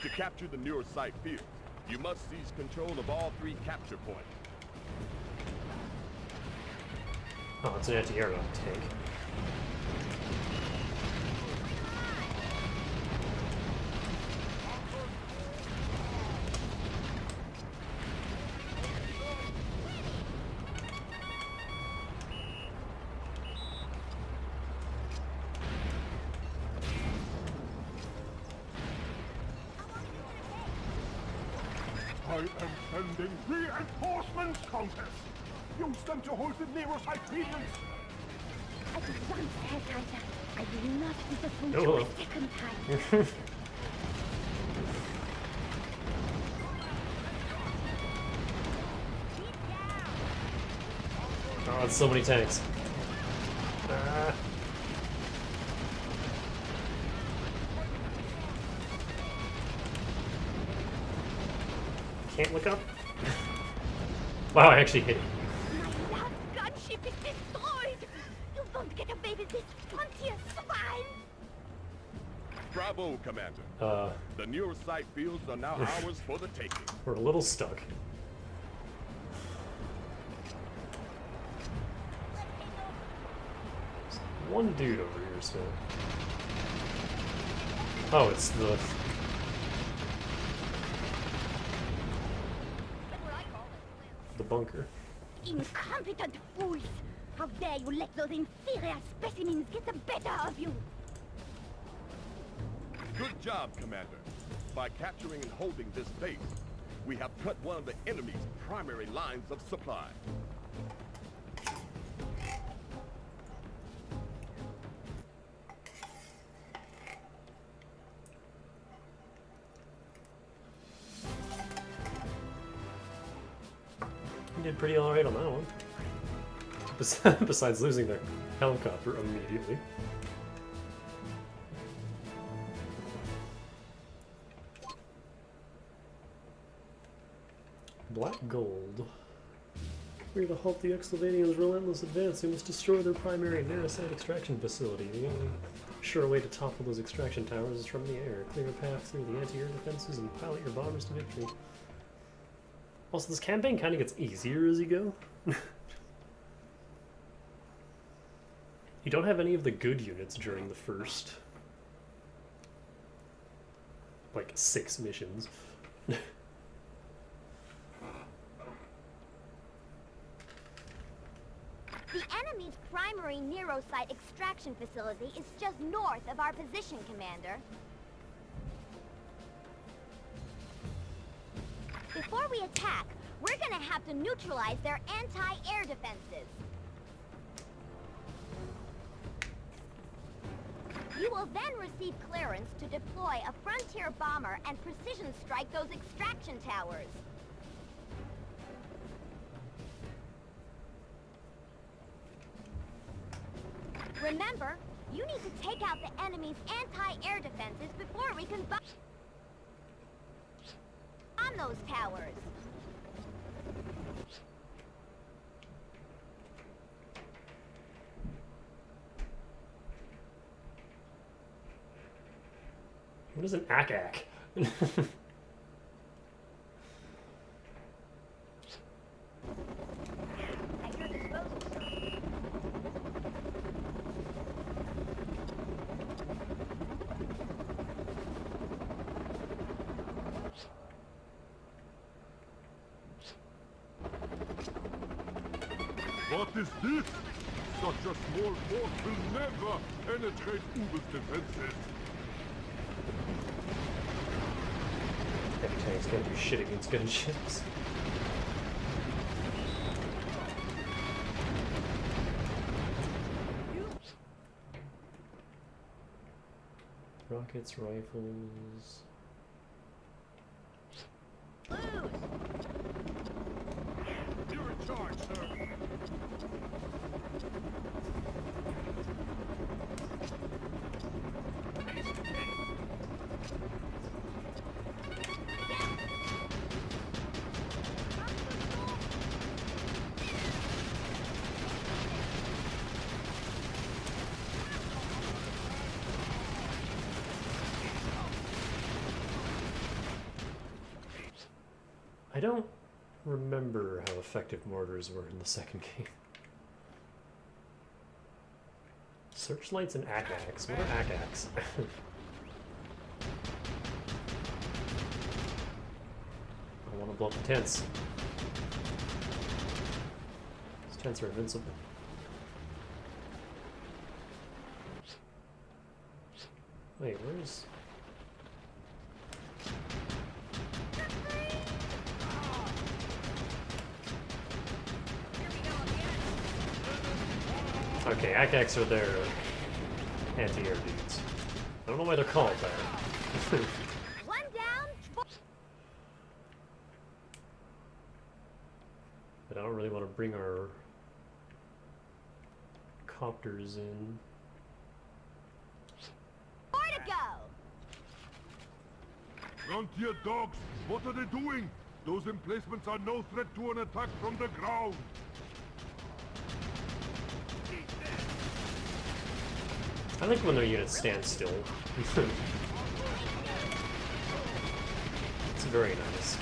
To capture the Neurosite field, you must seize control of all 3 capture points. Oh, it's an anti-aircraft tank. I am sending reinforcements, Countess! Use them to hold the Neurosite fields! At once, Herr Kaiser. I will not disappoint Oh, you hello. a second time. Oh, it's so many tanks. Ah. Can't look up. Wow, I actually hit it. My last gunship is destroyed! You won't get away with this frontier swine! Bravo, Commander. The Neurosite fields are now ours for the taking. We're a little stuck. one dude over here still. Oh, it's the... the bunker. Incompetent fools! How dare you let those inferior specimens get the better of you! Good job, Commander. By capturing and holding this base, we have cut one of the enemy's primary lines of supply. You did pretty alright on that one. Besides losing their helicopter immediately. Black gold. We're to halt the Exlavanians' relentless advance. They must destroy their primary Narasite extraction facility. The only sure way to topple those extraction towers is from the air. Clear a path through the anti-air defenses and pilot your bombers to victory. Also, this campaign kind of gets easier as you go. You don't have any of the good units during the first, like, 6 missions. The enemy's primary Nerosite extraction facility is just north of our position, Commander. Before we attack, we're gonna have to neutralize their anti-air defenses. You will then receive clearance to deploy a frontier bomber and precision strike those extraction towers. Remember, you need to take out the enemy's anti-air defenses before we can bomb those towers. What is an ack-ack? What is this? Such a small force will never penetrate Ubel's defenses. Heavy tanks can't do shit against gunships. Rockets, rifles... You're in charge, sir. I don't remember how effective mortars were in the second game. Searchlights and ack-acks. What are ack-acks? I want to blow up the tents. These tents are invincible. Wait, where's... Okay, ack-acks are their anti-air dudes. I don't know why they're called that. One down. But I don't really want to bring our copters in. More to go. Frontier dogs, what are they doing? Those emplacements are no threat to an attack from the ground. I like when their units stand still. It's very nice.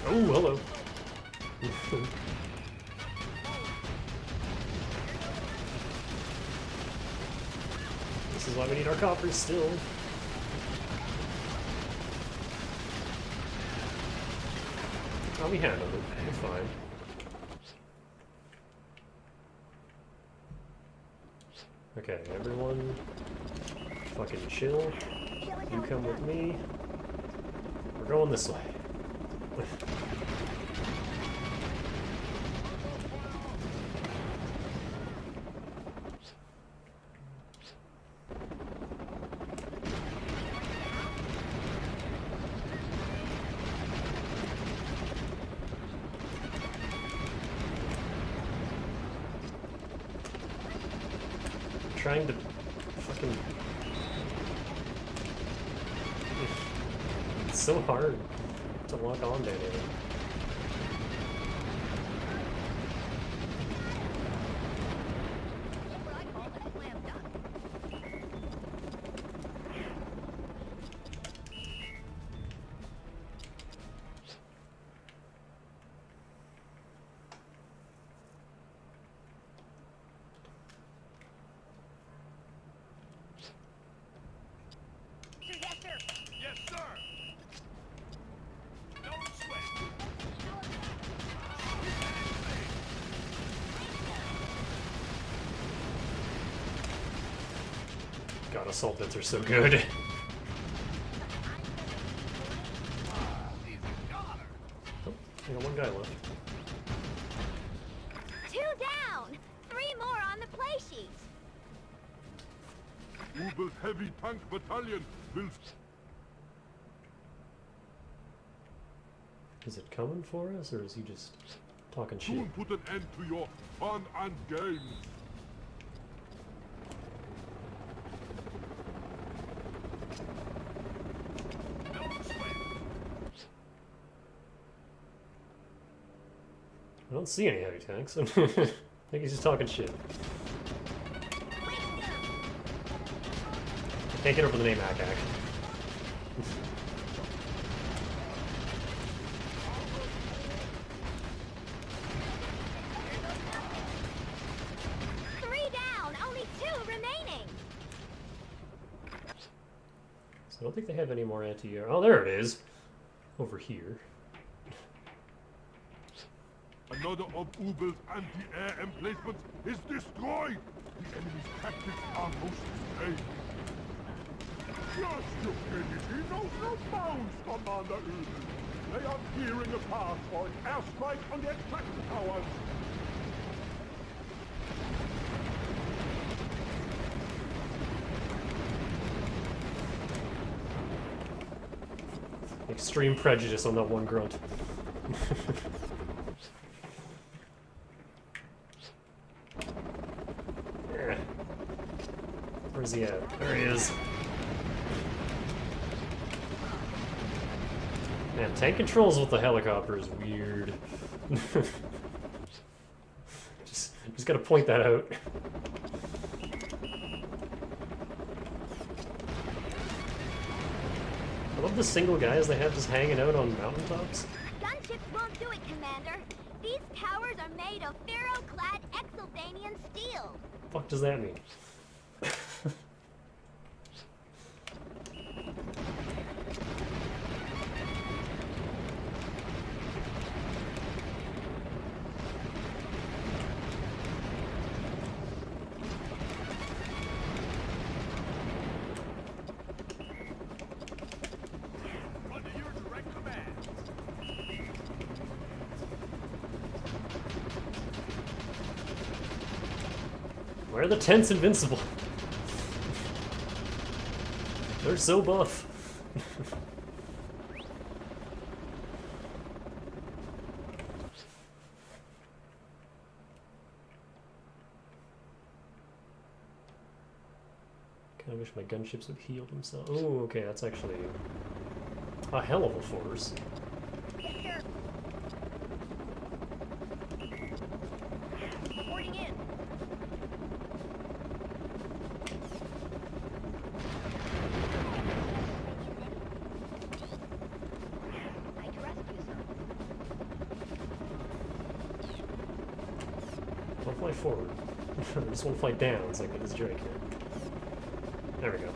Oh, hello. This is why we need our coppers still. Oh, we handled it. We're fine. Okay, everyone, fucking chill. You come with me. We're going this way. Trying to fucking... It's so hard to lock on to anything. Yes, sir. No sweat. God, assault bits are so good. Oh, I got one guy left. 2 down! 3 more on the play sheet! Ubel's heavy tank battalion will... Is it coming for us, or is he just talking shit? soon put an end to your fun and games. I don't see any heavy tanks. I think he's just talking shit. I can't get over the name Akak. So I don't think they have any more anti-air. Oh, there it is. Over here. Another of Ubel's anti-air emplacements is destroyed! The enemy's tactics are most strange. Your stupidity knows no bounds, Commander Ubel. They are clearing a path for an airstrike on the extraction towers. Extreme prejudice on that one grunt. Where's he at? There he is. Man, tank controls with the helicopter is weird. just gotta point that out. I love the single guys they have just hanging out on mountaintops. Gunships won't do it, Commander. These towers are made of ferro-clad Exylvanian steel. Fuck does that mean? Why are the tents invincible? They're so buff. Kinda wish my gunships would heal themselves. Oh, okay, that's actually a hell of a force. Reporting in. I trust you, sir. Don't fly forward. I just want to fly down, it's like this Drake here. There we go.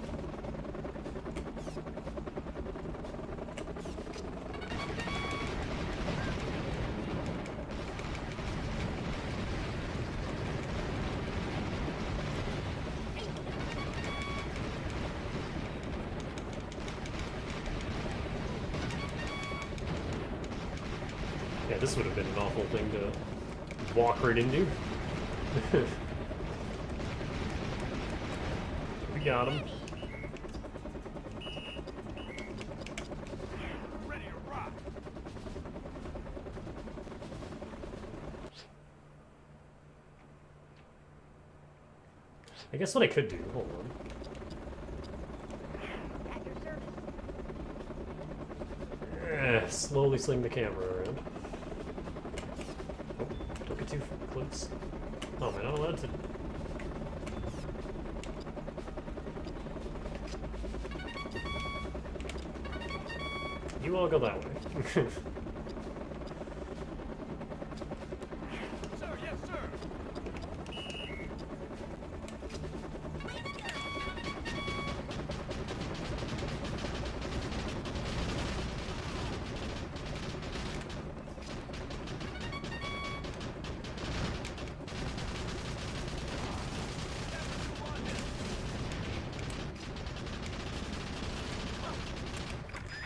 Yeah, this would have been an awful thing to walk right into. We got him. Ready to rock. I guess what I could do, hold on. At your service. Slowly sling the camera around. Oh, don't get too close. Oh, am I not allowed to? You all go that way. Sir, yes, sir.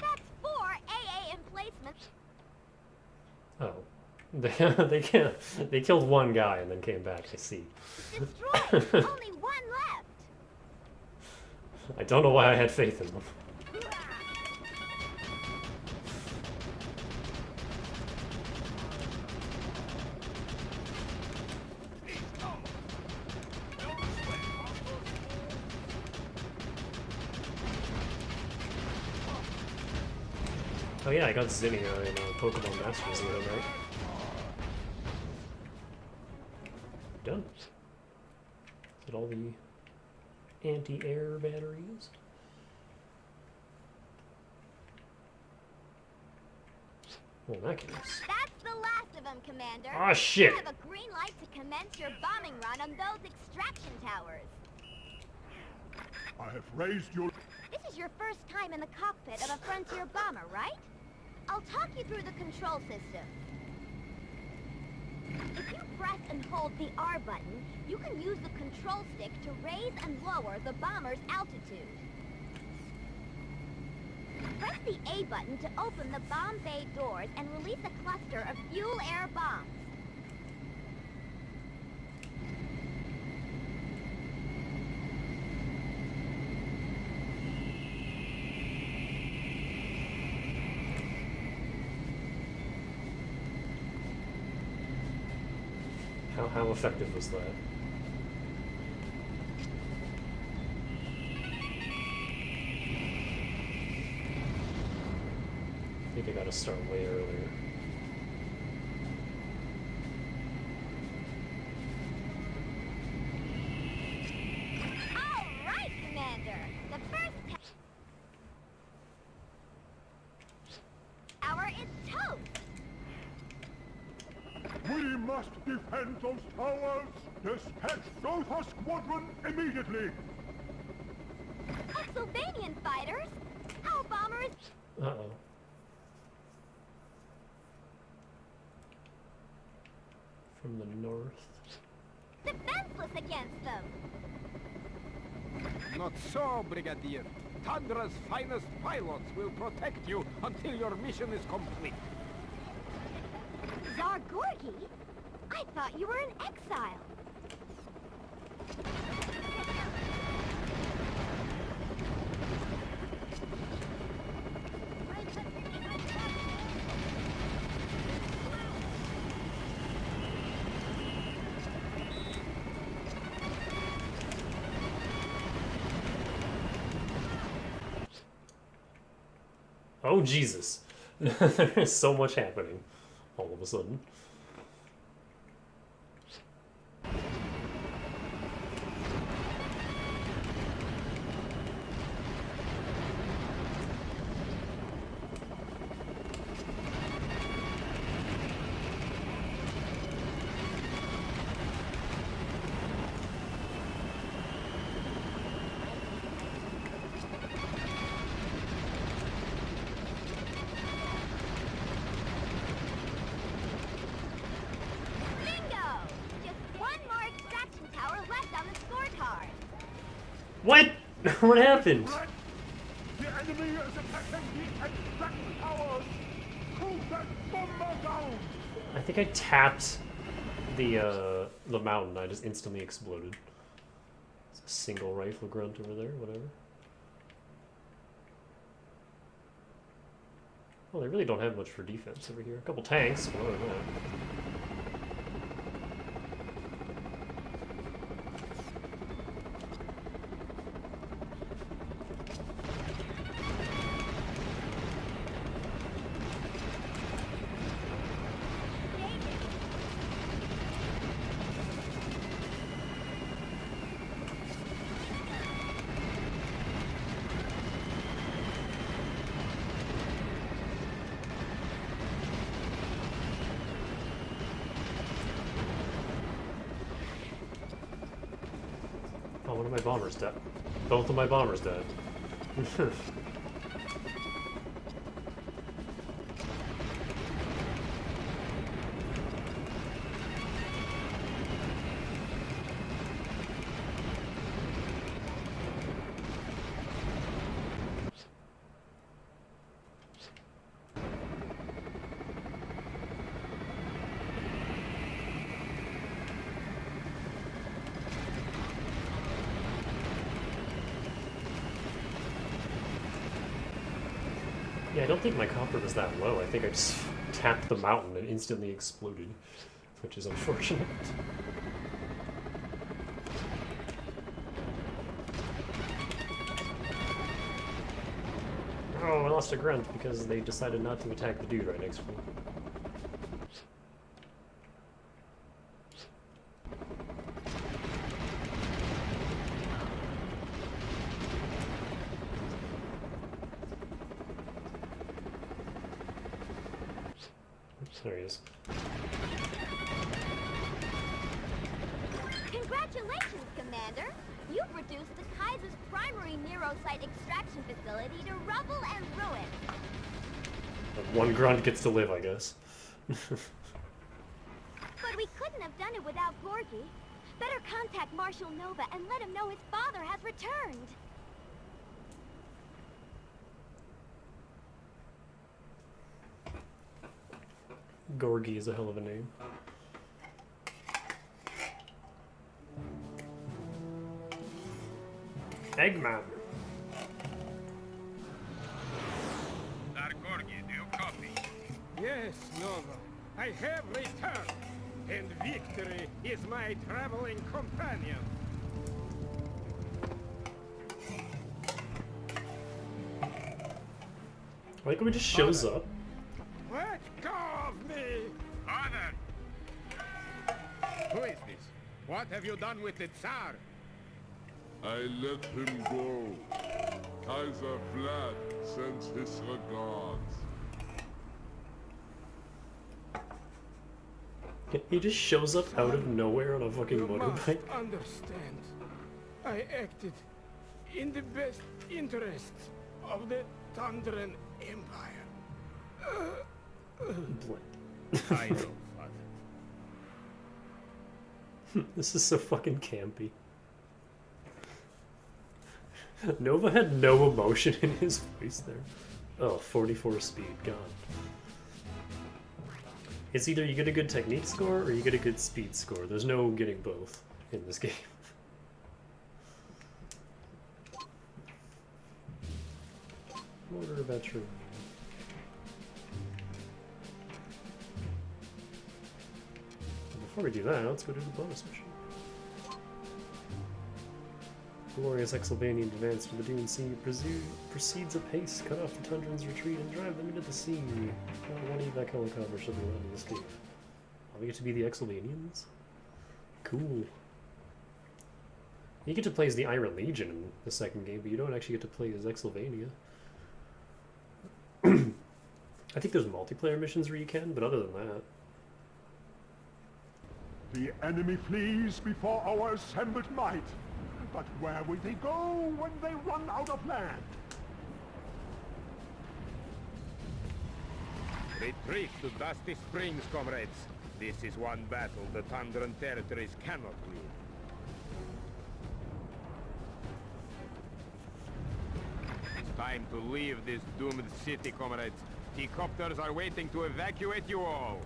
That's 4 AA emplacements. Oh. They killed one guy and then came back, I see. Destroyed. Only one left. I don't know why I had faith in them. Oh yeah, I got Zinnia in Pokemon Masters the other night. Done. Is it all the anti-air batteries? Well, in that case. That's the last of them, Commander. Ah, shit! You have a green light to commence your bombing run on those extraction towers. I have raised your... This is your first time in the cockpit of a Frontier bomber, right? I'll talk you through the control system. If you press and hold the R button, you can use the control stick to raise and lower the bomber's altitude. Press the A button to open the bomb bay doors and release a cluster of fuel-air bombs. How effective was that? I think I gotta start way earlier. All right, Commander. The first tower is toast. We must defend those towers! Dispatch Gotha Squadron immediately! Pennsylvanian fighters? Our bomber is Uh-oh. From the north. defenseless against them. Not so, Brigadier. Tundra's finest pilots will protect you until your mission is complete. Zargorgi? I thought you were in exile. Oh, Jesus. There's so much happening all of a sudden. What happened? The enemy is attacking the extract towers! Shoot that bomber down! I think I tapped the mountain. I just instantly exploded. It's a single rifle grunt over there, whatever. Well, they really don't have much for defense over here. A couple tanks, but other than that. Oh, one of my bombers dead. Both of my bombers dead. Yeah, I don't think my copper was that low. I think I just tapped the mountain and instantly exploded, which is unfortunate. Oh, I lost a grunt because they decided not to attack the dude right next to me. There he is. Congratulations, Commander! You've reduced the Kaiser's primary neurocyte extraction facility to rubble and ruin. One grunt gets to live, I guess. But we couldn't have done it without Gorgie. Better contact Marshal Nova and let him know his father has returned. Gorgie is a hell of a name. Eggman. Gorgie, do you copy? Yes, Nova. I have returned. And victory is my traveling companion. Like when it just shows up. Let go of me! Father! Who is this? What have you done with the Tsar? I let him go. Kaiser Vlad sends his regards. He just shows up out of nowhere on a fucking You must motorbike. understand. I acted in the best interests of the Tundran Empire. I know, Father. This is so fucking campy. Nova had no emotion in his voice there. Oh, 44 speed, gone. It's either you get a good technique score or you get a good speed score. There's no getting both in this game. Mortar veteran. Before we do that, let's go do the bonus mission. Glorious Exylvanian advance to the Dune Sea proceeds apace, cut off the Tundran's retreat, and drive them into the sea. One evac helicopter shall be landing this cave. Oh, we get to be the Exylvanians? Cool. You get to play as the Iron Legion in the second game, but you don't actually get to play as Exylvania. I think there's multiplayer missions where you can, but other than that... The enemy flees before our assembled might. But where will they go when they run out of land? Retreat to Dusty Springs, comrades. This is one battle the Tundran territories cannot win. Time to leave this doomed city, comrades. The copters are waiting to evacuate you all.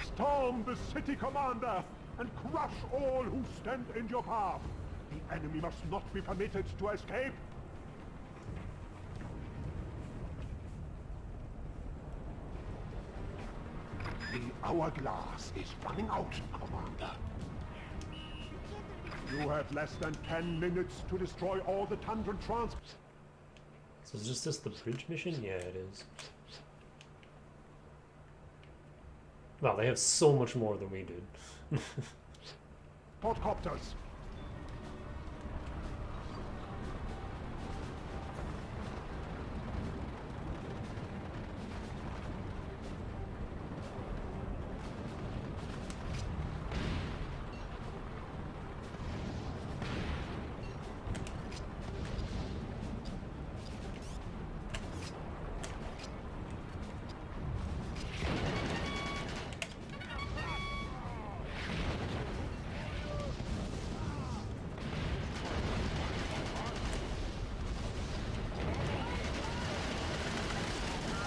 Storm the city, Commander, and crush all who stand in your path. The enemy must not be permitted to escape. The hourglass is running out, Commander. You have less than 10 minutes to destroy all the Tundran transports. So is just this the bridge mission? Yeah, it is. Wow, they have so much more than we did. Quadcopters.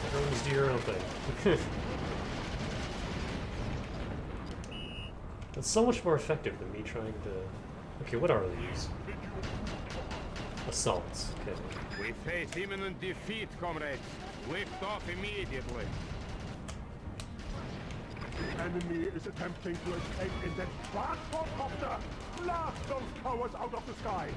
Everyone's do your own thing. That's so much more effective than me trying to... Okay, what are these? Assaults. Okay. We face imminent defeat, comrades. Lift off immediately. The enemy is attempting to escape in that transport copter. Blast those cowards out of the sky.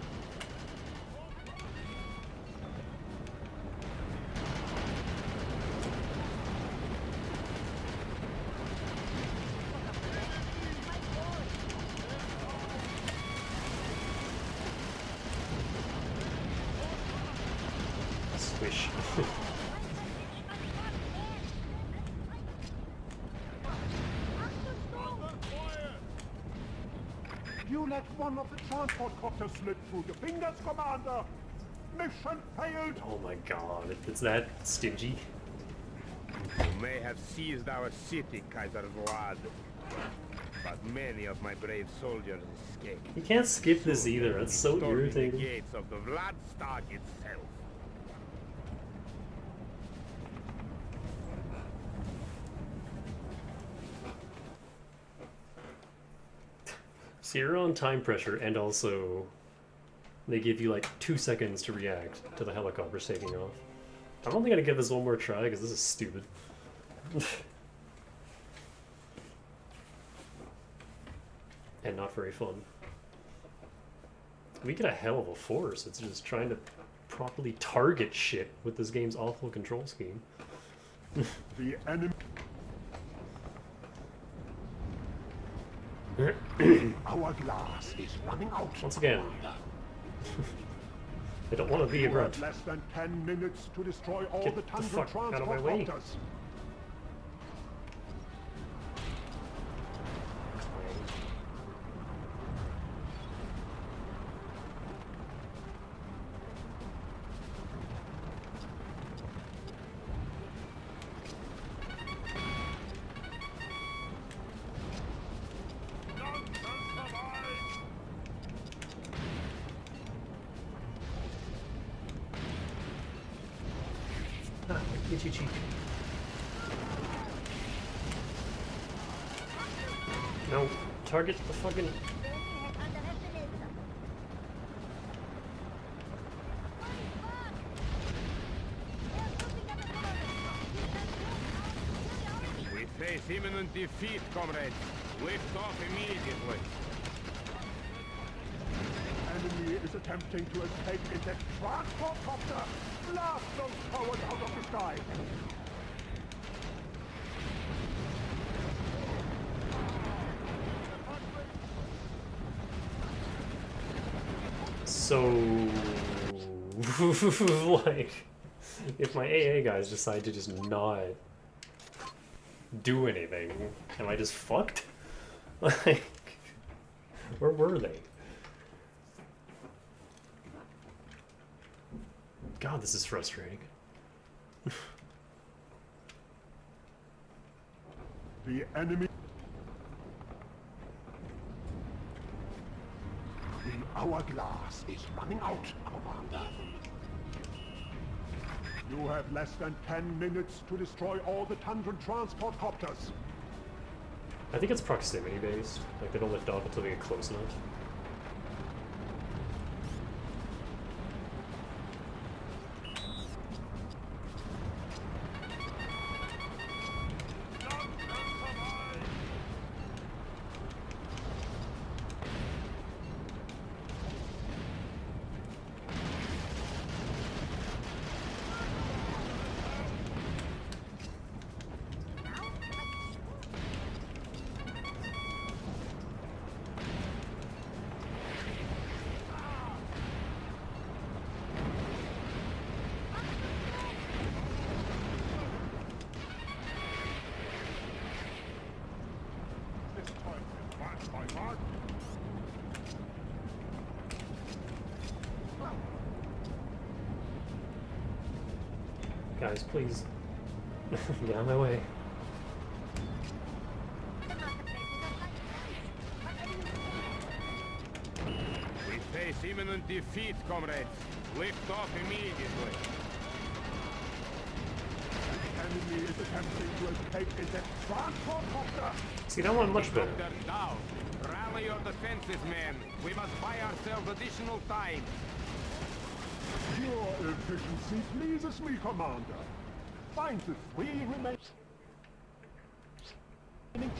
Swish. You let one of the transport copters slip through your fingers, Commander. Mission failed. Oh my god, it's that stingy. You may have seized our city, Kaiser Vlad. But many of my brave soldiers escaped. You can't skip this either, that's so Storming irritating. the gates of the Vladstag itself. So you're on time pressure, and also they give you like 2 seconds to react to the helicopters taking off. I'm only gonna give this one more try because this is stupid. And not very fun. We get a hell of a force. It's just trying to properly target shit with this game's awful control scheme. The enemy. Hourglass is running out. Once again. I don't want to be a You have grunt. less than 10 minutes to destroy all Get the the Tundra fuck out of my transport way. copters. Ah, itchy cheek. No, target the fucking... We face imminent defeat, comrades. Lift off immediately. Enemy is attempting to escape in that transport copter. Blast those cowards out of the sky. So... like... If my AA guys decide to just not do anything, am I just fucked? Like... Where were they? God, this is frustrating. The enemy. Our glass is running out, Commander. You have less than 10 minutes to destroy all the Tundran transport copters. I think it's proximity based. Like, they don't lift off until they get close enough. Guys, please. Get out of my way. We face imminent defeat, comrades. Lift off immediately. The enemy is attempting to escape in that transport copter. See, that one much better. Doctor down. Rally your defenses, men. We must buy ourselves additional time. Your efficiency pleases me, Commander. Find the 3 remaining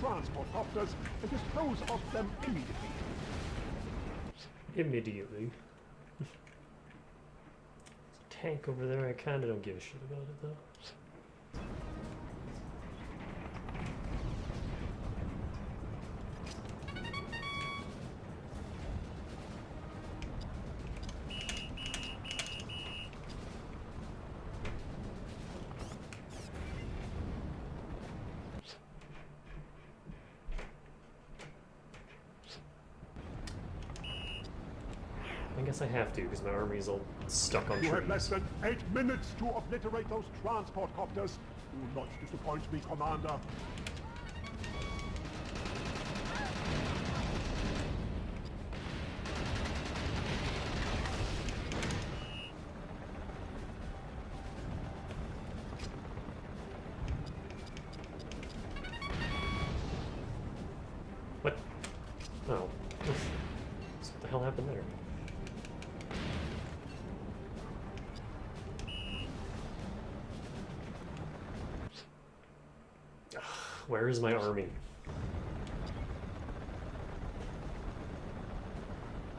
transport copters and dispose of them immediately. Immediately. There's a tank over there, I kinda don't give a shit about it though. I guess I have to, because my army's all stuck on You have trees. less than 8 minutes to obliterate those transport copters. Do not disappoint me, Commander. What? Oh. So what the hell happened there? Where is my army?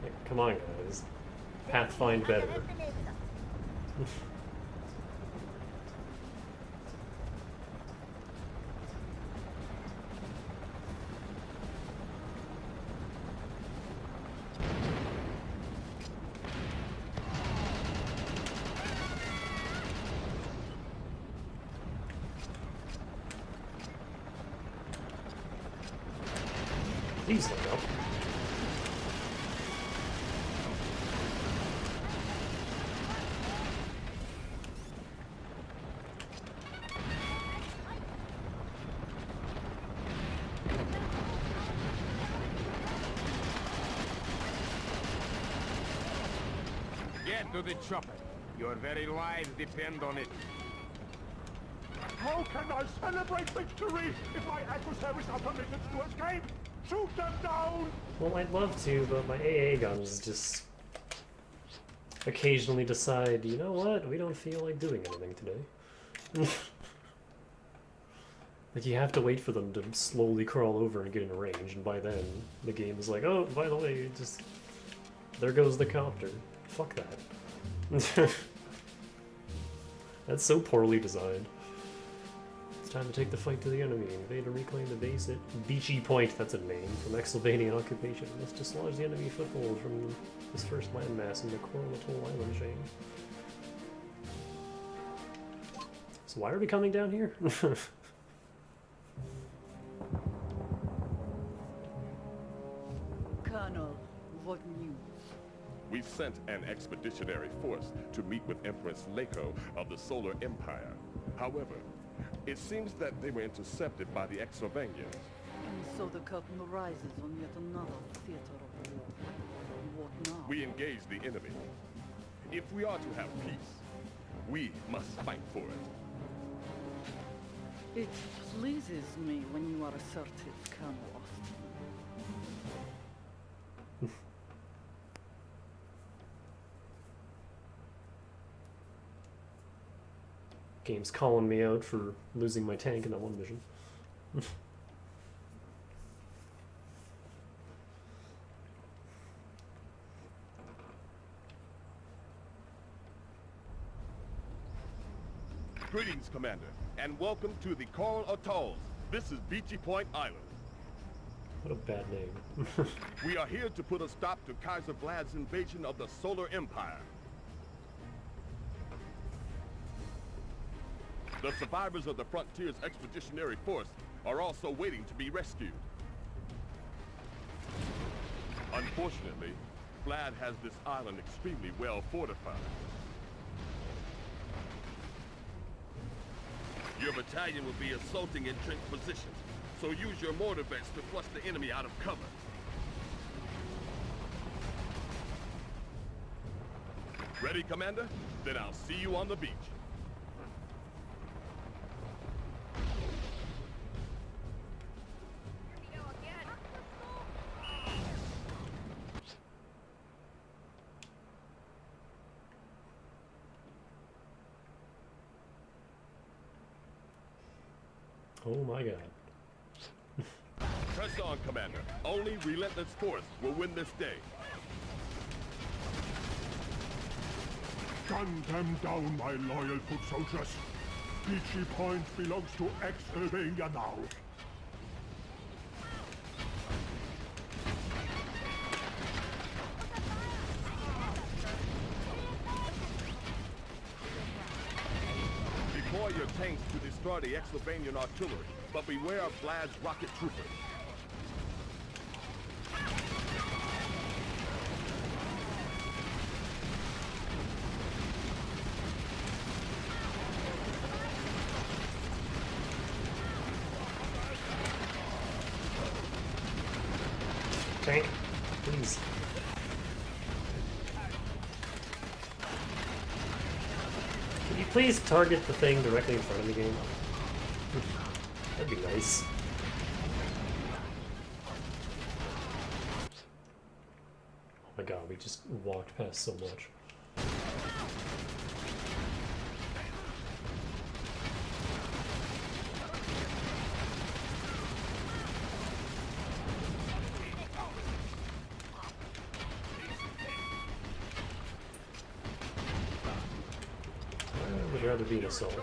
Like, come on, guys. Pathfind better. Please look up. Get to the chopper. Your very lives depend on it. How can I celebrate victory if my adversaries are permitted to escape? Shoot them down! Well, I'd love to, but my AA guns just occasionally decide, you know what, we don't feel like doing anything today. Like, you have to wait for them to slowly crawl over and get in range, and by then, the game is like, oh, by the way, just... there goes the copter. Fuck that. That's so poorly designed. It's time to take the fight to the enemy. Invade and reclaim the base at Beachy Point, that's a name, from Exylvanian occupation. Let's dislodge the enemy foothold from this first landmass in the Coral Atoll Island chain. So why are we coming down here? Colonel, what news? We've sent an expeditionary force to meet with Empress Lako of the Solar Empire. However, it seems that they were intercepted by the Exylvanians. And So the curtain rises on yet another theater of war. What now? We engage the enemy. If we are to have peace, we must fight for it. It pleases me when you are assertive, Colonel Austin. Game's calling me out for losing my tank in that one mission. Greetings, Commander, and welcome to the Coral Atolls. This is Beachy Point Island. What a bad name. We are here to put a stop to Kaiser Vlad's invasion of the Solar Empire. The survivors of the Frontier's Expeditionary Force are also waiting to be rescued. Unfortunately, Vlad has this island extremely well fortified. Your battalion will be assaulting entrenched positions, so use your mortar beds to flush the enemy out of cover. Ready, Commander? Then I'll see you on the beach. Oh my god. Press on, Commander. Only relentless force will win this day. Gun them down, my loyal foot soldiers. Beachy Point belongs to Exylvania now. Deploy your tanks to destroy the Exylvanian artillery, but beware of Vlad's rocket troopers. Tank, please. Can you please target the thing directly in front of the game? That'd be nice. Oh my god, we just walked past so much. I would rather be an assault.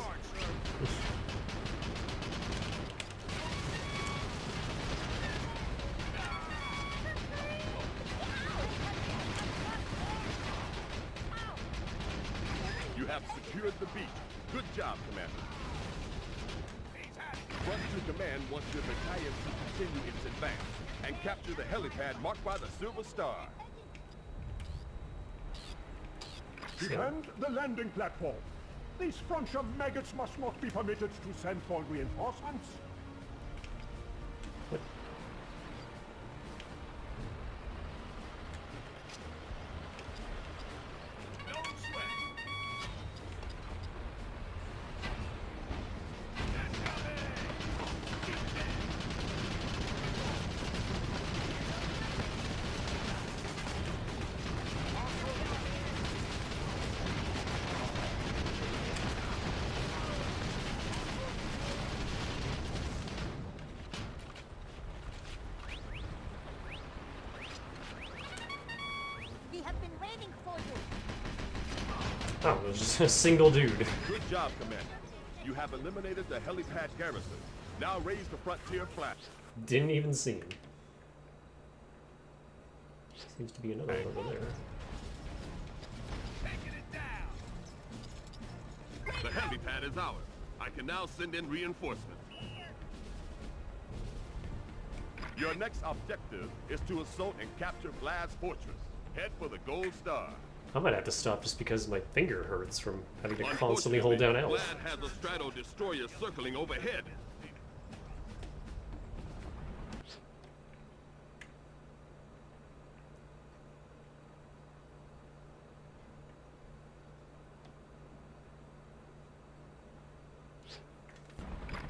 You have secured the beach. Good job, Commander. Run to command once your battalion to continue its advance and capture the helipad marked by the Silver Star. Defend the landing platform. These frontier maggots must not be permitted to send for reinforcements. What? We have been waiting for you. Oh, it was just a single dude. Good job, Commander. You have eliminated the helipad garrison. Now raise the frontier flag. Didn't even see him. Seems to be another one over there. The helipad is ours. I can now send in reinforcements. Your next objective is to assault and capture Vlad's fortress. Head for the Gold Star. I might have to stop just because my finger hurts from having to constantly hold down L. Vlad has a Strato destroyer circling overhead.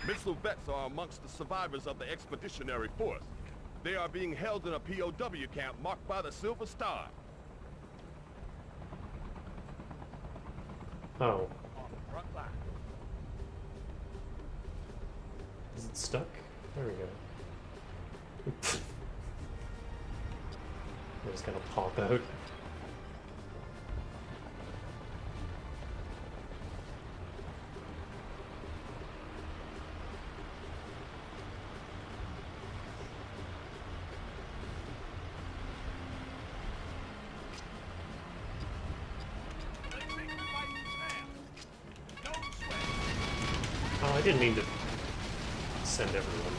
Missile vets are amongst the survivors of the expeditionary force. They are being held in a POW camp marked by the Silver Star. Oh. On the front line. Is it stuck? There we go. We're just gonna pop out. Oh, I didn't mean to send everyone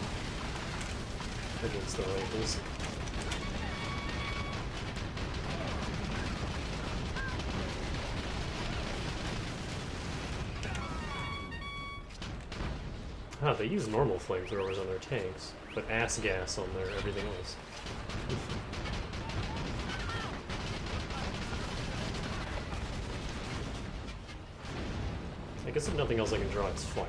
against the rifles. Ah, they use normal flamethrowers on their tanks, but ass gas on their everything else. I guess if nothing else I can draw its fire.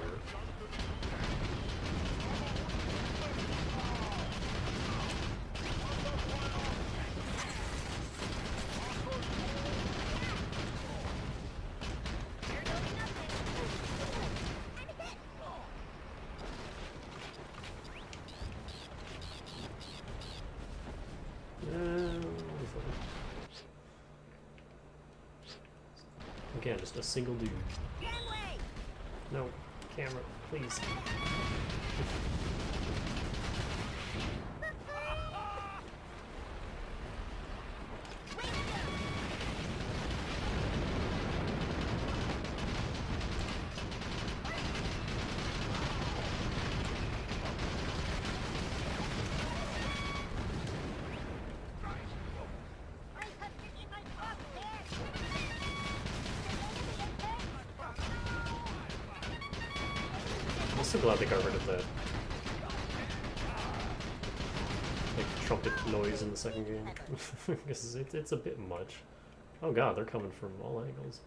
Again, just a single dude. No, camera, please. I'm so glad they got rid of that like trumpet noise in the second game. Because it's a bit much. Oh god, they're coming from all angles.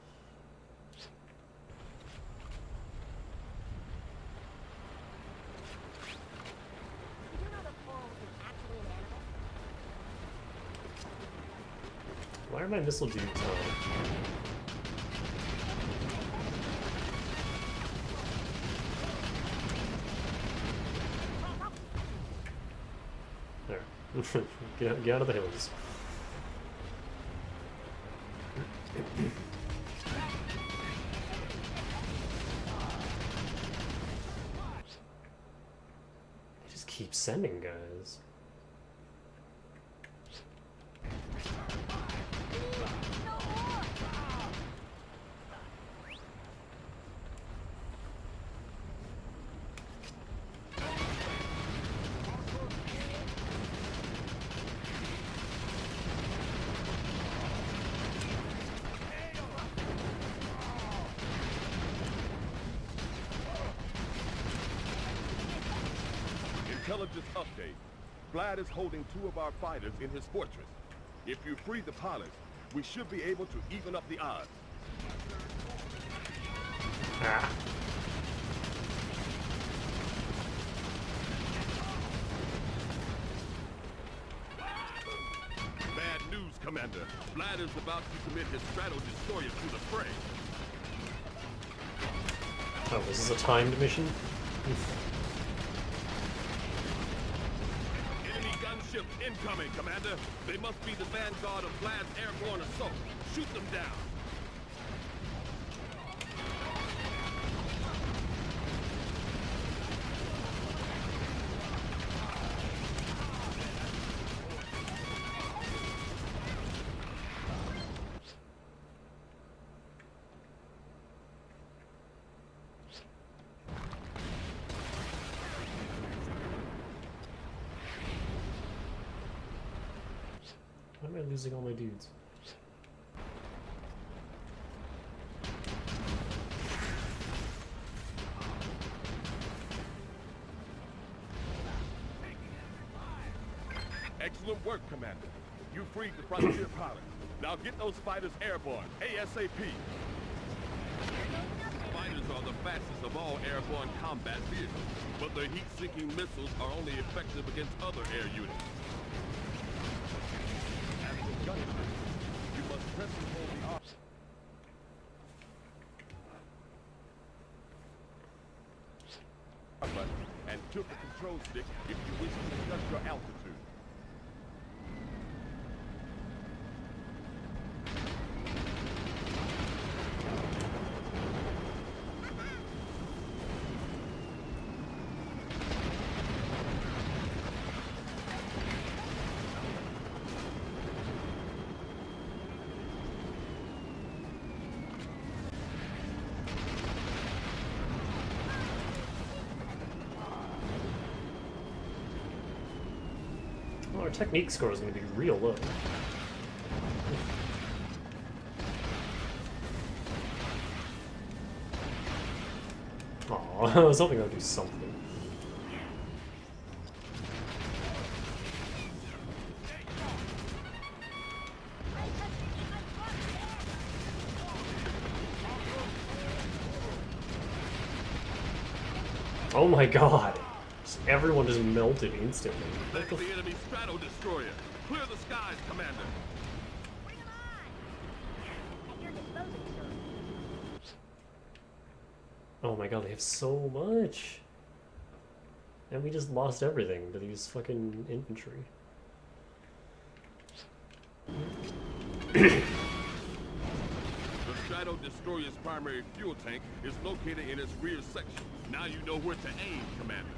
Why are my missile dudes on? Get out of the hills. They just keep sending guys. Intelligence update. Vlad is holding 2 of our fighters in his fortress. If you free the pilots, we should be able to even up the odds. Ah. Bad news, Commander. Vlad is about to commit his strato-destroyer to the fray. Oh, is this a timed mission? Gunship incoming, Commander. They must be the vanguard of Vlad's airborne assault. Shoot them down. Why am I losing all my dudes? Excellent work, Commander. You freed the frontier pilot. Now get those fighters airborne, ASAP. fighters are the fastest of all airborne combat vehicles, but their heat-seeking missiles are only effective against other air units. As a gunner, you must press and hold the R button and tilt the control stick if you wish to adjust your altitude. Well, our technique score is going to be real low. Aw, I was hoping I would do something. Oh my god! Everyone just melted instantly. That's the enemy strato destroyer. Clear the skies, Commander. Bring 'em on! At your disposal, sir. Oh my god, they have so much! And we just lost everything to these fucking infantry. The strato destroyer's primary fuel tank is located in its rear section. Now you know where to aim, Commander.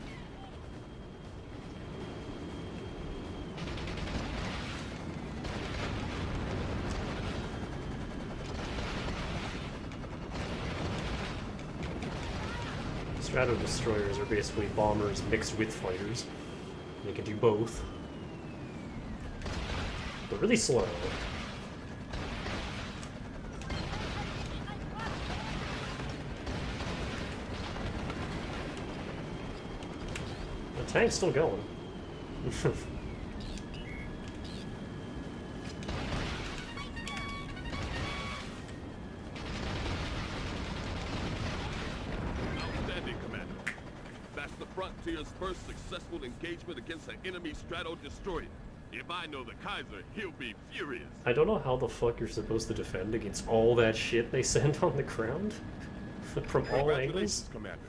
Strato destroyers are basically bombers mixed with fighters. They can do both. But really slow. The tank's still going. Frontier's first successful engagement against an enemy strato destroyer. If I know the Kaiser, he'll be furious. I don't know how the fuck you're supposed to defend against all that shit they sent on the ground. From all angles. Congratulations, Commander.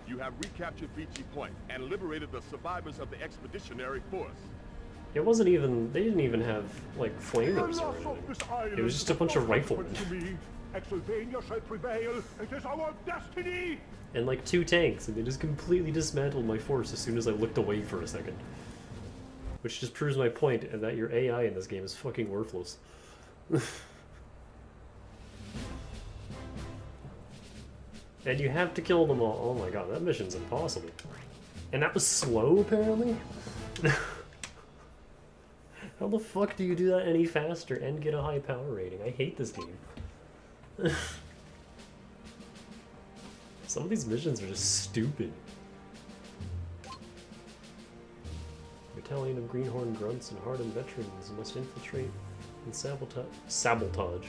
You have recaptured Beachy Point and liberated the survivors of the Expeditionary Force. It wasn't even, they didn't even have, like, flamers or anything. It was just a bunch of riflemen. Exylvania shall prevail. It is our destiny. And like 2 tanks, and they just completely dismantled my force as soon as I looked away for a second. Which just proves my point, and that your AI in this game is fucking worthless. And you have to kill them all. Oh my god, that mission's impossible. And that was slow, apparently? How the fuck do you do that any faster and get a high power rating? I hate this game. Some of these missions are just stupid. Battalion of Greenhorn Grunts and Hardened Veterans must infiltrate and sabotage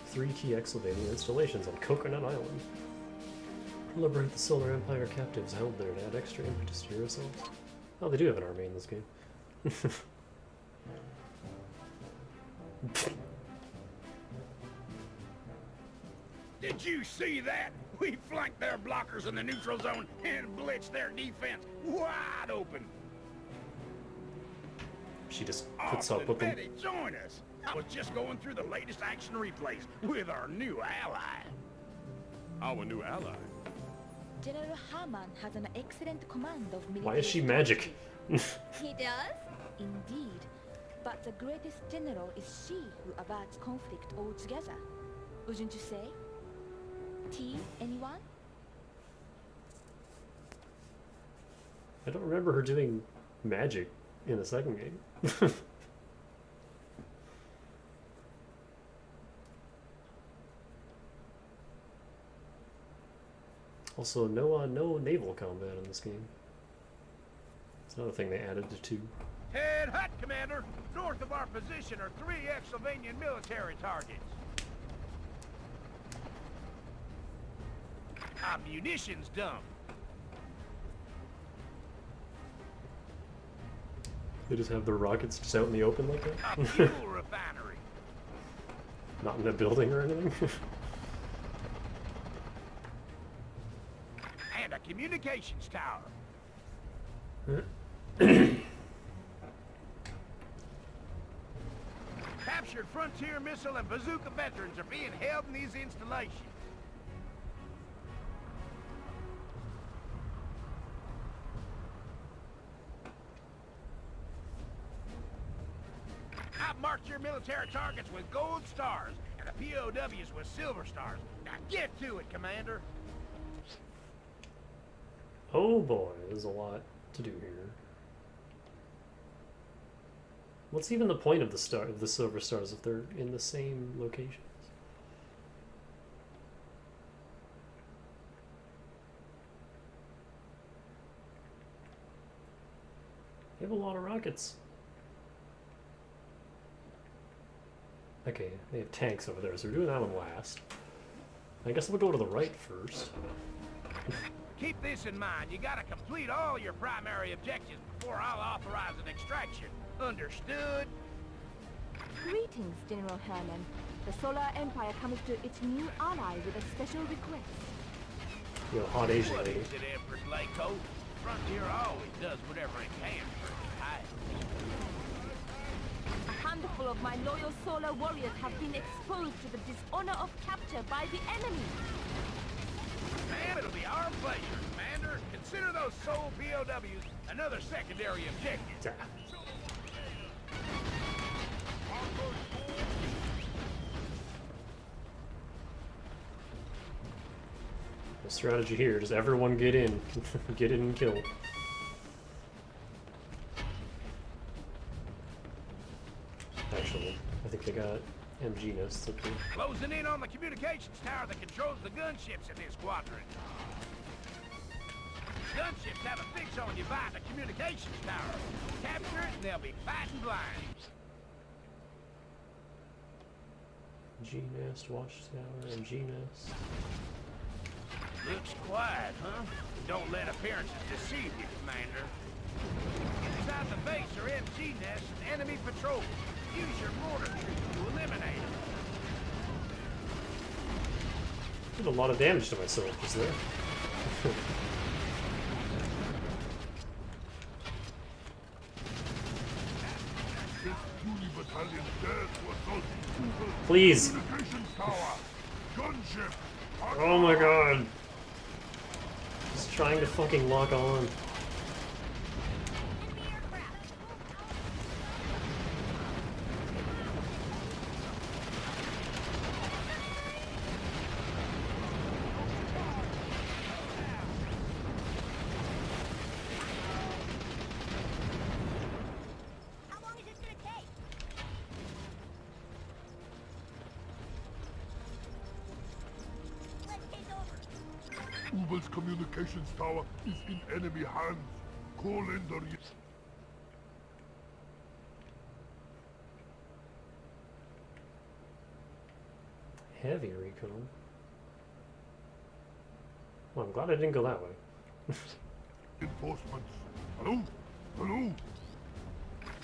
3 key Exylvania installations on Coconut Island. Liberate the Solar Empire captives held there to add extra impetus to your assault. Oh, they do have an army in this game. Did you see that? We flanked their blockers in the neutral zone and blitzed their defense wide open. She just puts up with them. Betty, join us. I was just going through the latest action replays with our new ally. Our new ally? General Hamann has an excellent command of military. Why is she magic? He does? Indeed. But the greatest general is she who averts conflict altogether. Wouldn't you say? Tea, anyone? I don't remember her doing magic in the second game. Also, no naval combat in this game. It's another thing they added to 2. Head hut, Commander. North of our position are 3 Exylvanian military targets. A munitions dump. They just have their rockets just out in the open like A that? fuel refinery. Not in a building or anything? And a communications tower. Captured frontier missile and bazooka veterans are being held in these installations. I've marked your military targets with gold stars and the POWs with silver stars. Now get to it, Commander. Oh boy, there's a lot to do here. What's even the point of the silver stars if they're in the same locations? They have a lot of rockets. Okay, they have tanks over there, so we're doing that one last. I guess we'll go to the right first. Keep this in mind. You gotta complete all your primary objectives before I'll authorize an extraction. Understood? Greetings, General Herman. The Solar Empire comes to its new ally with a special request. You know, hot Asian What lady. is it, Empress Lako? Frontier always does whatever it can for its hide. A handful of my loyal Solar warriors have been exposed to the dishonor of capture by the enemy. Ma'am, it'll be our pleasure, Commander. Consider those sole POWs another secondary objective. The strategy here, just everyone get in. Get in and kill. Actually, I think they got MG nests up there. Closing in on the communications tower that controls the gunships in this squadron. Gunships have a fix on you by the communications tower. Capture it and they'll be fighting blind. MG nest, watchtower, MG nest. Looks quiet, huh? Don't let appearances deceive you, Commander. Inside the base are MG nests and enemy patrols. Use your mortar troops to eliminate them. Did a lot of damage to myself just there. This puny battalion dares to assault Uber Please. communications tower. Gunship. Oh my god. Just trying to fucking lock on. How long is this gonna take? Let's take over. Ubel's communications tower is in enemy hands. Call in the Heavy recon. Well, I'm glad I didn't go that way. reinforcements. Hello? Hello?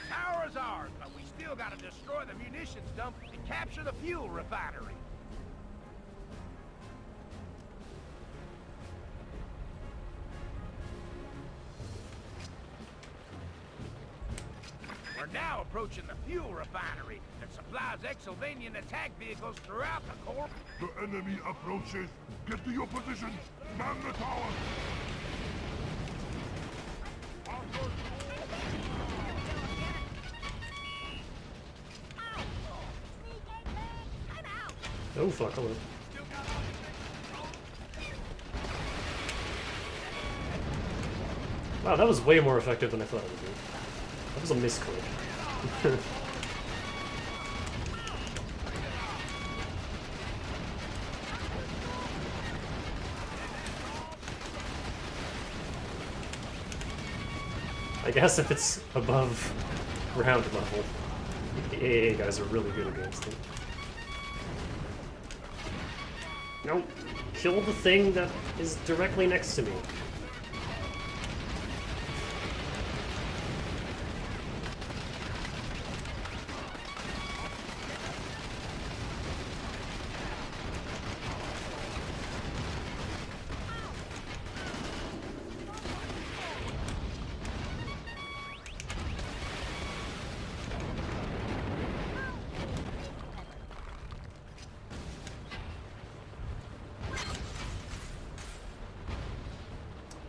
Tower is ours, but we still gotta destroy the munitions dump and capture the fuel refinery. We're now approaching the fuel refinery that supplies Exylvanian attack vehicles throughout the core. The enemy approaches. Get to your positions. Man the tower. Oh fuck, hello. Wow, that was way more effective than I thought it would be. That was a misclick. I guess if it's above ground level, the AA guys are really good against it. Nope. kill the thing that is directly next to me.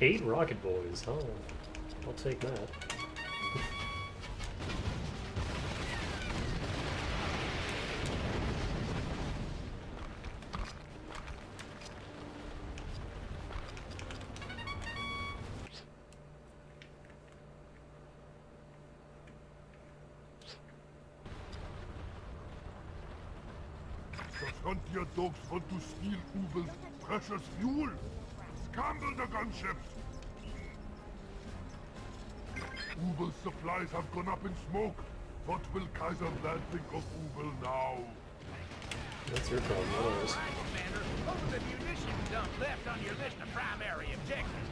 Eight rocket boys. Oh, I'll take that. The frontier dogs want to steal Ubel's precious fuel. Scramble the gunships! Ubel's supplies have gone up in smoke. What will Kaiser Vlad think of Ubel now? That's your problem, not ours. Commander, over the munitions dump left on your list of primary objectives.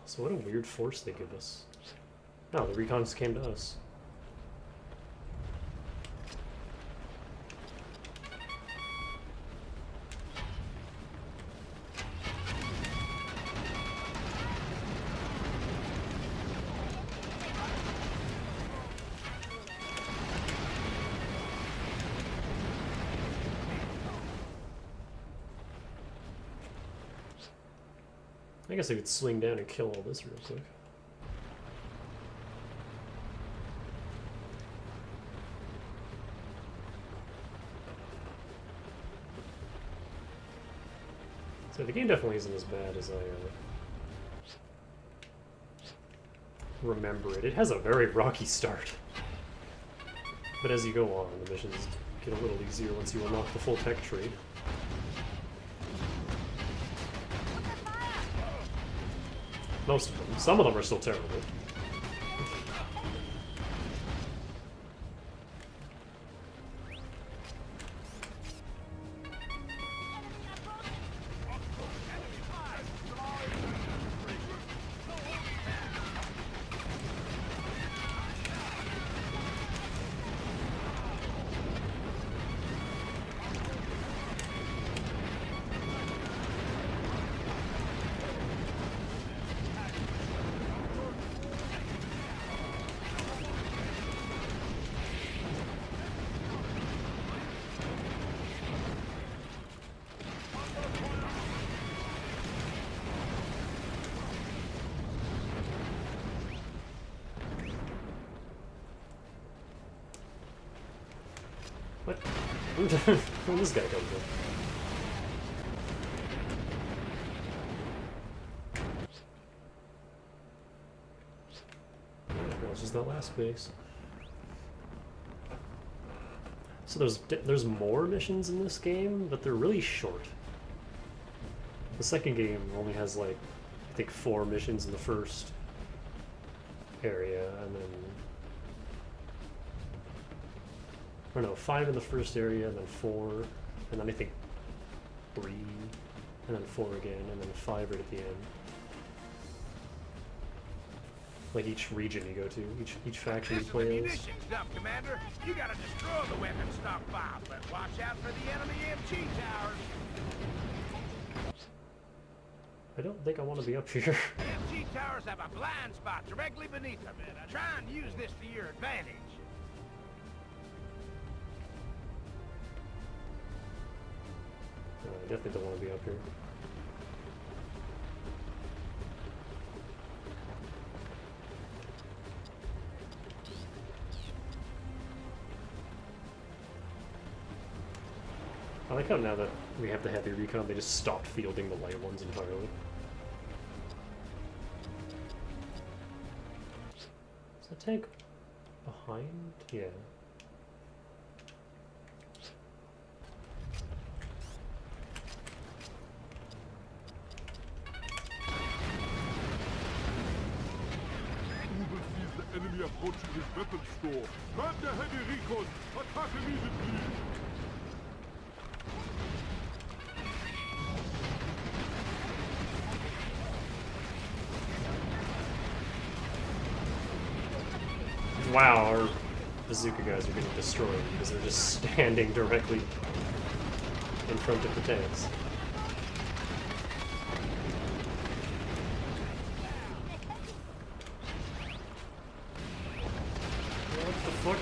So what a weird force they give us. No, the recons came to us. I guess I could swing down and kill all this real quick. So the game definitely isn't as bad as I remember it. It has a very rocky start. But as you go on, the missions get a little easier once you unlock the full tech tree. Most of them. Some of them are still terrible. What? Where'd this guy come from? Well, it's just that last base. So there's more missions in this game, but they're really short. The second game only has like, I think 4 missions in the first area, and then or no, 5 in the first area, and then 4, and then I think 3, and then 4 again, and then 5 right at the end. Like each region you go to, each faction you play as. Munitions dump, Commander. You gotta destroy the weapon stockpile, but watch out for the enemy MG towers. I don't think I want to be up here. MG towers have a blind spot directly beneath them. Try and use this to your advantage. No, I definitely don't want to be up here. I like how now that we have the heavy recon, they just stopped fielding the light ones entirely. Is that tank behind? Yeah. Ubel sees the enemy enemy approaching his weapons store. Man the heavy recon. Attack immediately. Wow, our bazooka guys are getting destroyed because they're just standing directly in front of the tanks. What the fuck?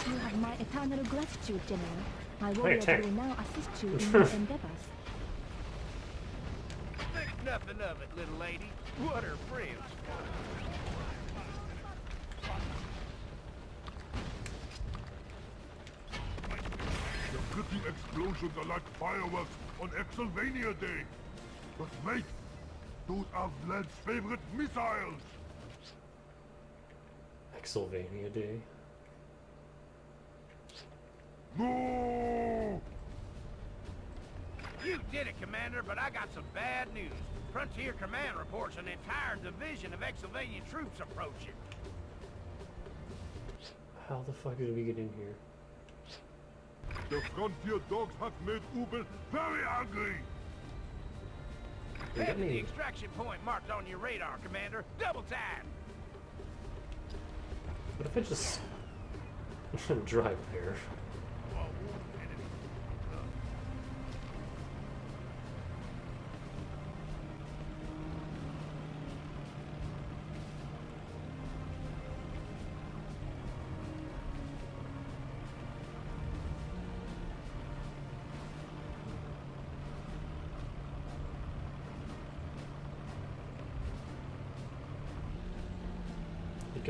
You have my eternal gratitude, General. My warriors attack. will now assist you in your endeavors. Think nothing of it, little lady. What are friends for? The pretty explosions are like fireworks on Exylvania Day. But mate, those are Vlad's favorite missiles. Exylvania Day. No! You did it, Commander, but I got some bad news. Frontier Command reports an entire division of Exylvanian troops approaching. How the fuck did we get in here? The frontier dogs have made Ubel very angry. We Head got to the me. extraction point marked on your radar, Commander. Double time! What if I just drive there?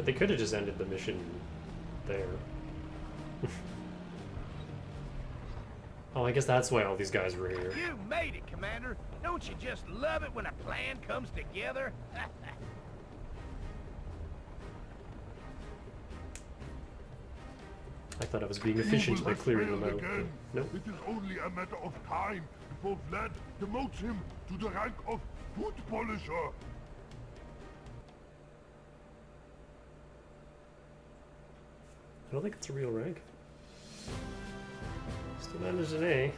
They could have just ended the mission there. Oh, I guess that's why all these guys were here. You made it, Commander. Don't you just love it when a plan comes together? I thought I was being efficient Ubel by has clearing them failed out. again. Nope. It is only a matter of time before Vlad demotes him to the rank of foot polisher. I don't think it's a real rank. Still managed an A.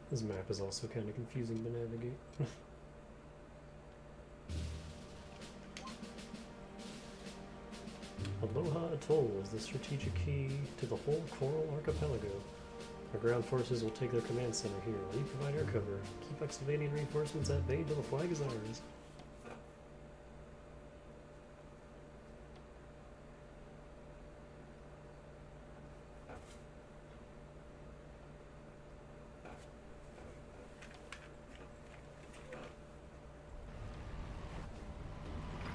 This map is also kind of confusing to navigate. Aloha Atoll is the strategic key to the whole Coral Archipelago. Our ground forces will take their command center here. We provide air cover. Keep Exylvanian reinforcements at bay until the flag is ours.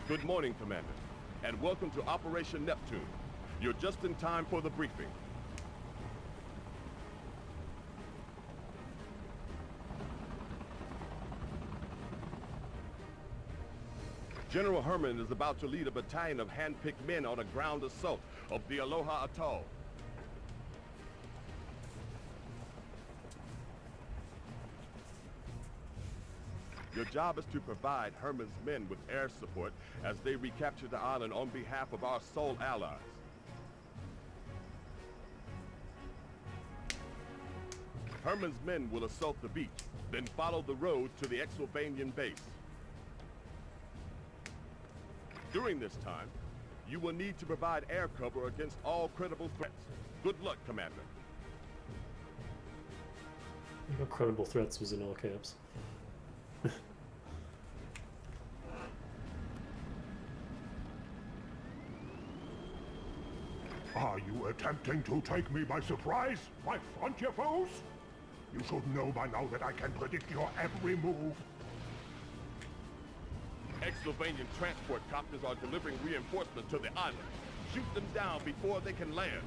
Good morning, Commander, and welcome to Operation Neptune. You're just in time for the briefing. General Herman is about to lead a battalion of hand-picked men on a ground assault of the Aloha Atoll. Your job is to provide Herman's men with air support as they recapture the island on behalf of our sole allies. Herman's men will assault the beach, then follow the road to the Exylvanian base. During this time, you will need to provide air cover against all credible threats. Good luck, Commander. No credible threats was in all caps. Are you attempting to take me by surprise, my frontier foes? You should know by now that I can predict your every move. Exylvanian transport copters are delivering reinforcements to the island. Shoot them down before they can land.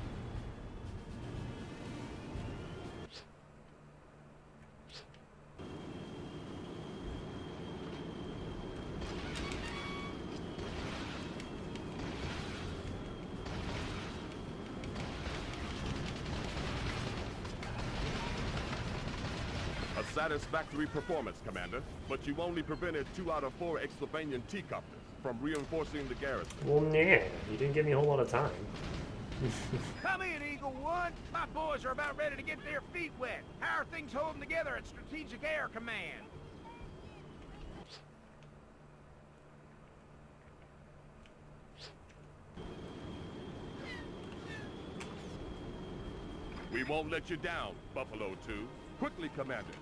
Satisfactory performance, Commander, but you only prevented 2 out of 4 Exylvanian T-Copters from reinforcing the garrison. Well, nah, you didn't give me a whole lot of time. Come in, Eagle One. My boys are about ready to get their feet wet. How are things holding together at Strategic Air Command? We won't let you down, Buffalo 2. Quickly, Commander.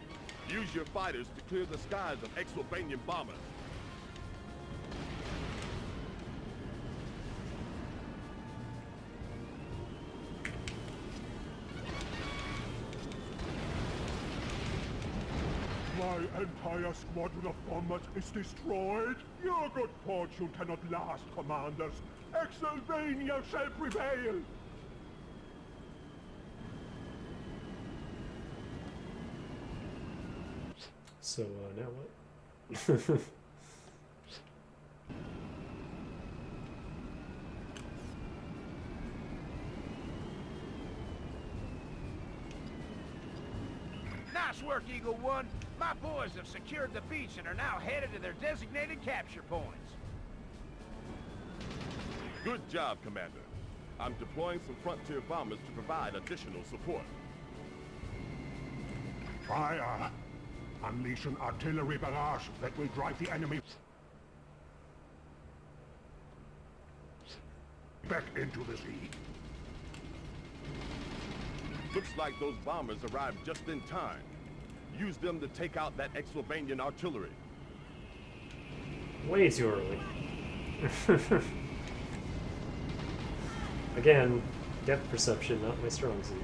Use your fighters to clear the skies of Exylvanian bombers. My entire squadron of bombers is destroyed. Your good fortune cannot last, commanders. Exylvania shall prevail. So, now what? Nice work, Eagle One. My boys have secured the beach and are now headed to their designated capture points. Good job, Commander. I'm deploying some frontier bombers to provide additional support. Fire! Unleash an artillery barrage that will drive the enemy back into the sea. Looks like those bombers arrived just in time. Use them to take out that Exylvanian artillery. Way too early. Again, depth perception, not my strong suit.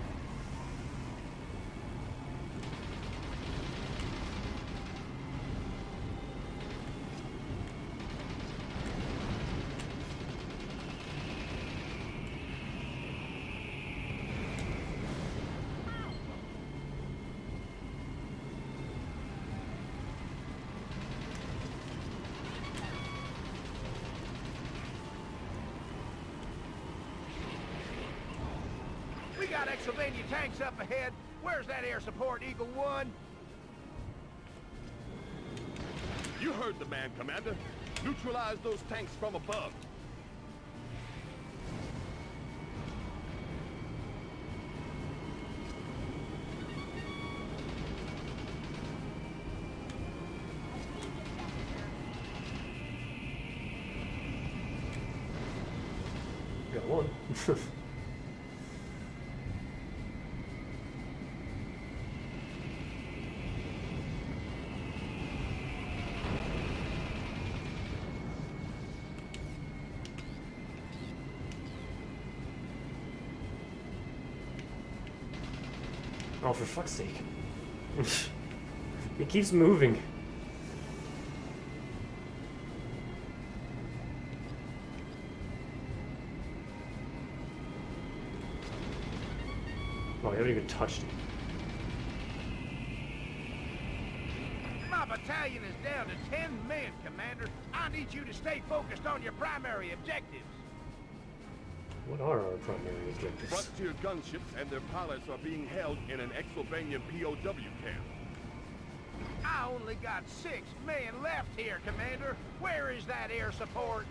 We got Exylvania tanks up ahead. Where's that air support, Eagle One? You heard the man, Commander. Neutralize those tanks from above. Got one. Oh, for fuck's sake. It keeps moving. Oh, I haven't even touched it. My battalion is down to 10 men, Commander. I need you to stay focused on your primary objectives. What are our primary objectives? Frontier gunships and their pilots are being held in an Exylvanian POW camp. I only got 6 men left here, Commander. Where is that air support?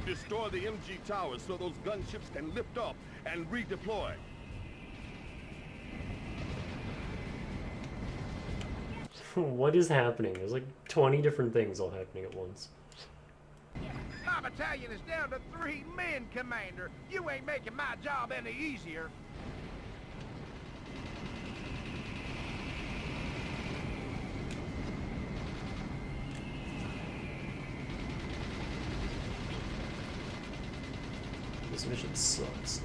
Destroy the MG towers so those gunships can lift off and redeploy. What is happening? There's like 20 different things all happening at once. My battalion is down to 3 men, Commander. You ain't making my job any easier. This mission sucks.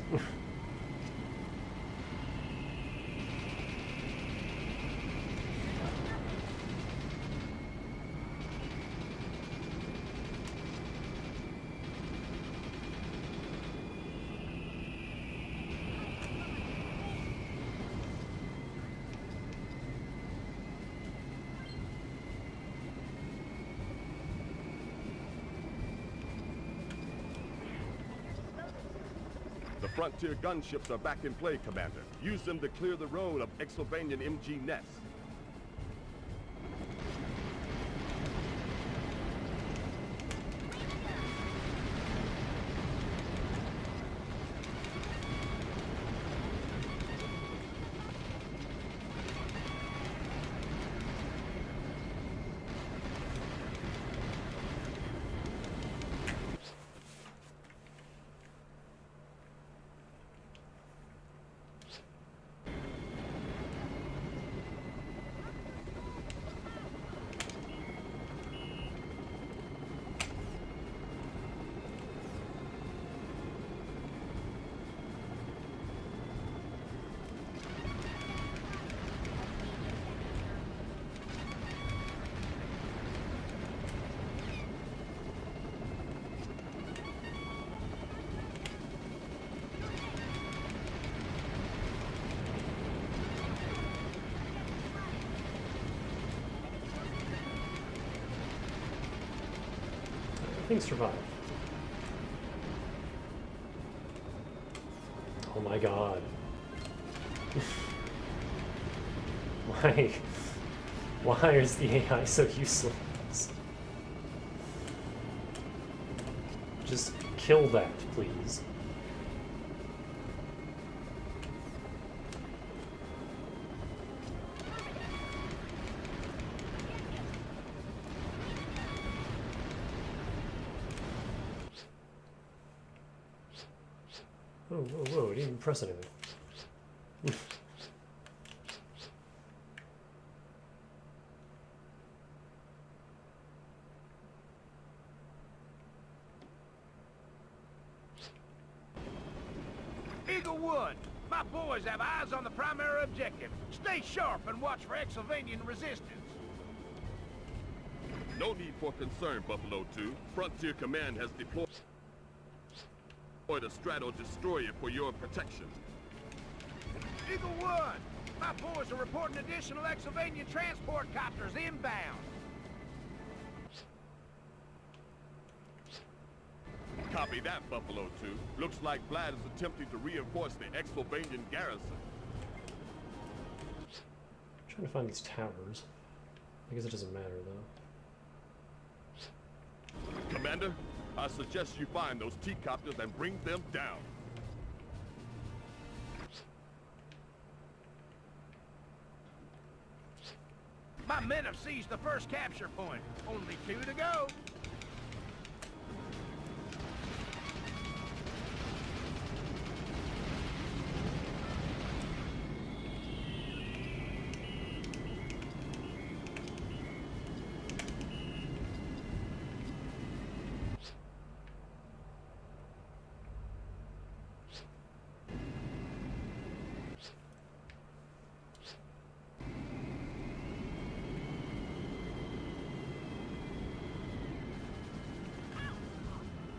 The frontier gunships are back in play, Commander. Use them to clear the road of Exylvanian MG nests. Things survive. Oh my god. Why? Why is the AI so useless? Just kill that, please. Whoa, whoa, whoa, I didn't even press anything. Eagle 1, my boys have eyes on the primary objective. Stay sharp and watch for Exylvanian resistance. No need for concern, Buffalo 2. Frontier Command has deployed a Strato Destroyer for your protection. Eagle 1, my boys are reporting additional Exylvanian transport copters inbound. Copy that, Buffalo 2. Looks like Vlad is attempting to reinforce the Exylvanian garrison. I'm trying to find these towers. I guess it doesn't matter, though. Commander, I suggest you find those T-copters and bring them down. My men have seized the first capture point. Only 2 to go.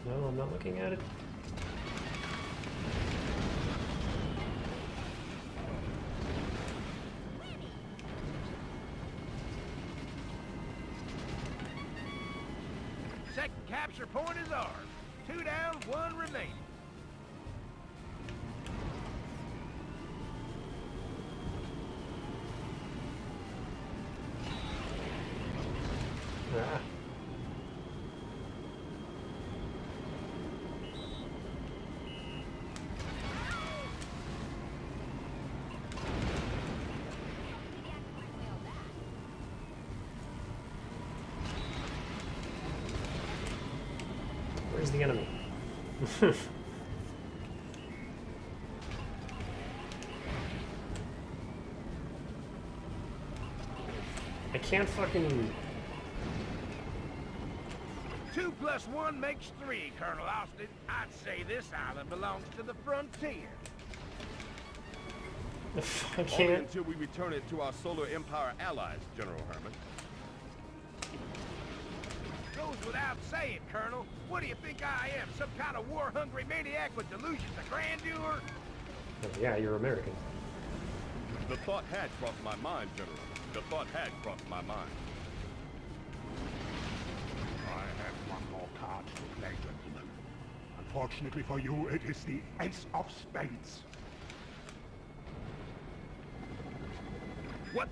No, I'm not looking at it. Second capture point is ours. 2 down, 1 remaining. Ah. Where's the enemy? I can't fucking... 2 plus 1 makes 3, Colonel Austin. I'd say this island belongs to the frontier. I Only can't... until we return it to our Solar Empire allies, General Herman. Goes without saying, Colonel. What do you think I am? Some kind of war-hungry maniac with delusions of grandeur? Yeah, you're American. The thought had crossed my mind, General. The thought had crossed my mind. I have one more card to play, gentlemen. Unfortunately for you, it is the Ace of Spades. What?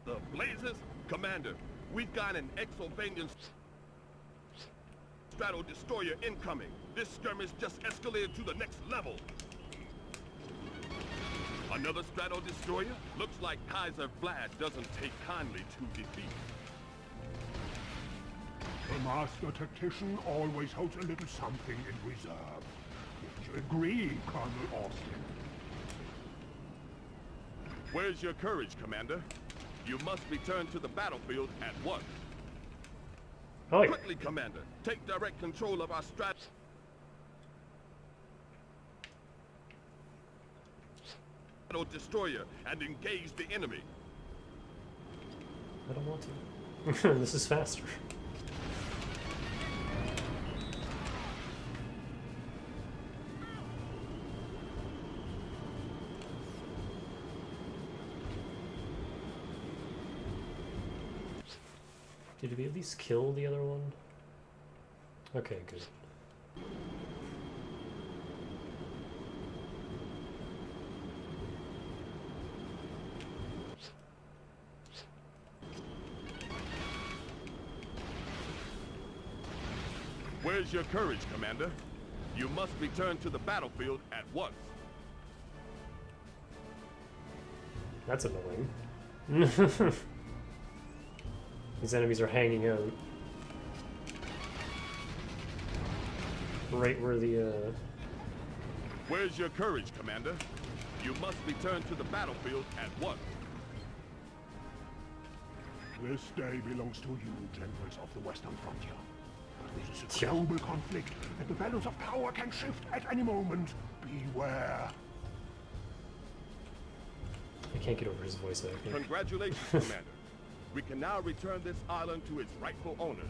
The blazes? Commander, we've got an Exylvanian Strato Destroyer incoming. This skirmish just escalated to the next level. Another Strato Destroyer? Looks like Kaiser Vlad doesn't take kindly to defeat. The master tactician always holds a little something in reserve. Would you agree, Colonel Austin? Where's your courage, Commander? You must return to the battlefield at once. Oh, yeah. Quickly, Commander. Take direct control of our Strato Destroyer and engage the enemy. I don't want to. This is faster. Did we at least kill the other one? Okay, good. Where's your courage, Commander? You must return to the battlefield at once. That's annoying. These enemies are hanging out. Right where the, Where's your courage, Commander? You must return to the battlefield at once. This day belongs to you, generals of the Western Frontier. But this is a global conflict, and the balance of power can shift at any moment. Beware. I can't get over his voice acting. Congratulations, Commander. We can now return this island to its rightful owners.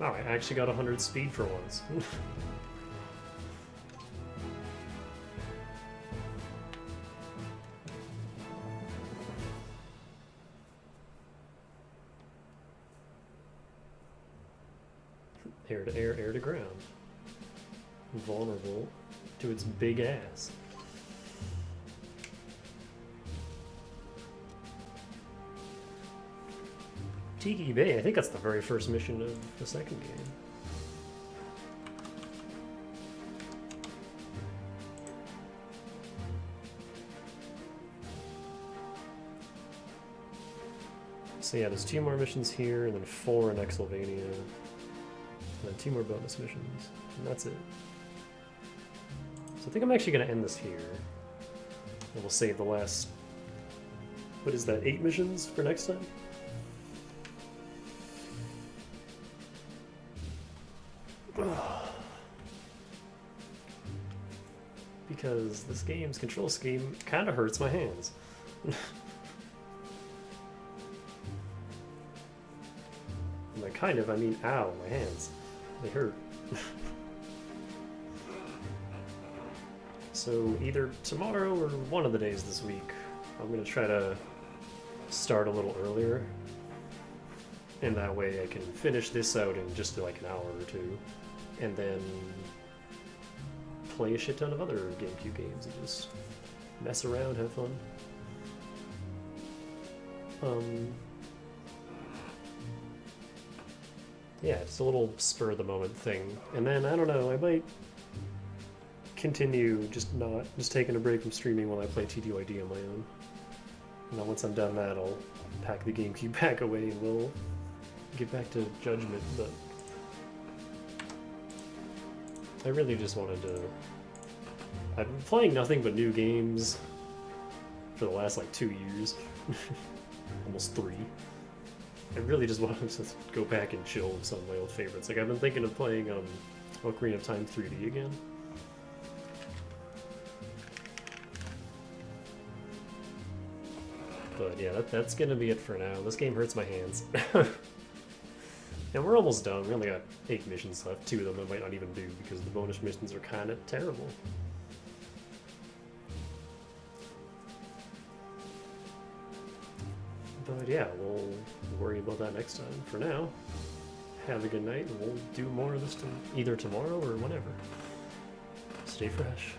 Oh, I actually got 100 speed for once. Air to air, air to ground. Vulnerable to its big ass. Tiki Bay, I think that's the very first mission of the second game. So yeah, there's 2 more missions here, and then 4 in Exylvania. And then 2 more bonus missions, and that's it. So I think I'm actually going to end this here. And we'll save the last, what is that, 8 missions for next time? Because this game's control scheme kind of hurts my hands. And by kind of, I mean ow, my hands. They hurt. So either tomorrow or one of the days this week, I'm going to try to start a little earlier. And that way I can finish this out in just like an hour or 2. And then play a shit ton of other GameCube games and just mess around, have fun. Yeah, it's a little spur of the moment thing. And then, I don't know, I might continue just taking a break from streaming while I play TDYD on my own. And then once I'm done that, I'll pack the GameCube back away and we'll get back to Judgment, but I really just wanted to... I've been playing nothing but new games for the last like 2 years. Almost 3. I really just wanted to go back and chill with some of my old favorites. Like I've been thinking of playing Ocarina of Time 3D again. But yeah, that's gonna be it for now. This game hurts my hands. And we're almost done. We only got 8 missions left. 2 of them I might not even do because the bonus missions are kind of terrible. But yeah, we'll worry about that next time. For now, have a good night, and we'll do more of this either tomorrow or whenever. Stay fresh.